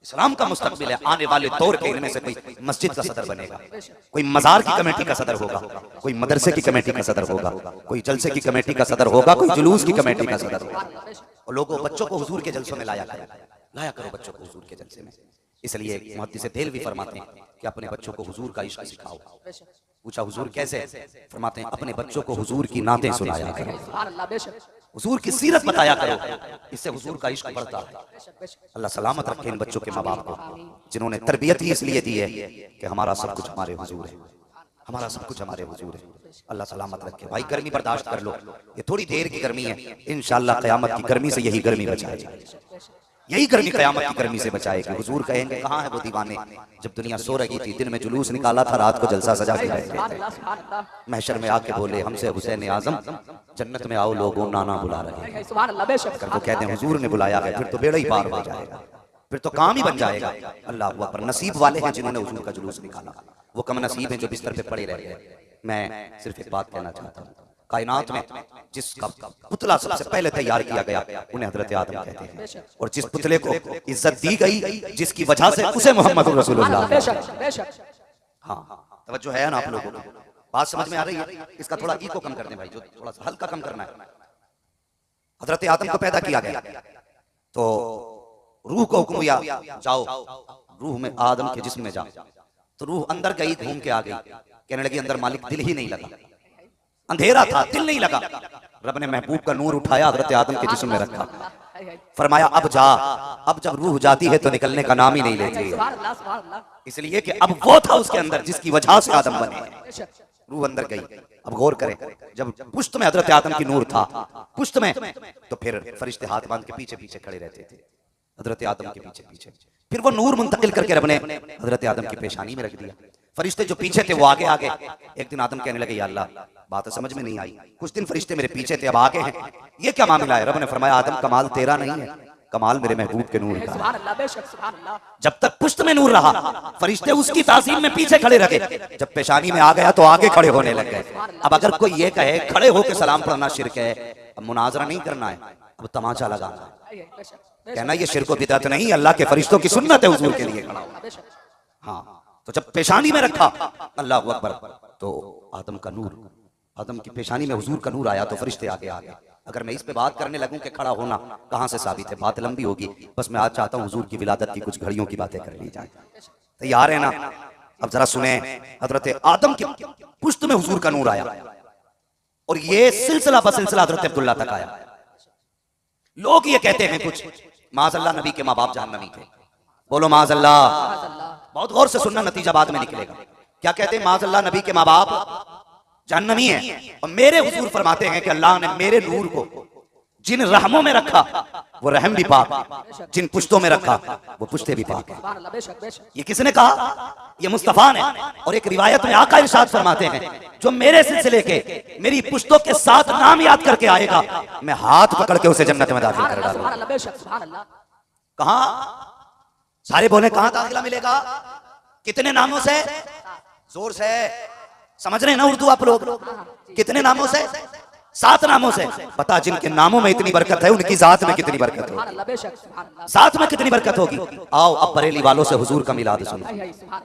Speaker 3: इस्लाम का मुस्तकबिल है। आने वाले दौर के इनमें से कोई मस्जिद का सदर बनेगा, कोई मजार की कमेटी का सदर होगा, कोई मदरसे की कमेटी का सदर होगा, कोई जलसे की कमेटी का सदर होगा, कोई जुलूस की कमेटी का सदर होगा। और लोगों बच्चों को हुजूर के जलसों में लाया करो बच्चों को हुजूर के जलसे में। इसलिए मुहद्दिस देहलवी फरमाते हैं कि अपने बच्चों को हुजूर का इश्क सिखाओ। पूछा हुजूर कैसे? फरमाते हैं अपने बच्चों को हुजूर की नातें सुनाया करो,
Speaker 5: सुभान अल्लाह बेशक।
Speaker 3: हुजूर की सीरत बताया करो, इससे हुजूर का इश्क बढ़ता है। अल्लाह सलामत रखे इन बच्चों के माँ बाप को जिन्होंने तरबियत ही इसलिए दी है कि हमारा सब कुछ हमारे हुजूर है, हमारा सब कुछ हमारे हुजूर है। अल्लाह सलामत रखे। भाई गर्मी बर्दाश्त कर लो, ये थोड़ी देर की गर्मी है, इंशाअल्लाह क़यामत की गर्मी से यही गर्मी बचाएगी, यही गर्मी क़यामत की गर्मी से बचाएगी। हुजूर कहेंगे कहाँ है वो दीवाने जब दुनिया सो रही थी, दिन में जुलूस निकाला था, रात को जलसा सजा के बैठे थे। महशर में आके बोले हमसे हुसैन आजम जन्नत में आओ लोगों नाना बुला रहे हैं।
Speaker 5: सुभान अल्लाह बेशक।
Speaker 3: अगर वो कहते हैं हुजूर ने बुलाया है फिर तो बेड़ा ही पार हो जाएगा, फिर तो काम ही बन जाएगा। अल्लाह अकबर। नसीब वाले हैं जिन्होंने हुजूर का जुलूस निकाला, वो कम नसीब हैं जो बिस्तर पे पड़े रह गए। मैं सिर्फ एक बात कहना चाहता हूँ, कायनात में जिसका पुतला सबसे पहले तैयार किया गया उन्हें हजरत आदम कहते हैं, और जिस पुतले को इज्जत दी गई जिसकी वजह से उसे मोहम्मद रसूलुल्लाह।
Speaker 5: बेशक बेशक।
Speaker 3: हाँ तवज्जो है ना आप लोगों को? बात समझ में आ रही है? इसका थोड़ा ईको कम कर दें भाई, जो थोड़ा सा हल्का कम करना है। हजरत आदम को पैदा किया गया तो रूह को हुक्म हुआ जाओ रूह में आदम के जिस्म में जाओ, तो रूह अंदर गई, घूम के आ गई, कहने लगी अंदर मालिक दिल ही नहीं लगा, अंधेरा था, दिल नहीं लगा। रब ने महबूब का नूर उठाया, हजरत आदम के जिस्म में रखा, फरमाया अब जा। अब जब रूह जाती है तो निकलने का नाम ही नहीं लेती है, इसलिए कि अब वो था उसके अंदर जिसकी वजह से आदम बने। रूह अंदर गई। अब गौर करें, जब पुश्त में हजरत आदम की नूर था, पुश्त में, तो फिर फरिश्ते हाथ बांध के पीछे पीछे खड़े रहते थे, हजरत आदम के पीछे पीछे। फिर वो नूर मुंतकिल करके रब ने हजरत आदम की पेशानी में रख दिया। फरिश्ते जो पीछे थे वो आगे आ गए। एक दिन आदम कहने लगे या अल्लाह, बात समझ में नहीं आई, कुछ दिन फरिश्ते मेरे पीछे थे, अब आगे हैं, ये क्या मामला है? रब ने फरमाया आदम कमाल तेरा नहीं है, कमाल मेरे महबूब के नूर का। जब तक पुश्त में नूर रहा फरिश्ते उसकी तासीम में पीछे खड़े रहे, जब पेशानी में आ गया तो आगे खड़े होने लग गए। अब अगर कोई ये कहे खड़े होकर सलाम पढ़ना शिरक है, अब मुनाजरा नहीं करना है, अब तमाचा लगाना, कहना ये शिरक बिदअत नहीं, अल्लाह के फरिश्तों की सुन्नत है हुजूर के लिए खड़ा हो। हाँ, तो जब पेशानी में रखा अल्लाह अकबर, तो आदम का नूर, आदम की पेशानी में हुजूर का नूर आया तो फरिश्ते आगे आ गए। अगर मैं इस पे बात करने लगूं कि खड़ा होना कहां से साबित है, बात लंबी होगी, बस मैं आज चाहता हूं हुजूर की विलादत की कुछ घड़ियों की बातें कर ली जाए। तैयार है ना? अब जरा सुने, हजरत आदम की पुश्त में हुजूर का नूर आया और ये सिलसिला बसिलसिला हजरत अब्दुल्ला तक आया। लोग ये कहते हैं कुछ माज़अल्लाह नबी के माँ बाप जहन्नमी थे, बोलो माज़अल्लाह, बहुत गौर से सुनना, नतीजा बाद में निकलेगा। क्या कहते हैं? माज़अल्लाह नबी के माँ बाप जहन्नमी है, और मेरे हुजूर फरमाते हैं कि अल्लाह ने मेरे नूर को जिन रहमों में रखा वो रहम भी पाक, जिन पुश्तों में रखा वो पुश्ते भी पाक है। ये किसने कहा? ये मुस्तफा ने। और एक रिवायत में आका इरशाद फरमाते हैं जो मेरे सिलसिले के मेरी पुश्तों के साथ नाम याद करके आएगा, मैं हाथ पकड़ के उसे जन्नत में दाखिल कर डालूंगा। कहां? सारे बोले कहां दाखिला मिलेगा? कितने नामों से? जोर से समझ रहे हैं ना उर्दू आप लोग? कितने नामों से? 7 नामों से। पता जिनके नामों में इतनी बरकत है उनकी जात में कितनी बरकत होगी, साथ में कितनी बरकत होगी। आओ अब बरेली वालों से हुजूर का मिलाद सुनो।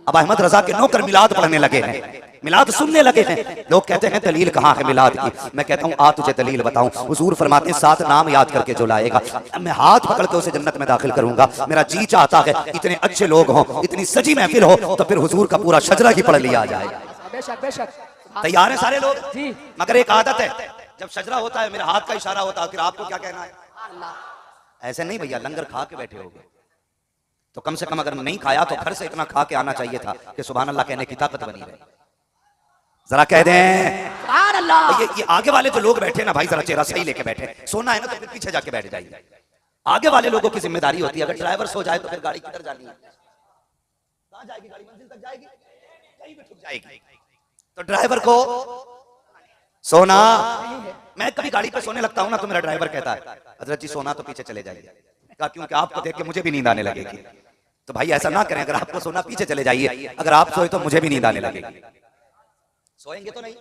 Speaker 3: अब अहमद रजा के नौकर मिलाद पढ़ने लगे हैं, मिलाद सुनने लगे हैं। लोग कहते हैं दलील कहाँ है मिलाद की? मैं कहता हूँ आ तुझे दलील बताऊं। हुजूर फरमाते हैं 7 नाम याद करके जो लाएगा मैं हाथ पकड़ के उसे जन्नत में दाखिल करूंगा। मेरा जी चाहता है इतने अच्छे लोग हों, इतनी सजी महफिल हो, तो फिर हुजूर का पूरा शजरा ही पढ़ लिया जाएगा। तैयार है सारे लोग? मगर एक आदत है, जब शजरा होता है मेरा हाथ का इशारा होता है, फिर आपको क्या कहना है? ऐसे नहीं भैया, लंगर खा के बैठे होगे तो कम से कम अगर नहीं खाया तो घर से इतना खा के आना चाहिए था कि सुभान अल्लाह कहने की ताकत बनी रहे। जरा कह दें सुभान अल्लाह। ये आगे वाले जो लोग बैठे ना भाई, जरा चेहरा सही लेके बैठे। सोना है ना तो फिर पीछे जाके बैठ जाइए। आगे वाले लोगों की जिम्मेदारी होती है, अगर ड्राइवर सो जाए तो फिर गाड़ी किधर जानी है? कहां जाएगी गाड़ी? मंजिल तक जाएगी? कहीं भी ठुक जाएगी। तो ड्राइवर को सोना, मैं कभी गाड़ी पे सोने लगता हूं ना तो मेरा ड्राइवर कहता है हजरत जी सोना तो पीछे चले जाइए, क्योंकि आपको देख के मुझे भी नींद आने लगेगी। तो भाई ऐसा ना करें, अगर आपको सोना पीछे चले जाइए, अगर आप सोए तो मुझे भी नींद आने लगेगी। सोएंगे तो नहीं,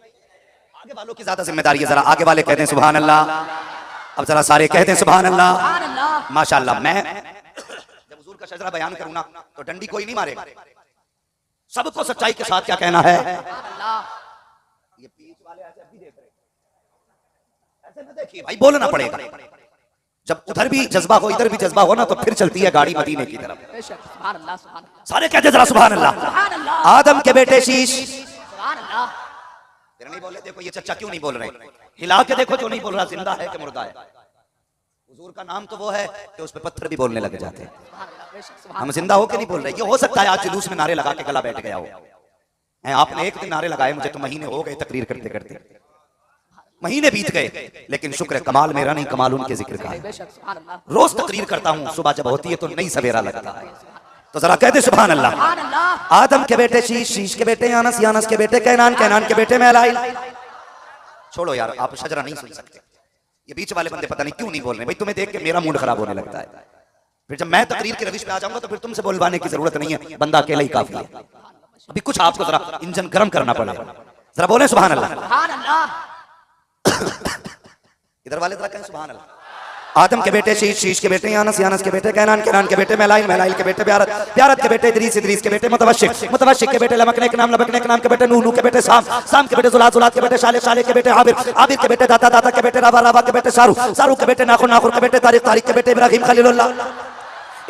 Speaker 3: आगे वालों की ज्यादा जिम्मेदारी है। जरा आगे वाले कहते हैं सुभान अल्लाह। अब जरा सारे कहते हैं सुभान अल्लाह। माशाअल्लाह। मैं जब हुजूर का शजरा बयान करूं ना तो डंडी कोई नहीं मारेगा, सबको सच्चाई के साथ क्या कहना है? ये बीच वाले ऐसे भी देख रहे, ऐसे ना देखिए भाई, बोलना पड़ेगा। जब उधर भी जज्बा हो इधर भी जज्बा हो ना तो फिर चलती है गाड़ी मदीने की तरफ। सारे कहते जरा सुभान अल्लाह। आदम के बेटे शीश, नहीं बोले? देखो ये चच्चा क्यों नहीं बोल रहे? हिला के देखो जो नहीं बोल रहा जिंदा है कि मुर्दा है। हुजूर का नाम तो वो है कि उस पे पत्थर भी बोलने लग जाते हैं। हम जिंदा हो के नहीं बोल रहे। ये हो सकता है आज जुलूस में नारे लगा के गला बैठ गया हो। आपने एक दिन नारे लगाए, मुझे तो महीने हो गए तकरीर करते करते, महीने बीत गए, लेकिन शुक्र है कमाल मेरा नहीं, कमाल उनके जिक्र का है। रोज तकरीर करता हूँ, सुबह जब होती है तो नई सवेरा लगता है। तो जरा कहते सुभान अल्लाह। आदम के बेटे शीश, शीश के बेटे यानस, यानस के बेटे कैनान, कैनान के बेटे महलाइल। छोड़ो यार, आप शजरा नहीं सुन सकते। ये बीच वाले बंदे पता नहीं क्यों नहीं बोल रहे भाई, तुम्हें देख के मेरा मूड खराब होने लगता है। फिर जब मैं तकरीर के रविश पे आ जाऊंगा तो फिर तुमसे बोलवाने की जरूरत नहीं है, बंदा अकेला ही काफी है। अभी कुछ आपको जरा इंजन गर्म करना पड़ेगा। जरा बोले सुभान अल्लाह। इधर वाले जरा कहें सुभान अल्लाह। आदम के बेटे शीश, शीश के बेटे यानस, यानस के बेटे कैनान, कैनान के बेटे मैलाइल, मैलाइल के बेटे ब्यारत, ब्यारत के बेटे इदरीस, इदरीस के बेटे मुतवशिक, मुतवशिक के बेटे लमकने के नाम, लमकने के नाम के बेटे नूह, नूह के बेटे साम, साम के बेटे जुलात, जुलात के बेटे शाले, शाले के बेटे आबिर, आबिर के बेटे दाता, दाता के बेटे रावा, रावा के बेटे सारू, सारू के बेटे नाखुर, नाखुर के बेटे तारिक, तारिक के बेटे इब्राहिम खलीलुल्लाह,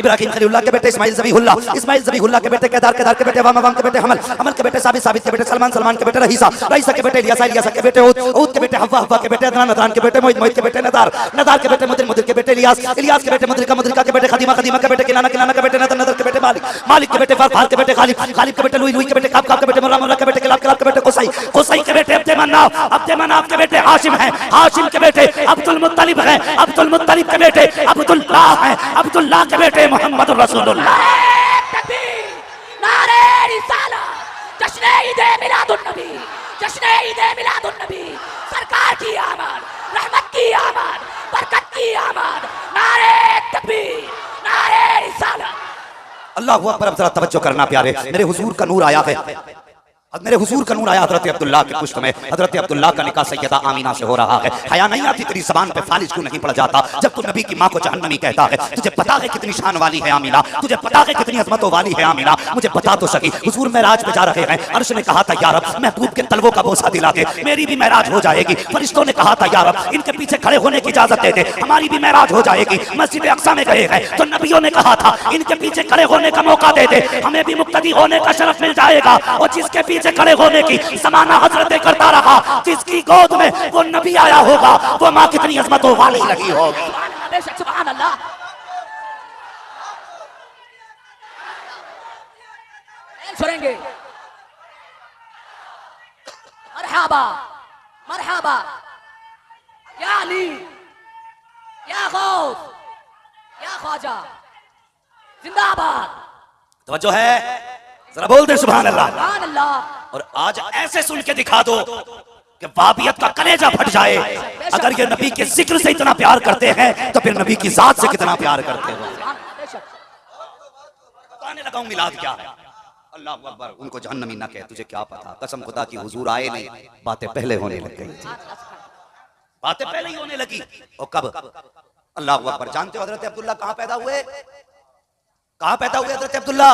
Speaker 3: इब्राहिम खलीलुल्लाह के बेटे इस्माइल ज़बीहुल्लाह, इस्माइल ज़बीहुल्लाह के बेटे केदार, केदार के बेटे वाम, वाम के बेटे हमल, हमल के बेटे साबित, साबित के बेटे सलमान, सलमान के बेटे रहीसा, रहीसा के बेटे इलियासा, इलियासा के बेटे ऊद, ऊद के बेटे हव्वा, हव्वा के बेटे अदनान, अदनान के बेटे मोहित, मोहित के बेटे नदार, नदार के बेटे मुदिर, मुदिर के बेटे इलियास, इलियास के बेटे मुद्रिका, मुद्रिका के बेटे खदीमा, खदीमा के बेटे किनाना, किनाना के बेटे नदर, नदर के बेटे मालिक, मालिक के बेटे फार, फार के बेटे खालिद, खालिद के बेटे लुई, लुई के बेटे काब, काब के बेटे मुर्रा, मुर्रा के बेटे किलाब, किलाब के बेटे कुसई, कुसई के बेटे अब्दे मन्नाफ, अब्दे मन्नाफ के बेटे हाशिम हैं, हाशिम के बेटे अब्दुल मुत्तलिब हैं, अब्दुल मुत्तलिब के बेटे अब्दुल्लाह हैं, अब्दुल्लाह के बेटे मोहम्मद रसूलुल्लाह।
Speaker 5: तकबीर, नारे रिसालत, जश्न ईद मिलादुन नबी, जश्न ईद मिलादुन नबी, सरकार की आमद, रहमत की आमद, बरकत की आमद, नारे तकबीर, नारे रिसालत।
Speaker 3: अल्लाहु अकबर। अब जरा तवज्जो करना प्यारे, मेरे हुजूर का नूर आया है, मेरे हुजूर का नूर आया हजरत अब्दुल्ला के पुष्ट में। हजरत अब्दुल्ला का निकाह सैयदा आमीना से हो रहा है। हया नहीं आती तेरी ज़बान पे फालिज क्यों नहीं पड़ जाता जब तू नबी की माँ को जहन्नमी कहता है? तुझे पता है कितनी शान वाली है आमीना, तुझे पता है कितनी अजमतों वाली है आमीना, मुझे बता तो सकी। हुजूर महराज पे जा रहे हैं, अर्श ने कहा था या रब महबूब के तलवों का बोसा दिला दे, मेरी भी महराज हो जाएगी। फरिश्तों ने कहा था या रब इनके पीछे खड़े होने की इजाजत दे दे, हमारी भी महराज हो जाएगी। मस्जिद अक्सा में गए हैं तो नबियों ने कहा था इनके पीछे खड़े होने का मौका दे दे, हमें भी मुक्तदी होने का शरफ मिल जाएगा। और जिसके पीछे खड़े होने की ज़माना हजरत करता रहा, जिसकी गोद में वो नबी आया होगा, वो माँ कितनी अजमतों वाली लगी होगी।
Speaker 5: बेशक, सुभान अल्लाह। सुनेंगे मरहबा, मरहबा या अली, या गौस, या ख्वाजा, जिंदाबाद।
Speaker 3: तवज्जो है, जरा बोल दे सुभान अल्लाह।
Speaker 5: सुभान अल्लाह।
Speaker 3: और आज ऐसे सुन के दिखा दो कि वाबियत का कलेजा फट जाए। अगर ये नबी के जिक्र से इतना प्यार करते हैं तो फिर नबी की जात से कितना प्यार करते हो। कहने लगाऊं मिलाद क्या है? अल्लाह अकबर। उनको जहन्नमी ना कहे, तुझे क्या पता, कसम खुदा की हुजूर आए नहीं, बातें पहले होने लग गई थी, बातें पहले ही होने लगी। और कब? अल्लाह अकबर। जानते हो हजरत अब्दुल्ला कहां पैदा हुए? कहां पैदा हुए हजरत अब्दुल्ला?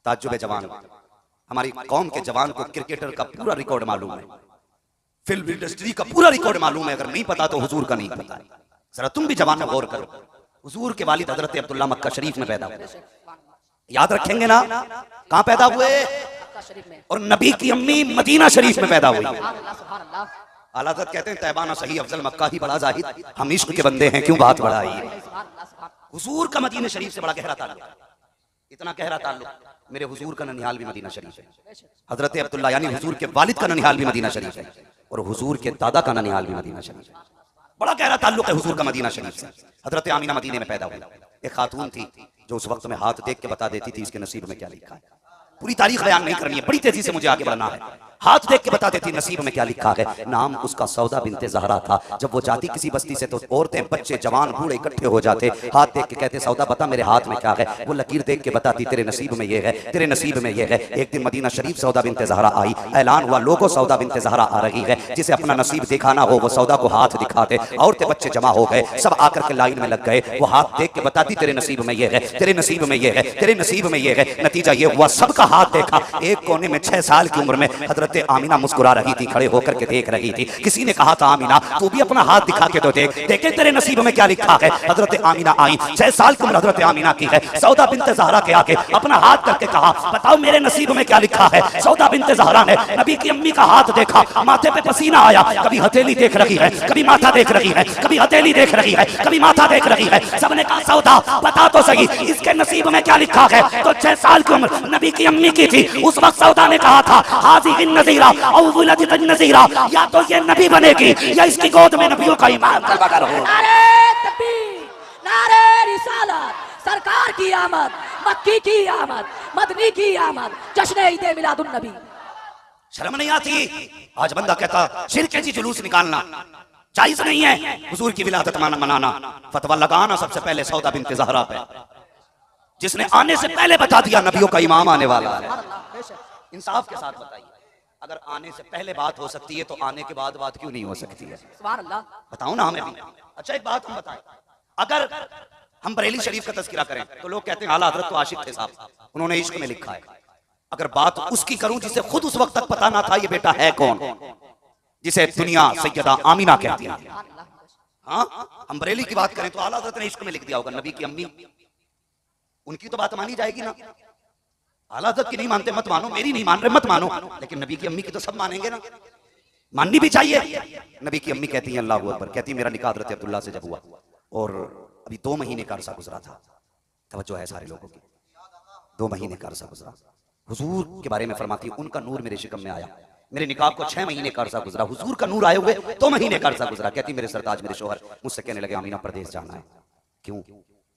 Speaker 3: ताज्जुब जवान, हमारी कौम के जवान को क्रिकेटर का पूरा रिकॉर्ड मालूम है, फिल्म इंडस्ट्री का पूरा रिकॉर्ड मालूम है। अगर नहीं पता तो हुजूर का नहीं पता। जरा तुम भी जवान में गौर करो। हुजूर के वालिद हजरत अब्दुल्ला मक्का शरीफ में पैदा हुए, याद रखेंगे ना? कहां पैदा हुए? और नबी की अम्मी मदीना शरीफ में पैदा हुई। आला हज़रत कहते हैं तैबाना सही अफजल मक्का ही बड़ा जाहिद, हम इश्क के बंदे हैं क्यों बात बढ़ाई। हुजूर का मदीना शरीफ से बड़ा गहरा ताल्लुक, इतना गहरा ताल्लुक। मेरे हुजूर का ननिहाल भी मदीना शरीफ है। हजरत अब्दुल्ला यानी हुजूर के वालिद का ननिहाल भी मदीना शरीफ है, और हुजूर के दादा का ननिहाल भी मदीना शरीफ है। बड़ा गहरा ताल्लुक है हुजूर का मदीना शरीफ से। हजरत आमीना मदीने में पैदा हुई। एक खातून थी जो उस वक्त में हाथ देख के बता देती थी इसके नसीब में क्या लिखा है। पूरी तारीख बयान नहीं करनी है, बड़ी तेजी से मुझे आगे बढ़ना है। हाथ देख के बता देती नसीब में क्या लिखा है। नाम उसका सौदा बिनते ज़हरा था। जब वो जाती किसी बस्ती से तो औरतें, बच्चे, जवान, बूढ़े इकट्ठे हो जाते, हाथ देख के कहते सौदा बता मेरे हाथ में क्या है। वो लकीर देख के बताती तेरे नसीब में ये है, तेरे नसीब में ये है। एक दिन मदीना शरीफ सौदा बिनते ज़हरा आई, ऐलान हुआ लोगों सौदा बिनते ज़हरा आ रही है, जिसे अपना नसीब दिखाना हो वो सौदा को हाथ दिखाते। औरतें, बच्चे जमा हो गए, सब आकर के लाइन में लग गए। वो हाथ देख के बताती तेरे नसीब में ये है, तेरे नसीब में ये है, तेरे नसीब में ये है। नतीजा ये हुआ सबका हाथ देखा। एक कोने में 6 साल की उम्र में हजरत आमीना मुस्कुरा रही थी, खड़े होकर के देख रही थी। किसी ने कहा था आमीना तू भी अपना हाथ दिखा के तो देख, देखे तेरे नसीब में क्या लिखा है। हजरत आमीना आई, 6 साल की उम्र हजरत आमीना की है। सौदा बिनते ज़हरा के आके अपना हाथ करके कहा बताओ मेरे नसीब में क्या लिखा है। सौदा बिनते ज़हरा ने नबी की अम्मी का हाथ देखा, माथे पे पसीना आया। कभी हथेली देख रही है, कभी माथा देख रही है, कभी हथेली देख रही है, कभी माथा देख रही है। सबने कहा सौदा बता तो सही इसके नसीब में क्या लिखा है। तो 6 साल की उम्र नबी की अम्मी की थी। उस वक्त सौदा ने कहा था हाज़िही नज़ीरा औ वुलदत नज़ीरा, या तो ये नबी बनेगी या इसकी गोद में नबियों का ईमान तलबा हो।
Speaker 5: नारे तकबीर, नारे रिसालत, सरकार की आमद, मक्की की आमद, मदनी की आमद, जश्न ईद मिलादुन नबी।
Speaker 3: शर्म नहीं आती? आज बंदा कहता शिरक जी जुलूस निकालना जायज नहीं है, हुजूर की विलादत मनाना। फतवा लगाना सबसे पहले सौदा बिनते ज़हरा पे, जिसने आने से पहले बता दिया नबियों का इमाम आने वाला है। इंसाफ के साथ बताइए। अगर आने से पहले बात हो सकती है तो आने के बाद बात क्यों नहीं हो सकती है?
Speaker 5: सुभान अल्लाह।
Speaker 3: बताओ ना हमें भी। अच्छा एक बात हम बताएं, अगर हम बरेली शरीफ का तज़किरा करें तो लोग कहते हैं आला हज़रत तो आशिक थे साहब, उन्होंने इश्क में लिखा है। अगर बात उसकी करूं जिसे खुद उस वक्त तक पता ना था ये बेटा है कौन, जिसे दुनिया सैयदा आमिना कहती है। हाँ, हम बरेली की बात करें तो आला हज़रत ने इश्क में लिख दिया होगा नबी की अम्मी, उनकी तो बात मानी जाएगी ना। आला हज़रत की नहीं मानते मत मानो, मेरी नहीं मान रहे मत मानो, लेकिन नबी की अम्मी की तो सब मानेंगे ना, माननी भी चाहिए। नबी की अम्मी कहती है अल्लाहु अकबर, कहती है मेरा निकाह हज़रत अब्दुल्ला से जब हुआ और अभी 2 महीने का अरसा गुजरा था। तवज्जो है सारे लोगों की, 2 महीने का अरसा गुजरा। हुजूर के बारे में फरमाती है उनका नूर मेरे शिकम में आया, मेरे निकाह को 6 महीने का अरसा गुजरा, हुजूर का नूर आए हुए 2 महीने का अरसा गुजरा। कहती मेरे सरताज मेरे शोहर मुझसे कहने लगे आमीना परदेश जाना है। क्यों?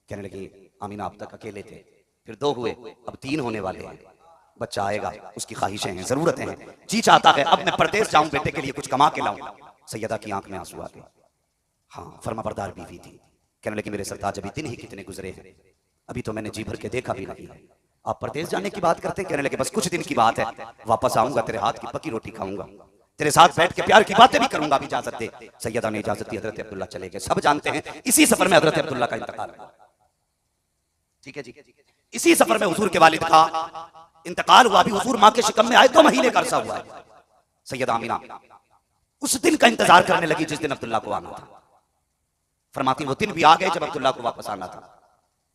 Speaker 3: कहने लगी आमीना अब तक अकेले थे, फिर 2 हुए, अब 3 होने वाले हैं, बच्चा आएगा, उसकी ख्वाहिशें हैं, जरूरतें हैं, जी चाहता है अब मैं परदेश जाऊं, बेटे के लिए कुछ कमा के लाऊं। सैयदा की आंख में आंसू आ गए। हाँ, फरमाबरदार बीवी थी। कहने लगी मेरे सरताज अभी दिन ही कितने गुजरे हैं, अभी तो मैंने जी भर के देखा भी नहीं है, आप परदेश जाने की बात करते हैं। कहने लगे बस कुछ दिन की बात है, वापस आऊंगा, तेरे हाथ की पकी रोटी खाऊंगा, तेरे साथ बैठ के प्यार की बातें भी करूंगा, भी इजाजत दे। सैयदा ने इजाजत दी, हजरत अब्दुल्ला चले गए। सब जानते हैं इसी सफर में हजरत अब्दुल्ला का इंतकाल हुआ। ठीक है जी, इसी सफर में हुजूर के वालिद का इंतकाल हुआ। भी हुजूर मां के शिकम में आए 2 महीने का अरसा हुआ है। सैयदा आमिना उस दिन का इंतजार करने लगी जिस दिन अब्दुल्ला को आना था। फरमाती वो दिन भी आ गए जब अब्दुल्ला को वापस आना था।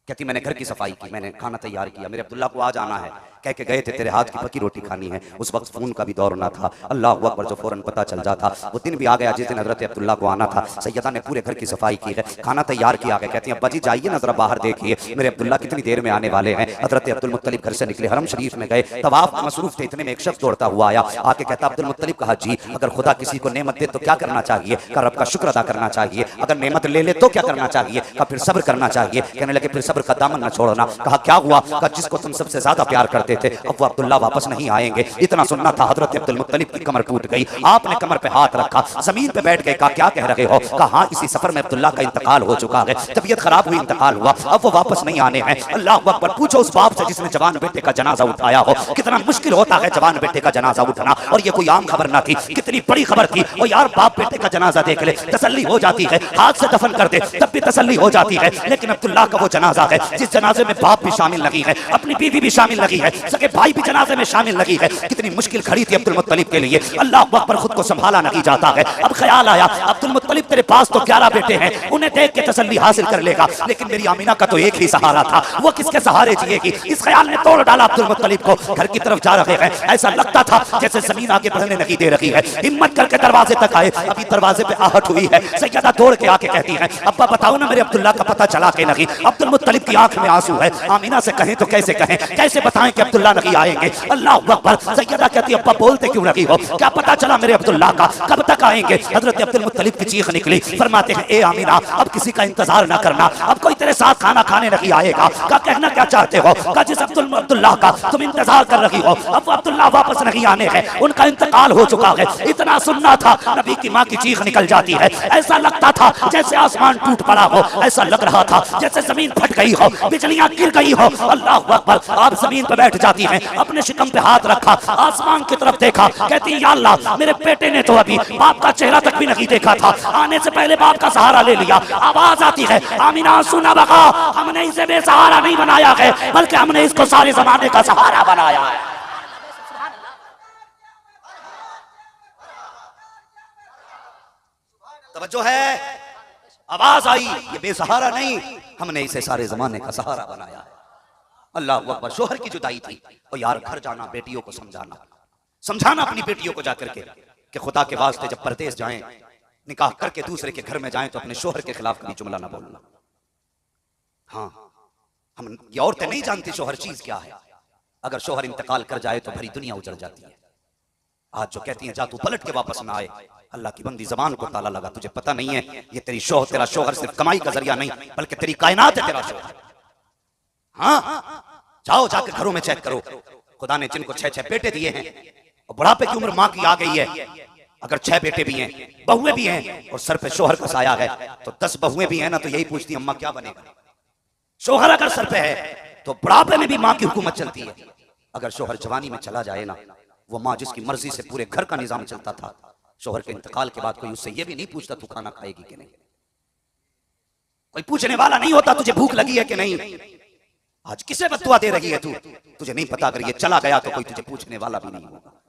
Speaker 3: कहती मैंने घर की सफाई की, मैंने खाना तैयार किया, मेरे अब्दुल्ला को आज आना है, कह के गए थे तेरे हाथ की पकी रोटी खानी है। उस वक्त फोन का भी दौर ना था, अल्लाह अकबर, जो फौरन पता चल जाता। वो दिन भी आ गया जिस दिन हजरत अब्दुल्ला को आना था। सैयदा ने पूरे घर की सफाई की है, खाना तैयार किया है। कहती है अब्बा जी जाइए ना जरा बाहर देखिए मेरे अब्दुल्ला कितनी देर में आने वाले हैं। हजरत अब्दुल मुत्तलिब घर से निकले, हरम शरीफ में गए, तवाफ मसरूफ थे, इतने में एक शख्स दौड़ता हुआ आया, आके कहता अब्दुल मुत्तलिब कहा जी अगर खुदा किसी को नेमत दे तो क्या करना चाहिए? का रब का शुक्र अदा करना चाहिए, अगर नेमत ले ले तो क्या करना चाहिए? का फिर सब्र करना चाहिए। कहने लगे फिर सब्र का दामन न छोड़ना। कहा क्या हुआ? कहा जिसको तुम सबसे ज्यादा प्यार करते थे अब वो अब्दुल्ला वापस नहीं आएंगे। इतना सुनना था, हजरत अब्दुल मुत्तलिब की कमर टूट गई। आपने कमर पे हाथ रखा, जमीन पे बैठ गए। कहा क्या कह रहे हो? कहा इसी सफर में अब्दुल्ला का इंतकाल हो चुका है, तबीयत खराब हुई, इंतकाल हुआ, अब वो वापस नहीं आने हैं। अल्लाह अकबर, पूछो उस बाप से जिसने जवान बेटे का जनाजा उठाया हो, कितना मुश्किल होता है जवान बेटे का जनाजा उठना। और ये कोई आम खबर ना थी, कितनी बड़ी खबर थी। और यार बाप बेटे का जनाजा देख ले तसल्ली हो जाती है, हाथ से दफन कर दे तब भी तसल्ली हो जाती है। लेकिन अब्दुल्ला का वो जनाजा है जिस जनाजे में बाप भी शामिल लगी है, अपनी बीवी भी शामिल लगी है, सगे भाई भी जनाजे में शामिल लगी है। कितनी मुश्किल खड़ी थी अब्दुल मुत्तलिब के लिए। अल्लाह अकबर, खुद को संभाला नहीं जाता है। अब ख्याल आया अब्दुल मुत्तलिब तेरे पास तो 11 बेटे हैं, उन्हें देख के तसल्ली हासिल कर लेगा, लेकिन मेरी आमिना का तो एक ही सहारा था, वो किसके सहारे जिएगी? इस ख्याल ने तोड़ डाला अब्दुल मुत्तलिब को। घर की तरफ जा रहे हैं, ऐसा लगता था जैसे जमीन आगे बढ़ने नहीं दे रही है। हिम्मत करके दरवाजे तक आए, अभी दरवाजे पे आहट हुई है। सैयदा दौड़ के आके कहती है अब्बा बताओ ना मेरे अब्दुल्ला का पता चला के नहीं? अब्दुल मुत्तलिब की आंख में आंसू है। आमिना से कहें तो कैसे कहें, कैसे बताएं कि अब्दुल्ला नहीं आएंगे? अल्लाह अकबर। सैयदा कहती है अब्बा बोलते क्यों नहीं हो? क्या पता चला मेरे अब्दुल्ला का? कब तक आएंगे? हजरत अब्दुल मुत्तलिब की चीख निकली। फरमाते हैं ए आमिना अब किसी का इंतजार ना करना, अब कोई तेरे साथ खाना खाने नहीं आएगा। क्या कहना क्या चाहते हो? का जिस अब्दुल्ला का तुम इंतजार कर रही हो अब अब्दुल्ला वापस नहीं आने हैं, उनका इंतकाल हो चुका है। इतना सुनना था, नबी की माँ की चीख निकल जाती है। ऐसा लगता था जैसे आसमान टूट पड़ा हो, ऐसा लग रहा था जैसे जमीन फट गई हो, बिजलियां गिर गई हो। अल्लाह अकबर। आप जमीन पर बैठ जाती हैं, अपने शिकम पे हाथ रखा, आसमान की तरफ देखा, कहती है या अल्लाह मेरे बेटे ने तो अभी बाप का चेहरा तक भी नहीं देखा था, आने से पहले बाप का सहारा ले लिया। आवाज आती है आमिना सुना बका, हमने इसे बेसहारा नहीं बनाया है बल्कि हमने इसको सारे जमाने का सहारा बनाया है। तवज्जो है, आवाज आई ये बेसहारा नहीं, हमने इसे सारे जमाने का सहारा बनाया है। अल्लाह अकबर। शोहर की जुदाई थी और यार घर जाना, बेटियों को समझाना अपनी बेटियों को जाकर के कि खुदा के वास्ते जब परदेश जाएं, निकाह करके दूसरे के घर में जाएं तो अपने शोहर के खिलाफ कभी जुमला ना बोलना। हाँ, हम ये औरतें नहीं जानती शोहर चीज क्या है। अगर शोहर इंतकाल कर जाए तो भरी दुनिया उजड़ जाती है। आज जो कहती हैं जा तू पलट के वापस ना आए, अल्लाह की बंदी जबान को ताला लगा। तुझे पता नहीं है ये तेरा शोहर सिर्फ कमाई का जरिया नहीं बल्कि तेरी कायनात है तेरा शोहर। हाँ, जाओ जाकर घरों में चेक करो। खुदा ने जिनको 6-6 बेटे दिए हैं और बुढ़ापे की उम्र माँ की आ गई है, अगर 6 बेटे भी हैं, बहुएं भी हैं और सर पे शोहर का साया है तो 10 बहुएं भी हैं ना तो यही पूछती अम्मा क्या बनेगा। शोहर अगर सर पे है तो बुढ़ापे में भी माँ की हुकूमत चलती है। अगर शोहर जवानी में चला जाए ना वो माँ जिसकी मर्जी से पूरे घर का निजाम चलता था, शोहर के इंतकाल के बाद कोई उससे ये भी नहीं पूछता तू खाना खाएगी कि नहीं, कोई पूछने वाला नहीं होता तुझे भूख लगी है कि नहीं। आज किसे बददुआ दे रही है तू, तुझे नहीं पता अगर ये चला गया तो कोई तुझे पूछने वाला भी नहीं होगा।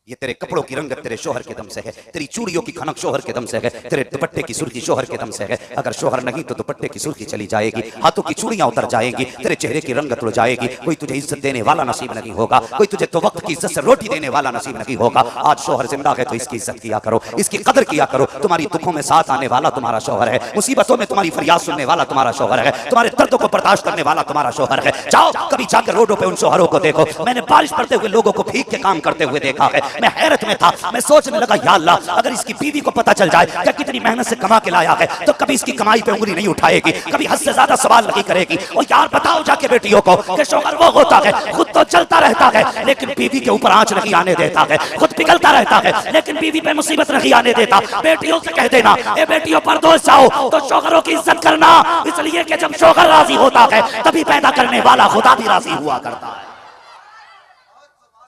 Speaker 3: ये तेरे कपड़ों की रंगत तेरे शोहर के दम से है, तेरी चूड़ियों की खनक शोहर के दम से है, तेरे दुपट्टे की सुर्खी शोहर के दम से है। अगर शोहर नहीं तो दुपट्टे की सुर्खी चली जाएगी, हाथों की चूड़ियां उतर जाएंगी, तेरे चेहरे की रंगत उड़ जाएगी, कोई तुझे इज्जत देने वाला नसीब नहीं होगा, कोई तुझे तो वक्त की इज्जत से रोटी देने वाला नसीब नहीं होगा। आज शोहर जिंदा है तो इसकी इज्जत किया करो, इसकी कदर किया करो। तुम्हारी दुखों में साथ आने वाला तुम्हारा शोहर है, मुसीबतों में तुम्हारी फरियाद सुनने वाला तुम्हारा शोहर है, तुम्हारे दर्दों को बर्दाश्त करने वाला तुम्हारा शोहर है। जाओ कभी जाकर रोडों पे उन शोहरों को देखो। मैंने बारिश पड़ते हुए लोगों को भीख के काम करते हुए देखा है, मैं हैरत में था। मैं सोचने लगा या अल्लाह, अगर इसकी बीवी को पता चल जाए कि कितनी मेहनत से कमा के लाया है तो कभी इसकी कमाई पे उंगली नहीं उठाएगी, कभी हद से ज्यादा सवाल नहीं करेगी। और यार बताओ जाके बेटियों को कि शोहर वो होता है खुद तो चलता रहता है लेकिन बीवी के ऊपर आंच नहीं आने देता है, खुद पिघलता रहता है लेकिन बीवी पे मुसीबत नहीं आने देता। बेटियों से कह देना, ए बेटियों परदोस जाओ तो शोहरों की इज्जत करना, इसलिए कि जब शोहर राजी होता है तभी पैदा करने वाला खुदा भी राजी हुआ करता है।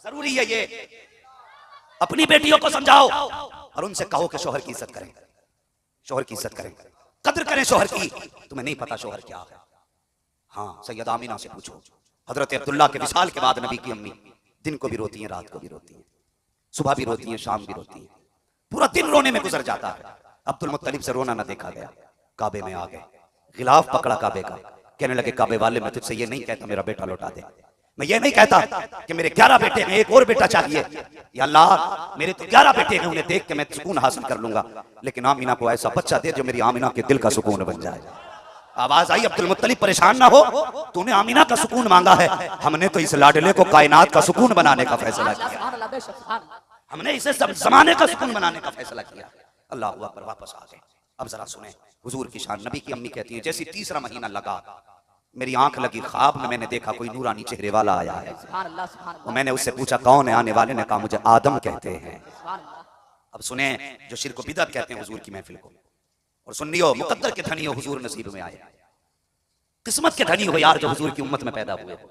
Speaker 3: जरूरी है ये, अपनी बेटियों को समझाओ और उनसे कहो कि शोहर की इज्जत करें, शोहर की इज्जत करें, कदर करें शोहर की। तुम्हें नहीं पता शोहर क्या है? हाँ, सैयदा आमिना से पूछो, हजरत अब्दुल्ला के विसाल के बाद नबी की अम्मी दिन को भी रोती हैं, रात को भी रोती हैं, सुबह भी रोती हैं, शाम भी रोती हैं, पूरा दिन रोने में गुजर जाता है। अब्दुल मुत्तलिब से रोना न देखा गया, काबे में आ गए, गिलाफ पकड़ा काबे का, कहने लगे काबे वाले मैं तुझसे ये नहीं कहता मेरा बेटा लौटा दे, मैं ये नहीं कहता कि मेरे 11 बेटे हैं एक और बेटा चाहिए, या अल्लाह मेरे तो 11 बेटे हैं उन्हें देख के मैं सुकून हासिल कर लूंगा, लेकिन आमिना को ऐसा बच्चा दे जो मेरी आमिना के दिल का सुकून बन जाए। आवाज आई, अब्दुल मुत्तलिब परेशान ना हो, तूने आमिना का सुकून मांगा है, हमने तो इस लाडले को कायनात का सुकून बनाने का फैसला किया, हमने इसे सब जमाने का सुकून बनाने का फैसला किया। अल्लाह अकबर, वापस आ गए। अब जरा सुने हुजूर की शान। नबी की अम्मी कहती है जैसे तीसरा महीना लगा मेरी आंख लगी, ख्वाब में मैंने देखा कोई नूरानी चेहरे वाला आया है। और मैंने उससे पूछा कौन है आने वाले ने कहा मुझे आदम कहते हैं। अब सुने जो शिर्क व बिदअत कहते हैं हुजूर की महफिल को, और सुन्नियो मुकद्दर के धनी हो हुजूर नसीब में आए, किस्मत के धनी हो यार जो हुजूर की उम्मत में पैदा हुए हो।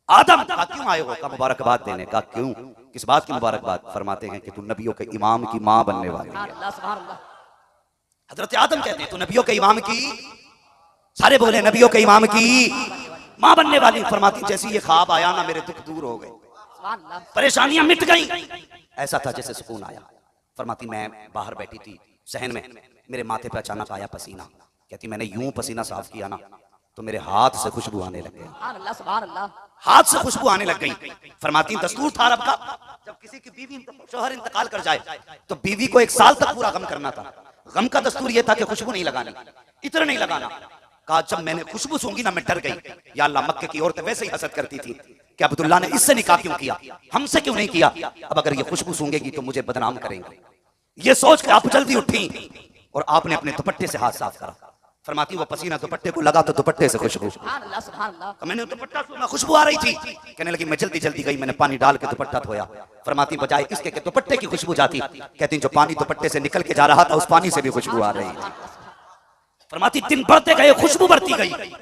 Speaker 3: आदम का क्यों आए हो? का मुबारकबाद देने का। क्यों, किस बात की मुबारकबाद? फरमाते हैं कि तू नबियों के इमाम की मां बनने वाली है। हजरत आदम कहते हैं तू नबियों के इमाम की, सारे बोले नबियों के इमाम की मां बनने वाली। फरमाती जैसी ये ख्वाब आया ना मेरे दुख दूर हो गए, परेशानियां मिट गई, ऐसा था जैसे सुकून आया। फरमाती मैं बाहर बैठी थी सहन में, मेरे माथे पे अचानक आया पसीना, कहती मैंने यूं पसीना साफ किया ना तो मेरे हाथ से खुशबू आने लग गई, हाथ से खुशबू आने लग गई। फरमाती दस्तूर था अरब का, जब किसी की बीवी शोहर इंतकाल कर जाए तो बीवी को 1 साल तक पूरा गम करना था। गम का दस्तूर यह था कि खुशबू नहीं लगानी, इत्र नहीं लगाना। कहा जब मैंने खुशबू सूंघी ना मैं डर गई, या अल्लाह मक्के की औरतें वैसे ही हसद करती थी कि अब्दुल्ला ने इससे निकाह क्यों किया, हमसे क्यों नहीं किया, अब अगर ये खुशबू सूंघेगी तो मुझे बदनाम करेंगे। ये सोच के आप जल्दी उठी और आपने अपने दुपट्टे से हाथ साफ करा। फरमाती वो पसीना दुपट्टे को लगा तो दुपट्टे से खुशबू, तो मैंने दुपट्टा सूंघा खुशबू आ रही थी, कहने लगी मैं जल्दी जल्दी गई, मैंने पानी डाल के दुपट्टा धोया। फरमाती बजाय इसके कि दुपट्टे की खुशबू जाती, कहती जो पानी दुपट्टे से निकल के जा रहा था उस पानी से भी खुशबू आ रही। फरमाती दिन बढ़ते गए खुशबू बढ़ती गई,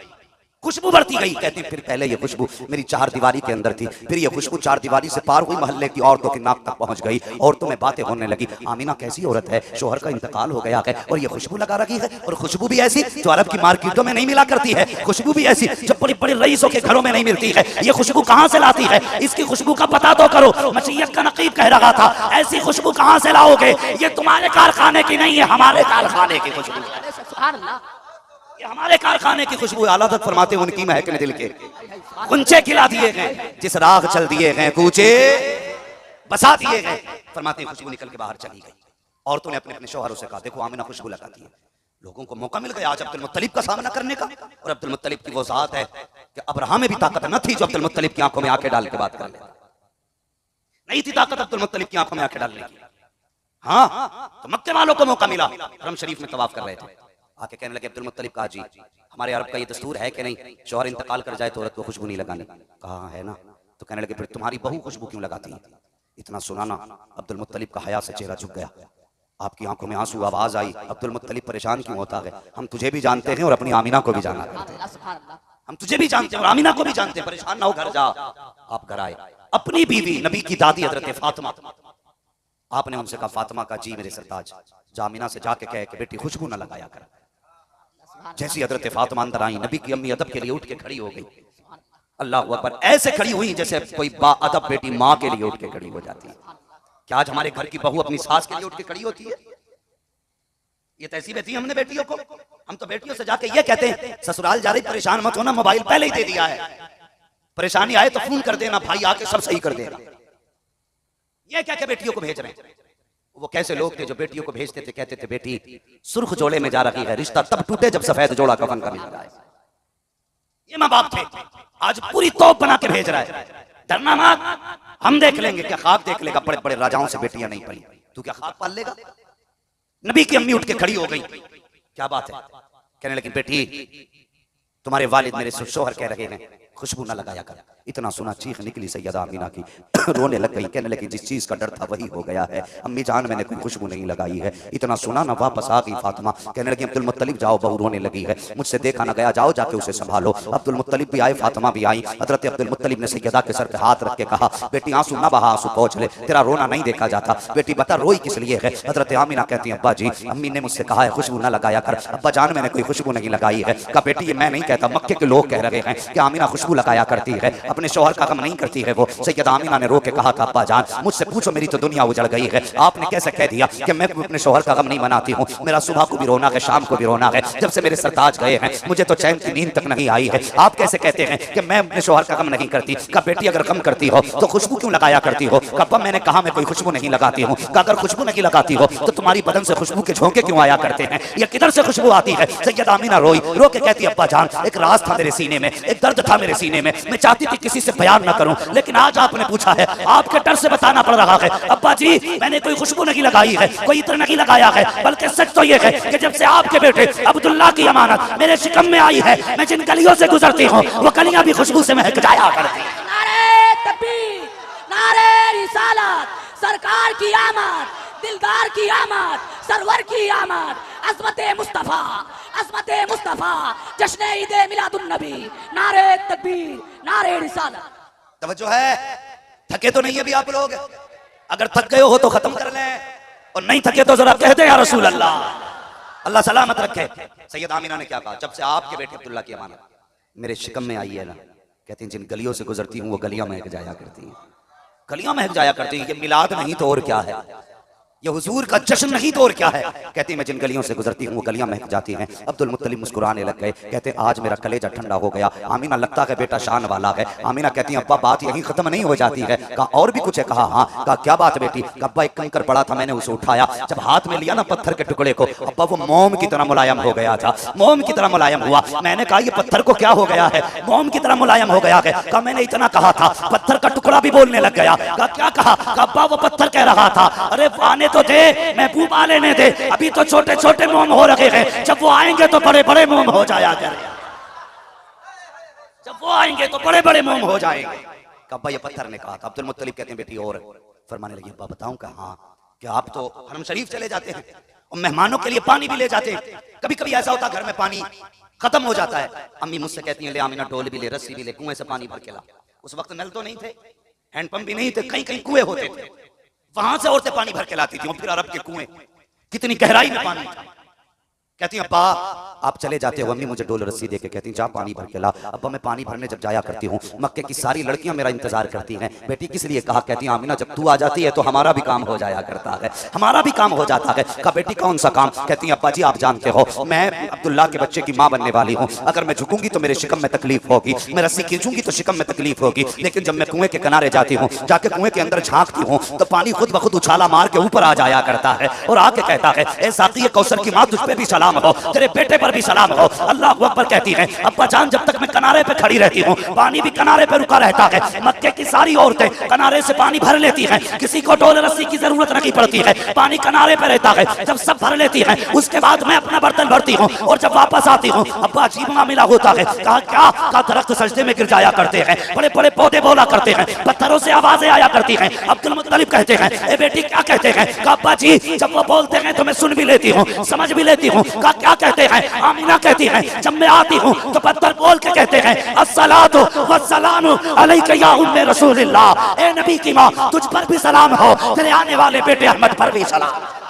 Speaker 3: खुशबू बढ़ती गई। कहती फिर पहले ये खुशबू मेरी 4 दीवारी के अंदर थी, फिर ये खुशबू 4 दीवारी से पार हुई, मोहल्ले की औरतों की नाक तक पहुंच गई, औरतों में बातें होने लगी, आमिना कैसी औरत है, शोहर का इंतकाल हो गया है और ये खुशबू लगा रखी है, और खुशबू भी ऐसी जो अरब की मार्केटों में नहीं मिला करती है, खुशबू भी ऐसी जो बड़ी बड़ी रईसों के घरों में नहीं मिलती है। ये खुशबू कहां से लाती है, इसकी खुशबू का पता तो करो। मसीहत का नकीब कह रहा था ऐसी खुशबू कहां से लाओगे, ये तुम्हारे कारखाने की नहीं है, हमारे कारखाने की खुशबू, हमारे कारखाने की खुशबू। आला हज़रत फरमाते उनकी महकने दिल के गुंचे खिला दिए गए, जिस राग चल दिए गए कूचे बसा दिए गए। फरमाते खुशबू निकल के बाहर चली गई। औरतों ने अपने अपने शौहरों से कहा देखो आमिना खुशबू लगाती है। लोगों को मौका मिल गया आज अब्दुल मुत्तलिब का सामना करने का, और अब्दुल मुत्तलिब की वो जात है कि अब्राहा में भी ताकत न थी जो अब्दुल मुत्तलिब की आंखों में आंखें डाल के बात कर ले, नहीं थी ताकत अब्दुल मुत्तलिब की आंखों में आंखें डालने की। हाँ, तो मक्के वालों को मौका मिला, हरम शरीफ में तवाफ कर रहे थे, आके कहने लगे अब्दुल मुत्तलिब कहा जी हमारे अरब का ये दस्तूर है कि नहीं, शौहर इंतकाल कर जाए तो औरत को खुशबू नहीं लगानी। कहा है ना, तो कहने लगे फिर तुम्हारी बहू खुशबू क्यों लगाती है। इतना सुनाना अब्दुल मुत्तलिब का हया से चेहरा झुक गया, आपकी आंखों में आंसू, आवाज आई अब्दुल मुत्तलिब परेशान क्यों होता है, हम तुझे भी जानते हैं और अपनी आमिना को भी जाना करते हैं, हम तुझे भी जानते हैं और आमिना को भी जानते हैं, परेशान ना हो घर जा। आप घर आए, अपनी बीवी नबी की दादी हजरत फातिमा, आपने उनसे कहा फातिमा का जी मेरे सरताज, जामिना से जाके कहे कि बेटी खुशबू ना लगाया कर। जैसी हजरत फातिमा अंदर आई, नबी की अम्मी अदब के लिए उठ के खड़ी हो गई। अल्लाह अकबर, ऐसे खड़ी हुई जैसे कोई बाअदब बेटी माँ के लिए उठ के खड़ी हो जाती है। क्या आज हमारे घर की बहू अपनी सास के लिए उठ के खड़ी होती है? ये तहसीब थी हमने बेटियों को। हम तो बेटियों से जाके ये कहते हैं ससुराल जा रही परेशान मत होना, मोबाइल पहले ही दे दिया है, परेशानी आए तो फोन कर देना, भाई आके सब सही कर देना। ये क्या क्या बेटियों को भेज रहे हैं। वो कैसे लोग थे जो बेटियों को भेजते थे, कहते थे बेटी सुर्ख जोड़े में जा रही है, रिश्ता तब टूटे जब सफेद जोड़ा कफन का मिल जाए। ये माँ बाप थे, आज पूरी तोप बना के भेज रहा है। डरना मत, हम देख लेंगे। क्या ख्वाब देख लेगा? बड़े बड़े राजाओं से बेटियां नहीं पली, तू क्या ख्वाब पाल लेगा? नबी की अम्मी उठ के खड़ी हो गई, क्या बात है? कहने लगी बेटी तुम्हारे वालिद मेरे शोहर कह रहे हैं खुशबू ना लगाया कर। इतना सुना चीख निकली सैयदा आमिना की, रोने लग गई। कहने लगी जिस चीज का डर था वही हो गया है अम्मी जान, मैंने कोई खुशबू नहीं लगाई है। इतना सुना ना वापस आ गई फातिमा। कहने लगी अब्दुल मुत्तलिब जाओ, बहू रोने लगी है, मुझसे देखा ना गया, जाओ जाके उसे संभालो। अब्दुल मुत्तलिब भी आए, फातिमा भी आई। हजरत अब्दुल मुत्तलिब ने सैयदा के सर पे हाथ रख के कहा बेटी आंसू ना बहा, आंसू पहुंच ले, तेरा रोना नहीं देखा जाता। बेटी बता रोई किस लिए है? हजरत आमिना कहती है अब्बा जी अम्मी ने मुझसे कहा है खुशबू ना लगाया कर। अब्बा जान मैंने कोई खुशबू नहीं लगाई है। कहा बेटी ये मैं नहीं कहता, मक्के के लोग कह रहे हैं कि आमिना खुशबू लगाया करती है, अपने शौहर का गम नहीं करती है वो। सैयदा आमिना ने रो के कहा था अब्बा जान मुझसे पूछो, मेरी तो दुनिया उजड़ गई है, आपने कैसे कह दिया कि मैं अपने शौहर का गम नहीं मनाती हूँ? मेरा सुबह को भी रोना है, शाम को भी रोना है, जब से मेरे सरताज गए हैं मुझे तो चैन की नींद तक नहीं आई है। आप कैसे कहते हैं कि मैं अपने शौहर का गम नहीं करती? कहा बेटी अगर गम करती हो तो खुशबू क्यों लगाया करती हो? कहा मैंने कहा मैं कोई खुशबू नहीं लगाती हूँ। कहा अगर खुशबू नहीं लगाती हो तो तुम्हारी बदन से खुशबू के झोंके क्यों आया करते हैं? ये किधर से खुशबू आती है? सैयदा आमिना रोई, रो के कहती अब्बा जान एक राज था मेरे सीने में, एक दर्द था मेरे सीने में, मैं चाहती थी किसी से बयान न करूं, लेकिन आज आपने पूछा है, आपके डर से बताना पड़ रहा है। अब्बा जी मैंने कोई खुशबू नहीं लगाई है, कोई इत्र नहीं लगाया है, बल्कि सच तो ये है कि जब से आपके बेटे अब्दुल्ला की अमानत मेरे शिकम में आई है, मैं जिन गलियों से गुजरती हूँ वो गलियां भी खुशबू से महक जाया करती हैं।
Speaker 5: नारे तकबीर, नारे रिसालत, सरकार की आमद, दिलदार की आमद, सरवर की आमद, अज़मते मुस्तफा, अज़मते मुस्तफा, जश्न ईद मिलादुन नबी, नारे तकबीर, नारे रिसालत।
Speaker 3: तवज्जो है, थके तो नहीं है भी आप लोग? अगर थक गए हो तो खत्म कर लें, और नहीं थके तो जरा कह दे या रसूल अल्लाह, अल्लाह सलामत रखे। सैयदा आमिना ने क्या कहा? जब से आपके बेटे अब्दुल्ला की अमानत मेरे शिकम में आई है ना, कहती हैं जिन गलियों से गुजरती हूँ वो गलियां महक जाया करती हैं, गलियां महक जाया करती हैं। ये मिलाद नहीं तो और क्या है, ये हुजूर का जश्न नहीं तो और क्या है। कहती मैं जिन गलियों से गुजरती हूँ वो गलियां महक जाती हैं। अब्दुल मुत्तलिब मुस्कुराने लग गए, कहते आज मेरा कलेजा ठंडा हो गया। आमिना लगता है बेटा शान वाला है। आमिना कहती है अब्बा बात यहीं खत्म नहीं हो जाती है। कहा और भी कुछ है? कहा हाँ। कहा क्या बात बेटी? कहा अब्बा एक कंकर पड़ा था, मैंने उसे उठाया, जब हाथ में लिया ना पत्थर के टुकड़े को, अब्बा वो मोम की तरह मुलायम हो गया था, मोम की तरह मुलायम हुआ। मैंने कहा ये पत्थर को क्या हो गया है? मोम की तरह मुलायम हो गया है। कहा मैंने इतना कहा था, पत्थर का टुकड़ा भी बोलने लग गया। कहा क्या कहा? कहा अब्बा वो पत्थर कह रहा था अरे आने तो दे, मैं महबूबा लेने दे, अभी तो छोटे छोटे मोम हो रखे हैं, जब वो आएंगे तो बड़े बड़े मोम हो जाया करें, जब वो आएंगे तो बड़े बड़े मोम हो जाएंगे। अब्बा ये पत्थर ने कहा था। अब्दुल मुत्तलिब कहते हैं बेटी और फरमाने लगी अब्बा बताऊं? क्या हाँ। कि आप तो हरम शरीफ चले जाते हैं और मेहमानों के लिए पानी भी ले जाते हैं, कभी कभी ऐसा होता घर में पानी खत्म हो जाता है, अम्मी मुझसे कहती हैं ले आमिना डोल भी ले, रस्सी भी ले, कुएं से पानी भर के ला। उस वक्त नल तो नहीं थे, हैंडपंप भी नहीं थे, कहीं कहीं कुएं होते थे, वहां से औरतें पानी भर के लाती थी। और फिर अरब के कुएं कितनी गहराई में पानी था। कहती हैं अब्बा आप चले जाते हो, अम्मी मुझे डोल रस्सी देके कहती जा पानी भर के ला। अब्बा मैं पानी भरने जब जाया करती हूँ मक्के की सारी लड़कियां मेरा इंतजार करती हैं। बेटी किस लिए? कहा कहती हैं आमिना जब तू आ जाती है तो हमारा भी काम हो जाया करता है, हमारा भी काम हो जाता है। कहा बेटी कौन सा काम? कहती हैं अब्बा जी आप जानते हो मैं अब्दुल्ला के बच्चे की माँ बनने वाली हूँ, अगर मैं झुकूंगी तो मेरे शिकम में तकलीफ होगी, मैं रस्सी खींचूंगी तो शिकम में तकलीफ होगी, लेकिन जब मैं कुएं के किनारे जाती हूँ, जाके कुएं के अंदर झांकती हूँ तो पानी खुद ब खुद उछाला मार के ऊपर आ जाया करता है और आके कहता है ए साकी कौसर की माँ तुझ पे भी सलाम हो, तेरे बेटे पर भी सलाम हो। अल्लाह अकबर कहती है अब्बा जान जब तक मैं किनारे पे खड़ी रहती हूँ पानी भी किनारे पे रुका रहता है। मक्के की सारी औरतें किनारे से पानी भर लेती हैं, किसी को डोल रस्सी की जरूरत नहीं पड़ती है, पानी किनारे पे रहता है। जब सब भर लेती हैं उसके बाद मैं अपना बर्तन भरती हूँ और जब वापस आती हूँ अब्बा अजीब मामला होता है। कहा क्या? कहा दरख्त सजदे में गिर जाया करते हैं, बड़े बड़े पौधे बोला करते हैं, पत्थरों से आवाजें आया करती हैं। अब्दुल मुत्तलिब कहते हैं ए बेटी क्या कहते हैं? कहा अब्बा जी जब वो बोलते हैं तो मैं सुन भी लेती हूँ, समझ भी लेती हूँ,
Speaker 1: कहा क्या कहते हैं? आमीना कहती है जब मैं आती हूँ तो पत्थर बोल के कहते हैं अस्सलातु वस्सलामु अलैका या उम्मे रसूलिल्लाह, ए नबी की माँ तुझ पर भी सलाम हो, तेरे आने वाले बेटे अहमद पर भी सलाम।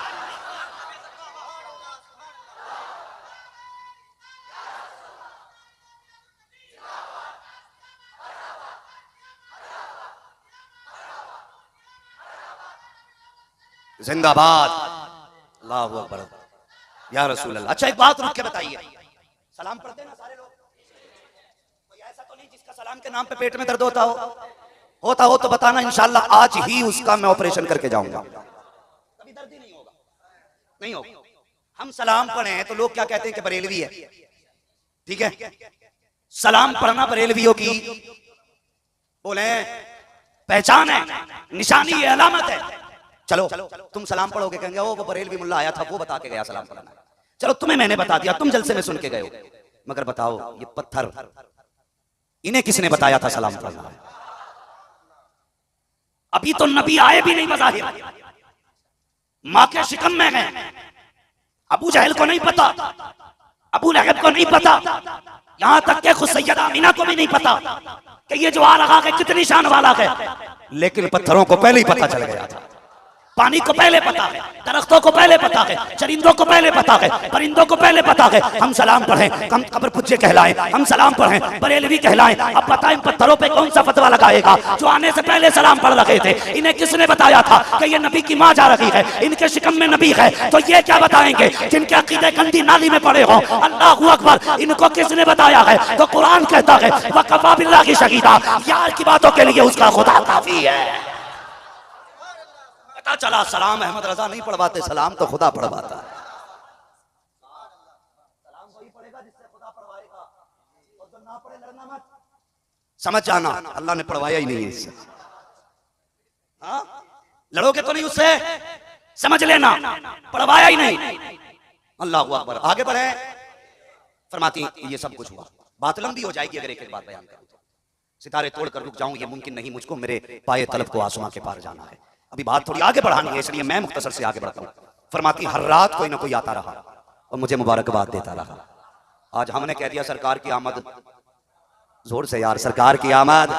Speaker 1: जिंदाबाद, अल्लाह अकबर, या रसूल अल्लाह। अच्छा एक बात रुक के बताइए, सलाम पढ़ते हैं ना सारे लोग? कोई ऐसा तो नहीं जिसका सलाम के नाम पे पेट में दर्द होता हो तो बताना, इंशाल्लाह आज ही उसका मैं ऑपरेशन करके जाऊंगा। कभी दर्द ही नहीं होगा, नहीं होगा। हम सलाम पढ़े तो लोग क्या कहते हैं कि बरेलवी है, ठीक है? सलाम पढ़ना बरेलवियों की बोले पहचान है, निशानी है, अलामत है। चलो तुम सलाम पढ़ोगे, कहेंगे वो बरेलवी मुल्ला आया था वो बता के गया सलाम पढ़ना। चलो तुम्हें मैंने बता दिया, तुम जलसे में सुन के गए हो, मगर बताओ ये पत्थर इन्हें किसने बताया था सलाम पढ़ना? अभी तो नबी आए भी नहीं मज़ाहिर, मां के शिकम में गए। अबू जहल को नहीं पता, अबू लहब को नहीं पता, यहां तक कि खुद सैयदा आमीना को भी नहीं पता कि ये जो आ रहा है कितनी शान वाला है। लेकिन पत्थरों को पहले ही पता चल गया था, पानी को पहले पता है, दरख्तों को पहले पता है, चरिंदों को पहले पता है, परिंदों को पहले पता है। हम सलाम पढ़ें हम कब्र पुज्जे कहलाएं, हम सलाम पढ़ें बरेलवी कहलाएं। अब बताएं पत्थरों पे कौन सा फतवा लगाएगा? जो आने से पहले सलाम पढ़ रहे थे, इन्हें किसने बताया था कि ये नबी की माँ जा रही है, इनके शिकम में नबी है? तो ये क्या बताएंगे जिनके अकीदे गंदी नाली में पड़े हो? अल्लाहू अकबर, इनको किसने बताया है? तो कुरान कहता है वकफा बिल्लाहि शहीदा, यार की बातों के लिए उसका खुदा काफी है। पता चला सलाम अहमद रजा नहीं पढ़वाते, सलाम तो खुदा पढ़वाता है। सलाम वही पढ़ेगा जिससे खुदा पढ़वाएगा, और जो ना पढ़े लड़ना मत। समझ जाना अल्लाह ने पढ़वाया ही नहीं है इससे। हाँ लड़ोगे तो नहीं उससे, समझ लेना पढ़वाया ही नहीं। अल्लाह अकबर, आगे बढ़े। फरमाती ये सब कुछ हुआ, बात लंबी हो जाएगी अगर एक एक बात बयान करूं तो। सितारे तोड़कर रुक जाऊं ये मुमकिन नहीं, मुझको मेरे पाए तलब को आसमां के पार जाना है। अभी बात थोड़ी आगे बढ़ानी है, इसलिए मैं मुख्तसर से आगे बढ़ता हूँ। फरमाती हर रात कोई ना कोई आता रहा और मुझे मुबारकबाद देता रहा। आज हमने कह दिया सरकार की आमद, जोर से यार सरकार की आमद,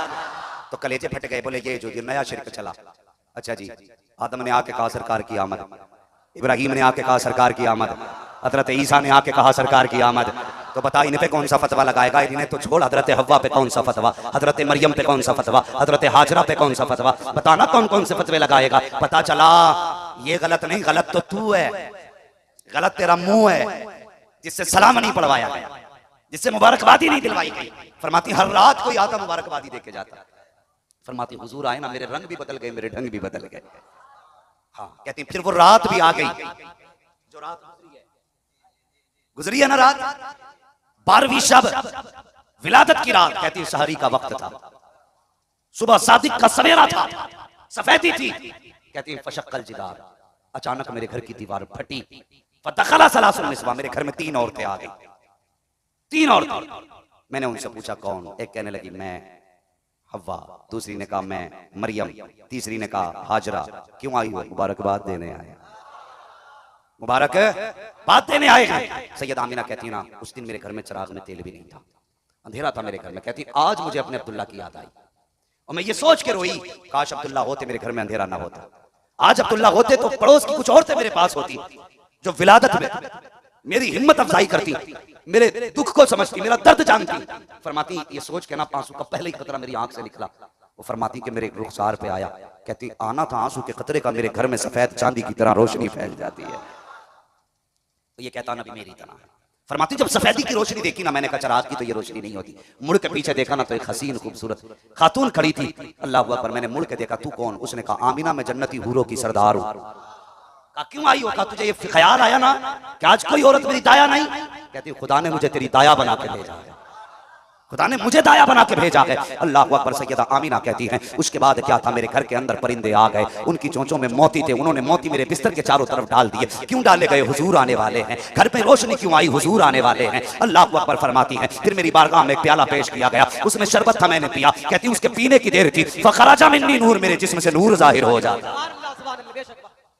Speaker 1: तो कलेजे फट गए, बोले ये जो ये नया शिरक चला। अच्छा जी, आदम ने आके कहा सरकार की आमद, इब्राहिम ने आके कहा सरकार की आमद, हजरत ईसा ने आके कहा सरकार की आमद। तो बता इन्हें पे कौन सा फतवा लगाएगा? इन्हें तो छोड़, हजरत हव्वा पे कौन सा फतवा, हजरत मरियम पे कौन सा फतवा, हजरत हाजरा पे कौन सा फतवा, बताना कौन कौन से फतवे लगाएगा। पता चला ये गलत नहीं, गलत तो तू है, गलत तेरा मुंह है जिससे सलाम नहीं पढ़वाया गया, जिससे मुबारकबादी नहीं दिलवाई गई। फरमाती हर रात कोई आता मुबारकबादी देके जाता। फरमाती हुजूर आए ना मेरे रंग भी बदल गए, मेरे ढंग भी बदल गए। हाँ कहती फिर वो रात भी आ गई, जो रात गुजरी है ना, रात 12वीं शब विलादत की रात। कहती सहरी का वक्त था, सुबह सादिक का सवेरा था, सफेदी थी। कहती फशक्कल जिदार, अचानक मेरे घर की दीवार फटी। फदखला सलासुल निस्वा, मेरे घर में 3 औरतें आ गई, 3 औरतें। मैंने उनसे पूछा कौन? एक कहने लगी मैं हव्वा, दूसरी ने कहा मैं मरियम, तीसरी ने कहा हाजरा। क्यों आई हो? मुबारकबाद देने आए, मुबारक बात देने आए हैं। सैयद आमीना कहती ना उस दिन मेरे घर में चिराग में तेल भी नहीं था, अंधेरा था मेरे घर में। कहती आज मुझे अपने अब्दुल्ला की याद आई और मैं ये सोच के रोई काश अब्दुल्ला होते मेरे घर में अंधेरा ना होता। आज अब्दुल्ला होते तो पड़ोस की कुछ औरतें मेरे पास होती जो विलादत में मेरी हिम्मत अफजाई करती, मेरे दुख को समझती, मेरा दर्द जानती। फरमाती ये सोच के ना आंसू का पहले ही कतरा मेरी आंख से निकला। वो फरमाती कि मेरे रुखसार पे आया। कहती आना था आंसू के कतरे का, मेरे घर में सफेद चांदी की तरह रोशनी फैल जाती है। तो ये कहता नबी मेरी तरह है। फरमाती जब सफेदी की रोशनी देखी ना, मैंने कहा चराग की तो ये रोशनी नहीं होती। मुड़ के पीछे देखा ना तो एक हसीन खूबसूरत खातून खड़ी थी। अल्लाह अकबर, मैंने मुड़ के देखा, तू कौन? उसने कहा आमीना, मैं जन्नती हूरों की सरदार हूं। कहा क्यों आई हो? कहा तुझे ये ख्याल आया ना कि आज कोई औरत मेरी दाया नहीं? कहती खुदा ने मुझे तेरी दाया बना के भेजा है, खुदा ने मुझे दाया बना के भेजा है। अल्लाह अकबर। सैयदा आमीना कहती हैं उसके बाद क्या था, मेरे घर के अंदर परिंदे आ गए, उनकी चोंचों में मोती थे, उन्होंने मोती मेरे बिस्तर के चारों तरफ डाल दिए। क्यों डाले गए? हुजूर आने वाले हैं। घर पे रोशनी क्यों आई? हुजूर आने वाले हैं। अल्लाह अकबर फरमाती हैं फिर मेरी बारगाह में एक प्याला पेश किया गया, उसमें शरबत था, मैंने पिया। कहती उसके पीने की देर थी, फखराजा मिन्नी नूर, मेरे जिस्म से नूर जाहिर हो जाता।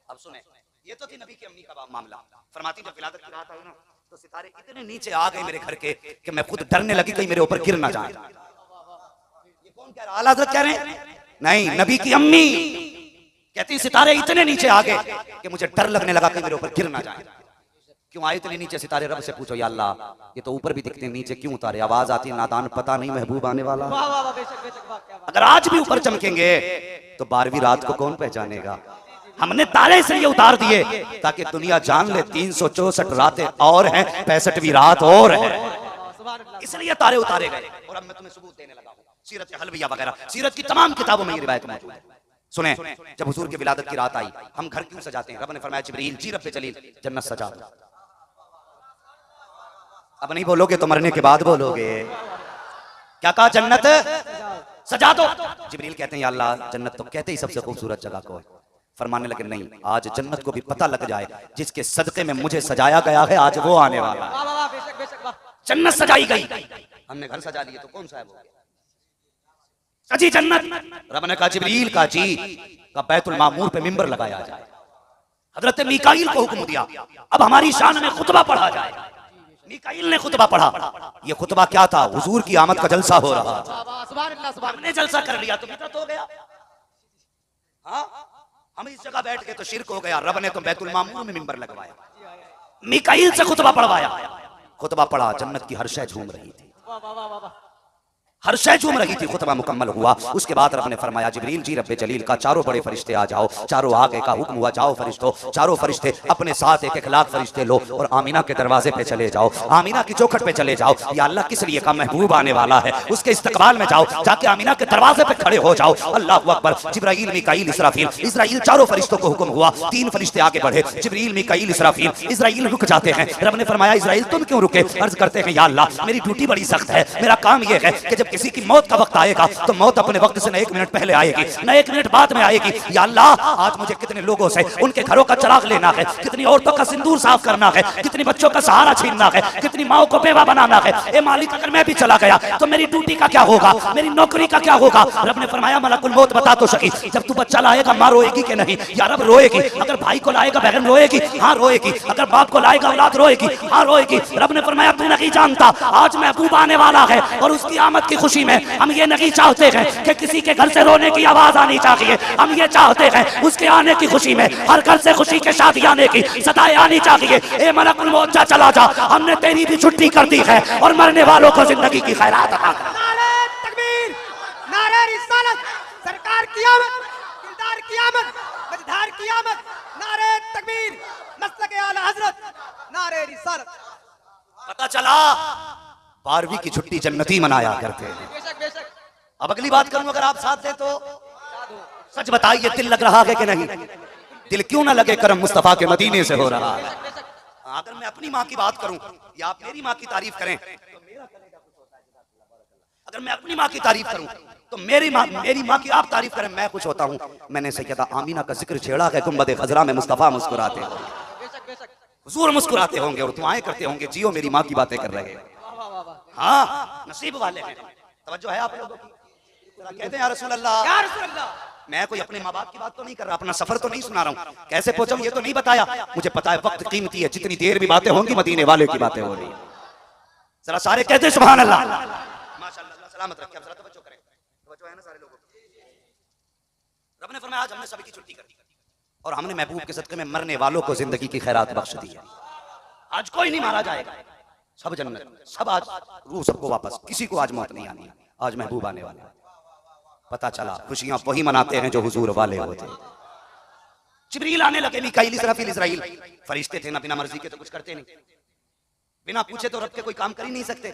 Speaker 1: अब सुने, ये तो थी नबी की अम्मी का मामला। फरमाती जब विलादत की रात आई ना, तो सितारे इतने नीचे आ गए मेरे घर के कि मैं खुद डरने लगी कहीं मेरे ऊपर गिर ना जाए। ये कौन कह रहा? आला हज़रत कह रहे हैं? नहीं, नबी की अम्मी कहती सितारे इतने नीचे आ गए कि मुझे डर लगने लगा कि मेरे ऊपर गिर ना जाए। क्यों आए इतने नीचे सितारे? रब से पूछो, या अल्लाह ये तो ऊपर भी दिखते हैं, नीचे क्यों उतारे? आवाज आती है, नादान पता नहीं महबूब आने वाला। अगर आज भी ऊपर चमकेंगे तो 12वीं रात को कौन पहचानेगा? हमने तारे इसलिए उतार दिए ताकि दुनिया जान ले 364 रातें और हैं, 65वीं रात और है, इसलिए तारे उतारे गए। और अब मैं तुम्हें सबूत देने लगा हूं, सीरत हलविया वगैरह, सीरत की तमाम किताबों में ये रिवायत मौजूद है। सुने, जब हुजूर की विलादत की रात आई, हम घर क्यों सजाते हैं? रब ने फरमाया जिब्रील जी रब जलील जन्नत सजा दो। अब नहीं बोलोगे तो मरने के बाद बोलोगे। क्या कहा? जन्नत सजा दो। जिब्रील कहते हैं या अल्लाह जन्नत तो कहते ही सबसे खूबसूरत जगह को है। फरमाने लगे नहीं, आज जन्नत को भी पता लग जाए जिसके सदके में मुझे सजाया गया है, आज वो आने वाला है। जन्नत सजाई गई, हमने घर सजा लिए तो कौन सा है वो? सजी जन्नत। रब ने कहा जिब्रील का जी का बैतुल मामूर पे मिंबर लगाया जाए। हजरत मीकाईल को हुक्म दिया अब हमारी शान में खुतबा पढ़ा जाए। मीकाईल ने खुतबा पढ़ा। ये खुतबा क्या था? हुजूर की आमद का जलसा हो रहा था। हमने जलसा कर लिया तो बिदअत हो गया। हाँ, हम इस जगह बैठ गए तो शिरक हो गया। रब ने तो बैतुल मामूर में मिंबर लगवाया, मीकाईल से खुतबा पढ़वाया। खुतबा पढ़ा, जन्नत की हर शय झूम रही थी, हर शय झूम रही थी। खुतबा मुकम्मल हुआ, उसके बाद रब ने फरमाया जिब्रील जी रब्बे जलील का चारों बड़े फरिश्ते आ जाओ। चारों आगे का हुक्म हुआ, जाओ फरिश्तों। चारों फरिश्ते अपने साथ 1-1 लाख फरिश्ते लो और आमीना के दरवाजे पे चले जाओ, आमीना की चौखट पे चले जाओ। या अल्लाह किस लिए का महबूब आने वाला है, उसके इस्तकबाल में जाओ, जाके आमीना के दरवाजे पे खड़े हो जाओ। अल्लाहु अकबर। जिब्राईल मीकाईल इसराफील, इजराइल चारों फरिश्तों को हुक्म हुआ। 3 फरिश्ते आगे बढ़े, जिब्रील मीकाईल इसराफील। इजराइल रुक जाते हैं। रब ने फरमाया इजराइल तुम क्यों रुके? अर्ज करते हैं या अल्लाह मेरी ड्यूटी बड़ी सख्त है, मेरा काम यह है कि जब किसी की मौत का वक्त आएगा तो मौत अपने वक्त से न 1 मिनट पहले आएगी न 1 मिनट बाद में आएगी। या अल्लाह आज मुझे कितने लोगों से उनके घरों का चिराग लेना है, कितनी औरतों का सिंदूर साफ करना है, कितनी बच्चों का सहारा छीनना है, कितनी माओ को बेवा बनाना है। ए मालिक अगर मैं भी चला गया तो मेरी ड्यूटी का क्या होगा, मेरी नौकरी का क्या होगा? रब ने फरमाया मलकुल मौत बता तो सकी, जब तू बच्चा लाएगा मां रोएगी कि नहीं? या रब रोएगी। अगर भाई को लाएगा बहन रोएगी? हाँ रोएगी। अगर बाप को लाएगा औलाद रोएगी? हाँ रोएगी। रब ने फरमाया तू नहीं जानता आज महबूब आने वाला है और उसकी आमद की खुशी में हम ये नहीं चाहते हैं कि किसी के घर से रोने की आवाज आनी चाहिए। हम ये चाहते हैं उसके आने की खुशी में हर घर से खुशी के साथ आने की सदाएं आनी चाहिए। ए मलकुल मौत जा चला जा, हमने तेरी भी छुट्टी कर दी है और मरने वालों को जिंदगी की खैरात अता कर।
Speaker 2: नारे तकबीर, नारे रिसालत, सरकार की आमद, दिलदार की आमद, मजधार की आमद। नारे तकबीर, मसलक आला हजरत, नारे रिसालत।
Speaker 1: पता चला 12वीं की छुट्टी जन्नती मनाया करते हैं। अब अगली बात करूं, अगर आप साथ दे तो सच बताइए दिल लग रहा है कि नहीं? दिल क्यों ना लगे, करम मुस्तफा के मदीने से हो रहा है। अगर मैं अपनी माँ की बात करूं या आप मेरी माँ की तारीफ करें तो मेरा कलेजा खुश होता है। अगर मैं अपनी माँ की तारीफ करूं तो मेरी माँ की आप तारीफ करें, मैं खुश होता हूं। मैंने सैयदा आमीना का जिक्र छेड़ा है, गुंबद खजरा में मुस्तफा मुस्कुराते हैं, हुजूर मुस्कुराते होंगे और दुआएं करते होंगे, जियो मेरी माँ की बातें कर रहे हैं। हाँ नसीब वाले हैं। तवज्जो है आप लोगों की? कहते हैं या रसूल अल्लाह, या रसूल अल्लाह, मैं कोई अपने माँ बाप की बात तो नहीं कर रहा, अपना सफर तो नहीं सुना रहा हूँ, कैसे पहुंचा ये तो नहीं बताया। मुझे पता है वक्त कीमती है, जितनी देर भी बातें होंगी मदीने वाले की बातें हो रही है। जरा सारे कहते हैं सुभान अल्लाह, माशाअल्लाह, सलामत रखे। जरा तवज्जो करें, तवज्जो है ना सारे लोगों की। रब ने फरमाया आज हमने सभी की छुट्टी कर दी और हमने महबूब के सदके में मरने वालों को जिंदगी की खैरात बख्श दी है। आज कोई नहीं मारा जाएगा, सब जन्नत, सब आज रूह सबको वापस, किसी को आज मौत नहीं आनी। आज महबूब आने वाला। पता चला खुशियां वही मनाते हैं जो हुजूर वाले होते। जिब्रील आने लगे, मीकाईल इसराफील इजराइल फरिश्ते थे ना, बिना मर्जी के तो कुछ करते नहीं, बिना पूछे तो रब के कोई काम कर ही नहीं सकते।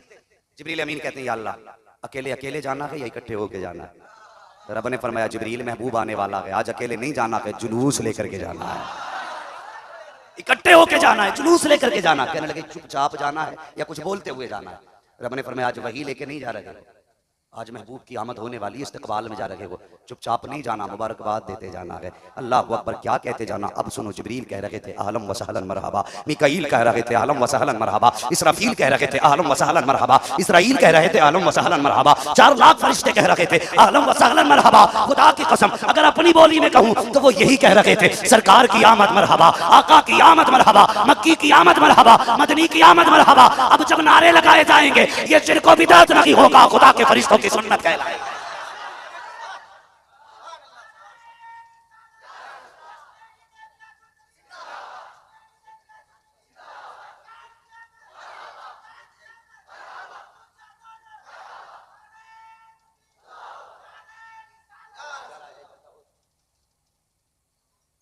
Speaker 1: जिब्रील अमीन कहते हैं या अल्लाह अकेले अकेले जाना है या इकट्ठे होके जाना है? रब ने फरमाया जिब्रील महबूब आने वाला है, आज अकेले नहीं जाना है, जुलूस लेकर के जाना है, इकट्ठे होके जाना है, जुलूस लेकर के जाना। कहने लगे चुपचाप जाना है या कुछ बोलते हुए जाना है? रब ने फरमाया आज वही लेके नहीं जा रहे,
Speaker 3: आज महबूब की आमद होने वाली, इस्तकबाल में जा रहे हो, चुपचाप नहीं जाना, मुबारकबाद देते जाना है। अल्लाह अकबर, क्या कहते जाना। अब सुनो, जिब्रील कह रहे थे आहलन व सहलन मरहबा, मिकाईल कह रहे थे आहलन व सहलन मरहबा, इसराफील कह रहे थे आहलन व सहलन मरहबा, इसराइल कह रहे थे आहलन व सहलन मरहबा, 4 लाख फरिश्ते कह रहे थे आहलन व सहलन मरहबा। खुदा की कसम अगर अपनी बोली में कहूं तो वो यही कह रहे थे, सरकार की आमद मरहबा, आका की आमद मरहबा, मक्की की आमद मरहबा, मदनी की आमद मरहबा। अब जब नारे लगाए जाएंगे ये शिर्क व बिदअत नहीं होगा, खुदा के फरिश्तों की सुन्नत कहलाएगी।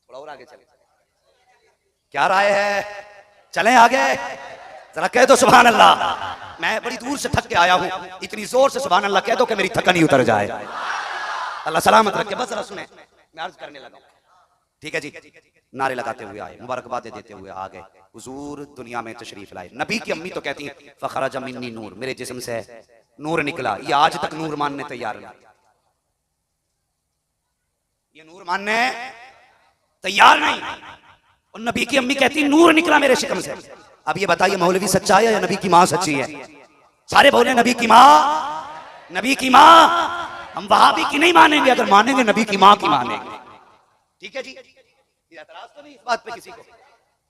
Speaker 3: थोड़ा और आगे चले, क्या राय है, चलें आगे, जरा कह दो सुभान अल्लाह। मैं बड़ी दूर से थक के आया हूं, इतनी जोर से सुभान अल्लाह कह दो कि मेरी थकन ही उतर जाए। अल्लाह सलामत रखे। बस जरा सुने, मैं अर्ज करने लगा। ठीक है जी, नारे लगाते हुए आए, मुबारकबादें देते हुए आ गए, हुजूर दुनिया में तशरीफ लाए। नबी की अम्मी तो कहती हैं फखरज मिन्नी नूर, मेरे जिस्म से नूर निकला। ये आज तक नूर मानने तैयार नहीं, ये नूर मानने तैयार नहीं। और नबी की अम्मी कहती नूर निकला मेरे शिकम से। अब ये बताइए मौलवी सच्चा है या नबी की माँ सच्ची है? सारे बोले नबी की माँ, नबी की माँ। हम वहाबी की नहीं मानेंगे, अगर मानेंगे नबी की माँ की मानेंगे। ठीक है जी, एतराज तो नहीं इस बात पे किसी को।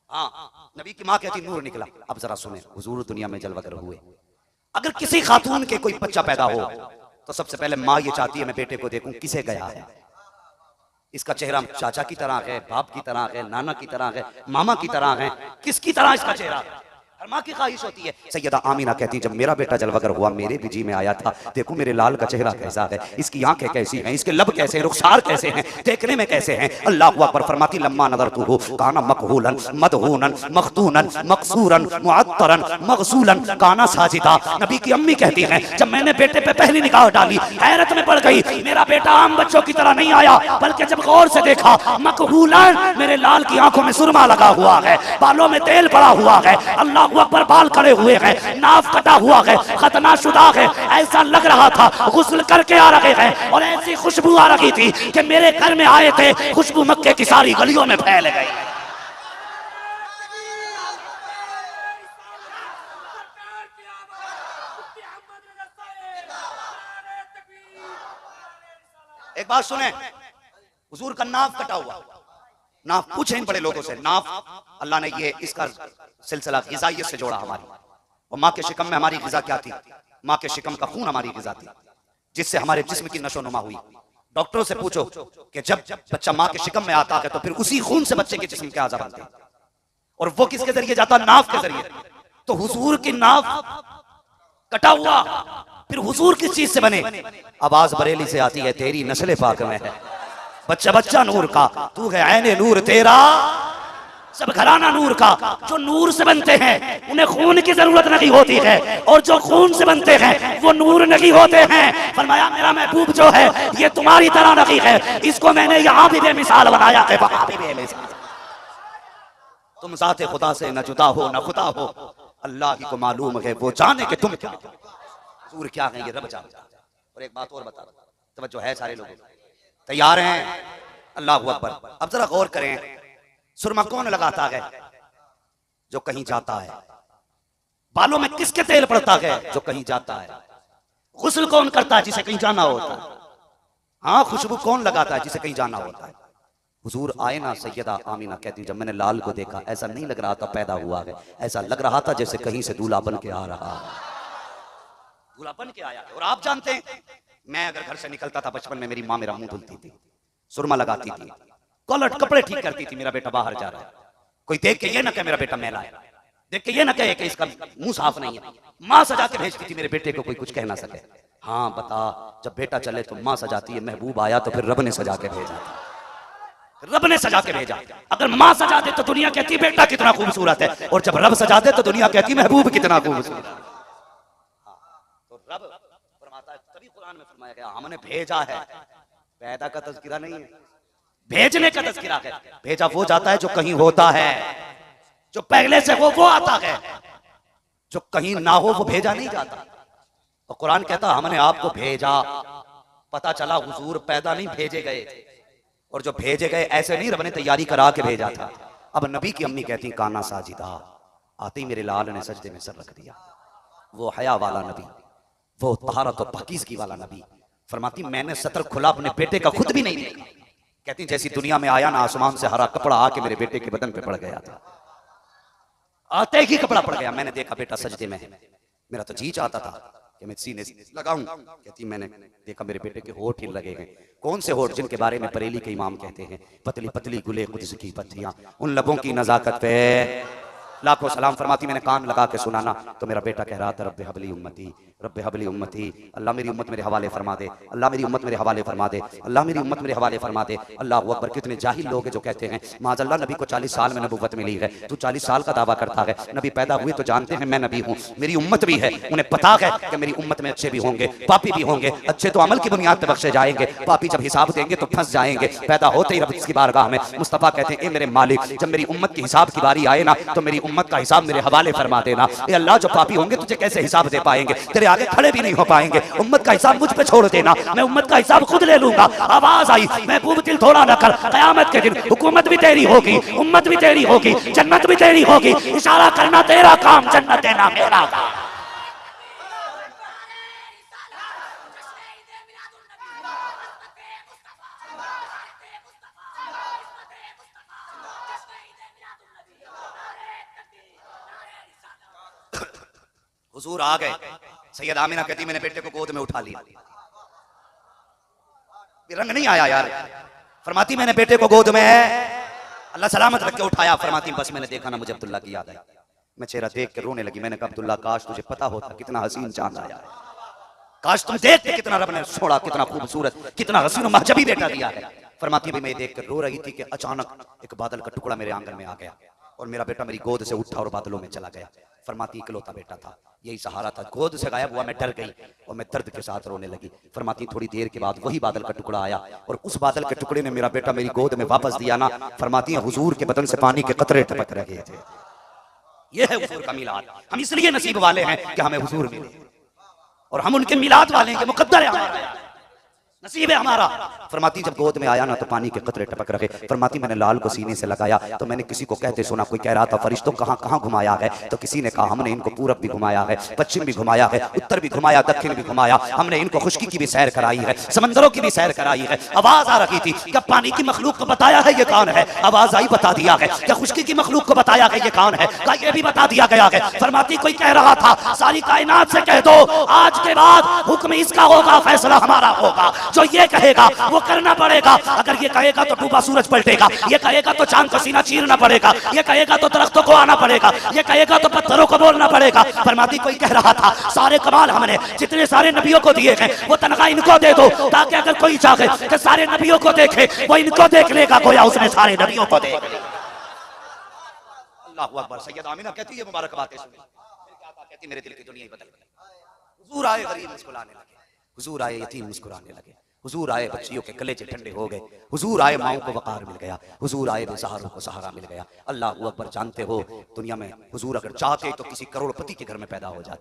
Speaker 3: हाँ, नबी की माँ कहती नूर निकला। अब जरा सुने, हुजूर दुनिया में जलवागर हुए। अगर किसी खातून के कोई बच्चा पैदा हो तो सबसे पहले माँ ये चाहती है मैं बेटे को देखूं किसे गया है, इसका चेहरा चाचा की तरह है, बाप की तरह है, नाना की तरह है, मामा की तरह है, किसकी तरह इसका चेहरा। हर माँ की ख्वाहिश होती है। सैयदा आमीना कहती जब मेरा बेटा जलवागर हुआ मेरे भी जी में आया था, देखो मेरे लाल का चेहरा कैसा है, इसकी आंखें कैसी हैं, इसके लब कैसे हैं, रुखसार कैसे हैं, देखने में कैसे हैं। अल्लाह अकबर फरमाती लम्मा नज़रतुहु काना मकहूलन मदहूनन मखतूनन मकसूरन मुअत्तरन मगसूलन काना साजिदा। नबी की अम्मी कहती हैं जब मैंने बेटे पे पहली निगाह डाली हैरत में पड़ गई। मेरा बेटा आम बच्चों की तरह नहीं आया, बल्कि जब गौर से देखा मकहूलन, मेरे लाल की आंखों में सुरमा लगा हुआ है, बालों में तेल पड़ा हुआ है, अल्लाह अकबर बाल खड़े हुए हैं, नाफ कटा हुआ है, खतना शुदा है। ऐसा लग रहा था गुस्ल करके आ रहे हैं और ऐसी खुशबू आ रही थी कि मेरे घर में आए थे, खुशबू मक्के की सारी गलियों में फैल गई। एक बात सुने, हुजूर का नाफ कटा हुआ, नाफ पूछें बड़े लोगों से, नाफ अल्लाह ने ये इसका सिलसिला ग़िज़ाइयत से जोड़ा हमारी। और माँ के शिकम में हमारी ग़िज़ा क्या थी? माँ के शिकम का खून हमारी ग़िज़ा थी, जिससे हमारे जिस्म की नशोनुमा हुई। डॉक्टरों से पूछो कि जब बच्चा माँ के शिकम में आता है तो फिर उसी खून से बच्चे के जिस्म के आज़ा बनते हैं, और वो किसके जरिए जाता? नाफ के जरिए। तो हुजूर की नाफ कटा हुआ, फिर हुजूर किस चीज से बने? आवाज बरेली से आती है तेरी नस्ल पाक में है, बच्चा बच्चा नूर का, तू है ऐने नूर तेरा सब घराना नूर का। जो नूर से बनते हैं उन्हें खून की जरूरत नहीं होती है, और जो खून से बनते हैं वो नूर नहीं होते हैं। फरमाया मेरा महबूब जो है ये तुम्हारी तरह नहीं है, इसको मैंने यहाँ भी बेमिसाल बनाया है, वहां भी बेमिसाल। तुम ज़ाते खुदा से न जुदा हो न खुदा हो, अल्लाह ही को मालूम है वो जाने के तुम क्या हुजूर क्या है, ये रब जानता। और एक बात और बता, तवज्जो है सारे लोग, तैयार हैं? अल्लाह अकबर। अब जरा गौर करें, सुरमा कौन लगाता है? जो कहीं जाता है। बालों में किसके तेल पड़ता है? जो कहीं जाता है। गुस्ल कौन करता है? जिसे कहीं जाना होता है। हाँ, खुशबू कौन लगाता है? जिसे कहीं जाना होता है। हुजूर आए ना, सैयदा आमीना कहती जब मैंने लाल को देखा ऐसा नहीं लग रहा था पैदा हुआ है, ऐसा लग रहा था जैसे कहीं से दूल्हा बन के आ रहा है, दूल्हा बन के आया है। और आप जानते हैं मैं अगर घर से निकलता था बचपन में, मेरी माँ मेरा मुंह धुलती थी, सुरमा लगाती थी, कॉलर कपड़े ठीक करती थी, मेरा बेटा बाहर जा रहा है, कोई देख के ये ना कहे मेरा बेटा मैला है, देख के ये ना कहे कि इसका मुंह साफ नहीं है। माँ सजा के भेजती थी मेरे बेटे को कोई कुछ कह ना सके। हाँ बता, जब बेटा चले तो माँ सजाती है, महबूब आया तो फिर रब ने सजा के भेजा, रब ने सजा के भेजा। अगर माँ सजा दे तो दुनिया कहती है बेटा कितना खूबसूरत है, और जब रब सजा दे तो दुनिया कहती है महबूब कितना खूबसूरत। तो रब फरमाता है, तभी कुरान में फरमाया गया हमने भेजा है, पैदा का तज़किरा नहीं है, भेजने का तज़किरा है। भेजा वो जाता है जो कहीं होता है, जो पहले से हो वो आता है, जो कहीं ना हो वो भेजा नहीं जाता। और कुरान कहता हमने आपको भेजा, पता चला हुजूर पैदा नहीं भेजे गए थे, और जो भेजे गए ऐसे नहीं रब ने तैयारी करा के भेजा था। अब नबी की अम्मी कहती काना साजिदा, आते ही मेरे लाल ने सजदे में सर रख दिया। वो हया वाला नबी, वो तहारत और पाकीज़गी वाला नबी। फरमाती मैंने सतर खुला अपने बेटे का खुद भी नहीं देखा। कहती जैसी दुनिया में आया ना, आसमान से हरा कपड़ा आके मेरे बेटे के बदन पे पड़ गया था, आते ही कपड़ा पड़ गया। मैंने देखा बेटा सजदे में है, मेरा तो जी चाहता था कि मैं सीने से लगाऊं। कहती मैंने देखा मेरे बेटे के होठ ही लगे हैं। कौन से होठ? जिनके बारे में बरेली के इमाम कहते हैं पतली पतली गुले कुद्स की पत्तियां, उन लबों की नजाकत पे लाखों सलाम। फरमाती मैंने कान लगा के सुना ना, तो मेरा बेटा कह रहा था रब्बे हबली उम्मती, रब्बे हबली उम्मती, अल्लाह मेरी उम्मत मेरे हवाले फरमा दे, अल्लाह मेरी उम्मत मेरे हवाले फरमा दे, अल्लाह मेरी उम्मत मेरे हवाले फरमा दे। अल्लाह अकबर। कितने जाहिल लोग हैं जो कहते हैं माज़अल्लाह नबी को 40 साल में नबूवत मिली है, तू 40 साल का दावा करता है। नबी पैदा हुए तो जानते हैं मैं नबी हूँ, मेरी उम्मत भी है, उन्हें पता है कि मेरी उम्मत में अच्छे भी होंगे पापी भी होंगे। अच्छे तो अमल की बुनियाद पर बख्शे जाएंगे, पापी जब हिसाब देंगे तो फंस जाएंगे। पैदा होते ही रब की बारगाह में मुस्तफ़ा कहते हैं ए मेरे मालिक, जब मेरी उम्मत की हिसाब की बारी आए ना, तो मेरी उम्मत का हिसाब मेरे हवाले फरमा देना। ए अल्लाह जो पापी होंगे तुझे कैसे हिसाब दे पाएंगे, तेरे आगे खड़े भी नहीं हो पाएंगे। उम्मत का हिसाब मुझ पे छोड़ देना, मैं उम्मत का हिसाब खुद ले लूंगा। आवाज आई महबूब दिल थोड़ा न कर, कयामत के दिन हुकूमत भी तेरी होगी, उम्मत भी तेरी होगी, जन्नत भी तेरी होगी। इशारा करना तेरा काम, जन्नत देना मेरा काम। हुजूर आ गए। सैयद आमिना कहती मैंने बेटे को गोद में उठा लिया, रंग नहीं आया यार। फरमाती मैंने बेटे को गोद में अल्लाह सलामत रख के उठाया। फरमाती बस मैंने देखा ना मुझे अब्दुल्ला की याद आई, मैं चेहरा देख के रोने लगी। मैंने कहा अब्दुल्ला काश तुझे पता होता कितना हसीन चांद आया है, काश तुम देखते कितना रब ने छोड़ा, कितना खूबसूरत, कितना हसीन और महजबी बेटा दिया है। फरमाती भी मैं देख कर रो रही थी कि अचानक एक बादल का टुकड़ा मेरे आंगन में आ गया और मेरा बेटा मेरी गोद से उठा और बादलों में चला गया। फरमाती इकलौता बेटा था, यही सहारा था, गोद से गायब हुआ, मैं डर गई और मैं दर्द के साथ रोने लगी। फरमाती थोड़ी देर के बाद वही बादल का टुकड़ा आया और उस बादल के टुकड़े ने मेरा बेटा मेरी गोद में वापस दिया ना। फरमाती हुजूर के बदन से पानी के कतरे टपक रहे थे। यह है हुजूर का मिलाद। हम इसलिए नसीब वाले हैं कि हमें हुजूर मिले और हम उनके मिलाद वाले हैं कि मुकद्दर है हमारा, नसीब है हमारा। फरमाती जब गोद में आया ना तो पानी के कतरे टपक रहे। फरमाती मैंने लाल को सीने से लगाया तो मैंने किसी को कहते सुना, कोई कह रहा था फरिश्तों कहाँ कहाँ घुमाया है, तो किसी ने कहा हमने इनको पूरब भी घुमाया है, पश्चिम भी घुमाया है, उत्तर भी घुमाया, दक्षिण भी घुमाया, हमने इनको खुश्की की भी सैर कराई है, समंदरों की भी सैर कराई है। आवाज आ रही थी क्या पानी की मखलूक को बताया है ये कौन है, आवाज आई बता दिया है। क्या खुश्की की मखलूक को बताया है ये कौन है, क्या ये भी बता दिया गया है। फरमाती कोई कह रहा था सारी कायनात से कह दो आज के बाद हुक्म इसका होगा, फैसला हमारा होगा, जो ये कहेगा वो करना पड़ेगा। अगर ये कहेगा तो डूबा सूरज पलटेगा, ये कहेगा तो चांद का सीना चीरना पड़ेगा, ये कहेगा तो दरख्तों को आना पड़ेगा, ये कहेगा तो पत्थरों को बोलना पड़ेगा। फरमाती कोई कह रहा था सारे कमाल हमने जितने सारे नबियों को दिए हैं वो तनख्वाह इनको दे दो, ताकि अगर कोई चाहे कि सारे नबियों को देखे वो इनको देख लेगा, गोया उसने सारे नबियों को देख लिया। अल्लाहू अकबर। सैयद आमिना कहती है मुबारक बातें सुनी, कहती मेरे दिल की दुनिया ही बदल गई। हुजूर आए गरीब मुस्कुराने लगे, हुजूर आए यतीम मुस्कुराने लगे, हुजूर आए बच्चियों के कलेजे ठंडे हो गए, हुजूर आए माओं को वकार मिल गया, हुजूर आए बेसहारों को सहारा मिल गया। अल्लाह अकबर। जानते हो दुनिया में हुजूर अगर चाहते तो किसी करोड़पति के घर में पैदा हो जाते।